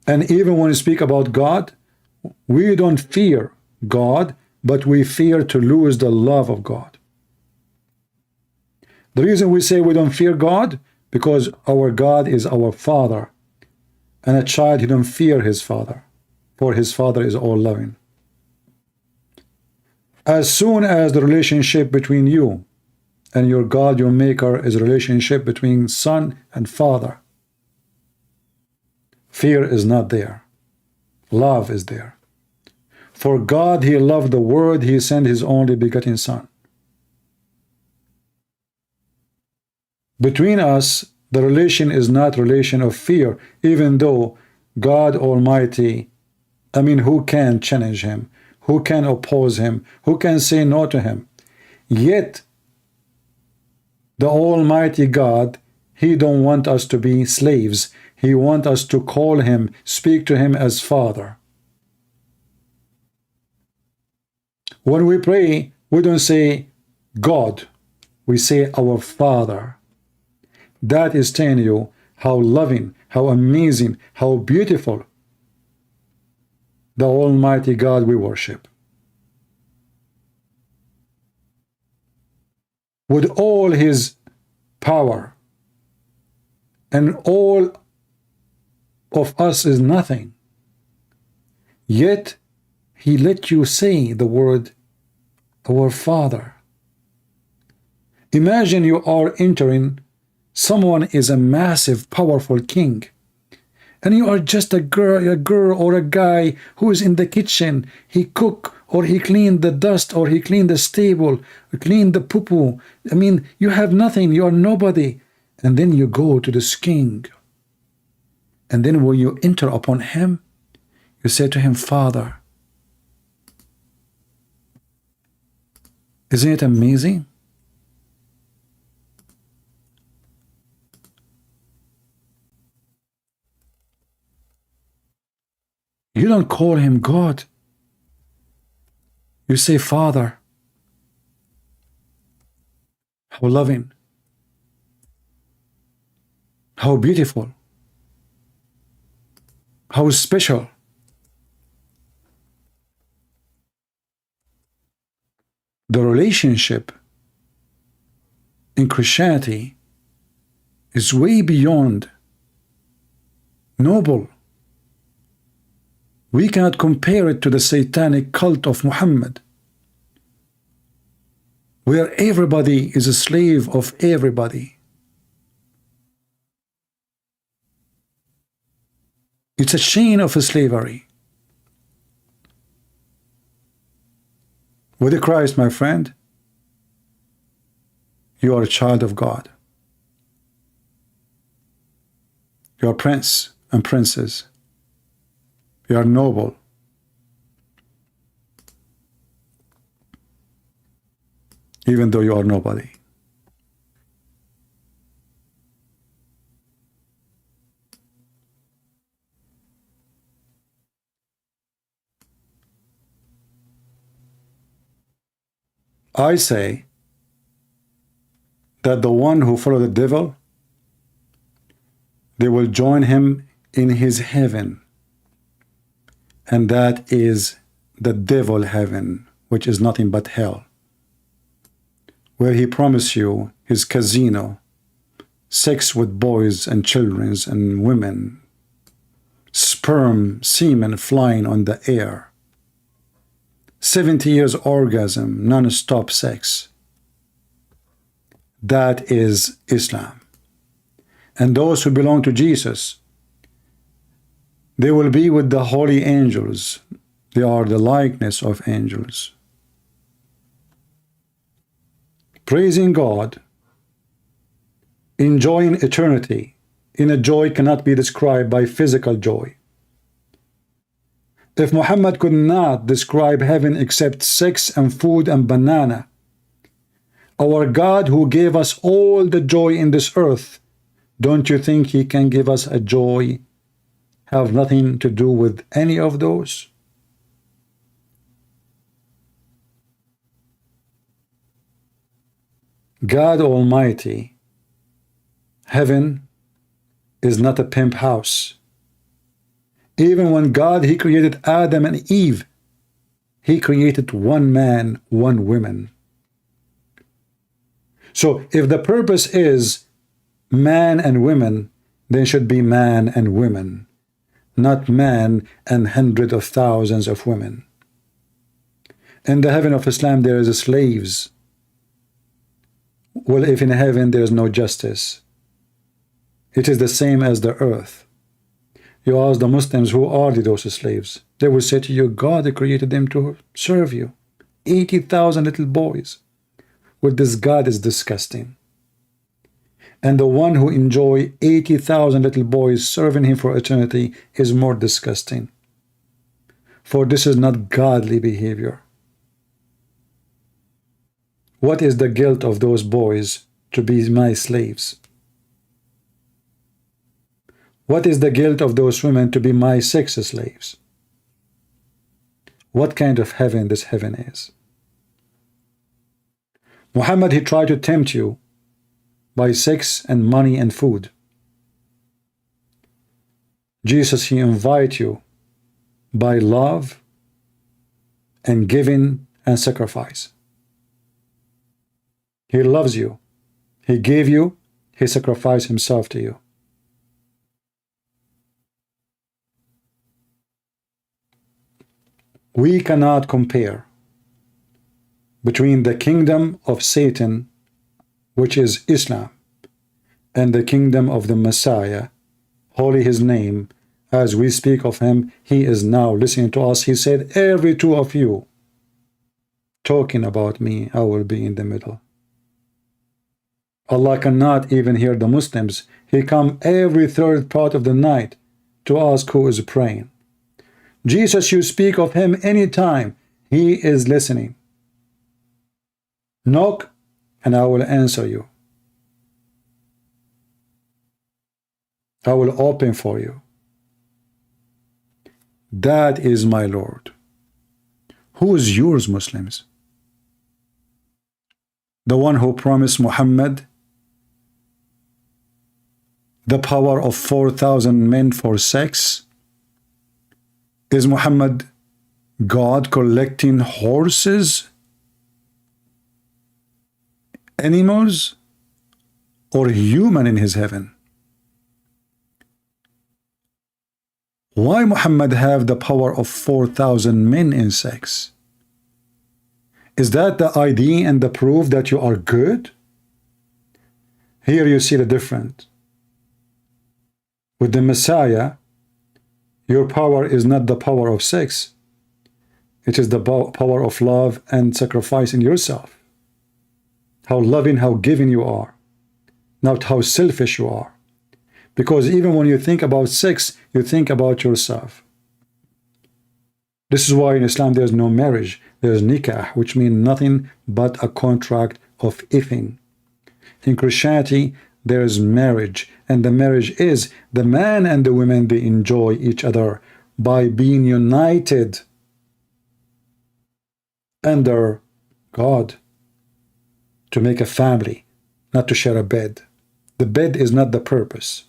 And even when we speak about God, we don't fear God, but we fear to lose the love of God. The reason we say we don't fear God, because our God is our Father. And a child, he don't fear his father, for his father is all loving. As soon as the relationship between you and your God, your Maker, is a relationship between son and father, fear is not there. Love is there. For God, he loved the world, he sent his only begotten Son. Between us, the relation is not relation of fear, even though God Almighty, who can challenge him? Who can oppose him? Who can say no to him? Yet, the Almighty God, he don't want us to be slaves. He wants us to call him, speak to him as Father. When we pray, we don't say God, we say our Father. That is telling you how loving, how amazing, how beautiful the Almighty God we worship. With all his power, and all of us is nothing, yet he let you say the word our Father. Imagine you are entering, someone is a massive, powerful king, and you are just a girl or a guy who is in the kitchen. He cook, or he clean the dust, or he clean the stable, or clean the poo-poo. You have nothing, you are nobody. And then you go to this king. And then when you enter upon him, you say to him, Father. Isn't it amazing? You don't call him God. You say, Father. How loving. How beautiful. How special. The relationship in Christianity is way beyond noble. We cannot compare it to the satanic cult of Muhammad, where everybody is a slave of everybody. It's a chain of slavery. With Christ, my friend, you are a child of God. You are prince and princess. You are noble. Even though you are nobody. I say that the one who follow the devil, they will join him in his heaven, and that is the devil heaven, which is nothing but hell, where he promised you his casino, sex with boys and children and women, sperm, semen flying on the air, 70 years orgasm, non-stop sex. That is Islam. And those who belong to Jesus, they will be with the holy angels. They are the likeness of angels, praising God, enjoying eternity in a joy cannot be described by physical joy. If Muhammad could not describe heaven except sex and food and banana, our God who gave us all the joy in this earth, don't you think he can give us a joy have nothing to do with any of those? God Almighty, heaven is not a pimp house. Even when God, he created Adam and Eve, he created one man, one woman. So if the purpose is man and women, then should be man and women, not man and hundreds of thousands of women. In the heaven of Islam, there is slaves. Well, if in heaven there is no justice, it is the same as the earth. You ask the Muslims, who are those slaves? They will say to you, God created them to serve you. 80,000 little boys. Well, this God is disgusting. And the one who enjoy 80,000 little boys serving him for eternity is more disgusting. For this is not godly behavior. What is the guilt of those boys to be my slaves? What is the guilt of those women to be my sex slaves? What kind of heaven this heaven is? Muhammad, he tried to tempt you by sex and money and food. Jesus, he invites you by love and giving and sacrifice. He loves you. He gave you. He sacrificed himself to you. We cannot compare between the kingdom of Satan, which is Islam, and the kingdom of the Messiah, holy his name. As we speak of him, he is now listening to us. He said, every two of you talking about me, I will be in the middle. Allah cannot even hear the Muslims. He come every third part of the night to ask who is praying. Jesus, you speak of him anytime. He is listening. Knock, and I will answer you. I will open for you. That is my Lord. Who is yours, Muslims? The one who promised Muhammad the power of 4,000 men for sex? Is Muhammad God collecting horses, animals, or human in his heaven? Why Muhammad have the power of 4,000 men in sex? Is that the ID and the proof that you are good? Here you see the difference. With the Messiah, your power is not the power of sex. It is the power of love and sacrificing yourself. How loving, how giving you are. Not how selfish you are. Because even when you think about sex, you think about yourself. This is why in Islam there is no marriage. There is nikah, which means nothing but a contract of ifing. In Christianity, there is marriage, and the marriage is the man and the woman, they enjoy each other by being united under God to make a family. not to share a bed. The bed is not the purpose.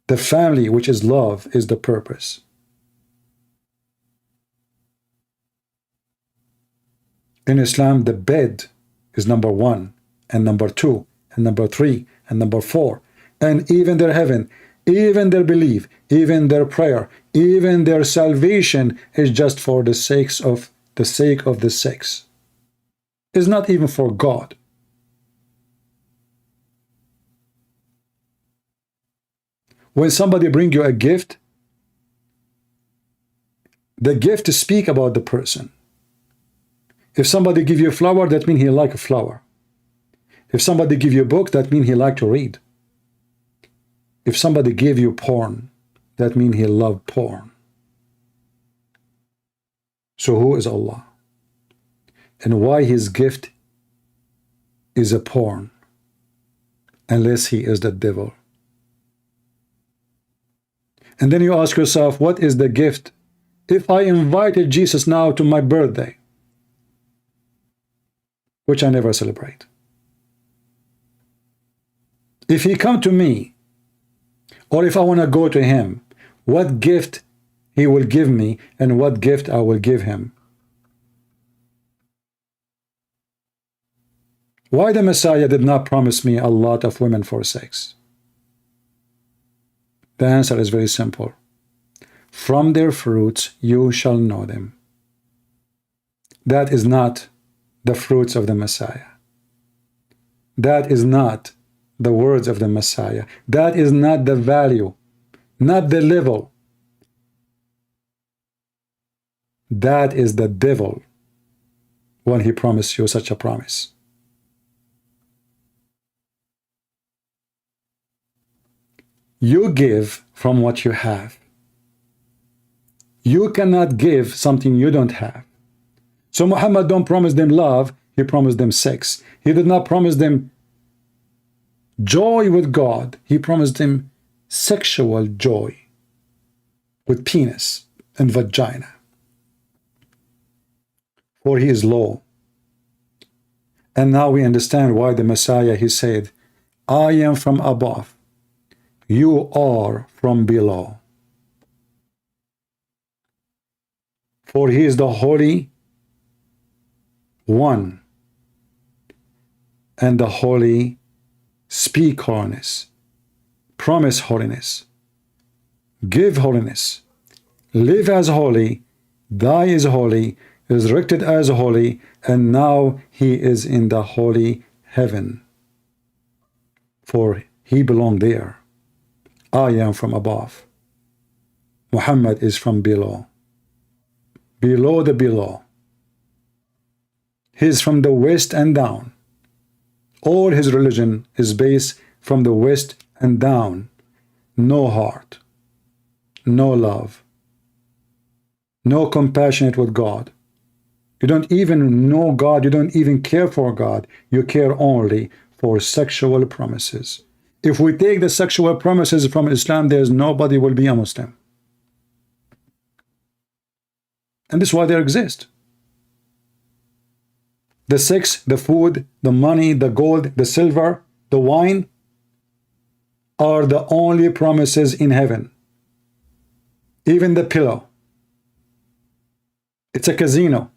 The family, which is love, is the purpose. In Islam, the bed is number 1, and number 2, and number 3, and number 4. And even their heaven, even their belief, even their prayer, even their salvation is just for the sake of the sex. It's not even for God. When somebody bring you a gift, the gift speak about the person. If somebody give you a flower, that means he like a flower. If somebody give you a book, that means he like to read. If somebody gave you porn, that means he love porn. So who is Allah? And why his gift is a porn? Unless he is the devil. And then you ask yourself, what is the gift? If I invited Jesus now to my birthday, which I never celebrate, if he come to me, or if I want to go to him, what gift he will give me and what gift I will give him? Why the Messiah did not promise me a lot of women for sex? The answer is very simple. From their fruits you shall know them. That is not the fruits of the Messiah. That is not the words of the Messiah. That is not the value, not the level. That is the devil when he promised you such a promise. You give from what you have. You cannot give something you don't have. So Muhammad don't promise them love, he promised them sex. He did not promise them joy with God, he promised them sexual joy with penis and vagina. For he is low. And now we understand why the Messiah, he said, I am from above, you are from below. For he is the Holy One, and the Holy speak holiness, promise holiness, give holiness, live as holy, die as holy, resurrected as holy, and now he is in the holy heaven. For he belonged there. I am from above. Muhammad is from below. Below the below. He is from the west and down. All his religion is based from the west and down. No heart, no love, no compassionate with God. You don't even know God, you don't even care for God. You care only for sexual promises. If we take the sexual promises from Islam, there's nobody will be a Muslim. And this is why they exist. The sex, the food, the money, the gold, the silver, the wine are the only promises in heaven. Even the pillow. It's a casino.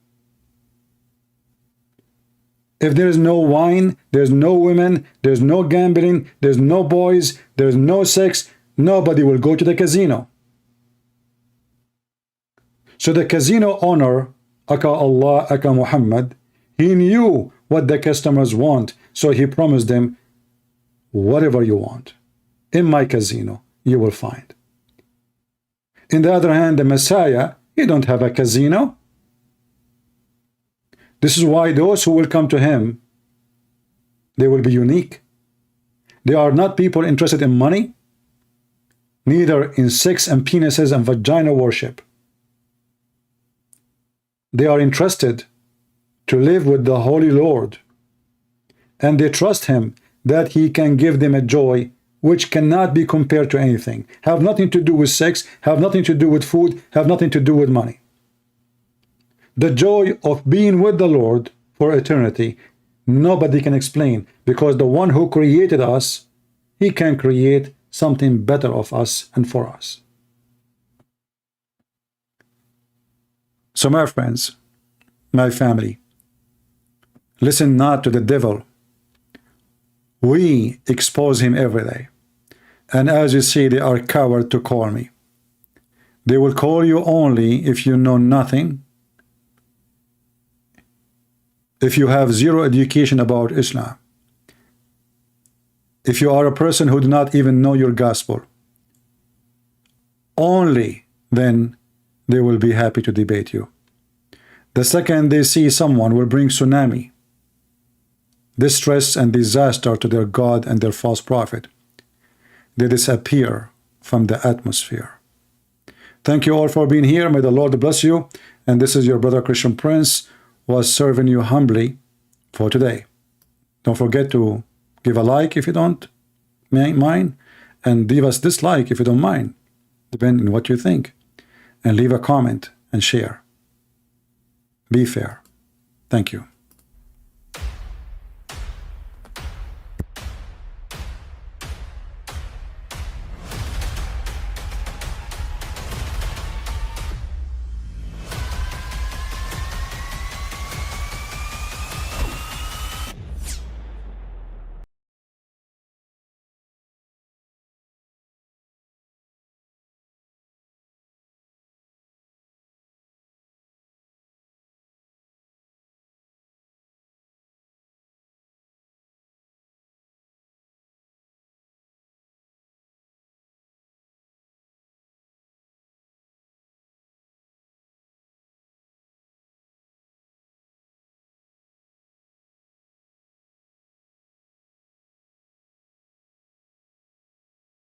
If there is no wine, there's no women, there's no gambling, there's no boys, there's no sex, nobody will go to the casino. So the casino owner, aka Allah, aka Muhammad, he knew what the customers want, so he promised them, whatever you want, in my casino, you will find. In the other hand, the Messiah, he don't have a casino. This is why those who will come to him, they will be unique. They are not people interested in money, neither in sex and penises and vagina worship. They are interested to live with the Holy Lord, and they trust him that he can give them a joy which cannot be compared to anything, have nothing to do with sex, have nothing to do with food, have nothing to do with money. The joy of being with the Lord for eternity Nobody can explain, because the one who created us, he can create something better of us and for us. So my friends, my family, listen not to the devil. We expose him every day. And as you see, they are cowards to call me. They will call you only if you know nothing, if you have zero education about Islam, if you are a person who do not even know your gospel. Only then they will be happy to debate you. The second they see someone will bring tsunami, distress and disaster to their God and their false prophet, they disappear from the atmosphere. Thank you all for being here. May the Lord bless you. And this is your brother Christian Prince, was serving you humbly for today. Don't forget to give a like if you don't mind, and leave us dislike if you don't mind, depending on what you think, and leave a comment and share. Be fair. Thank you.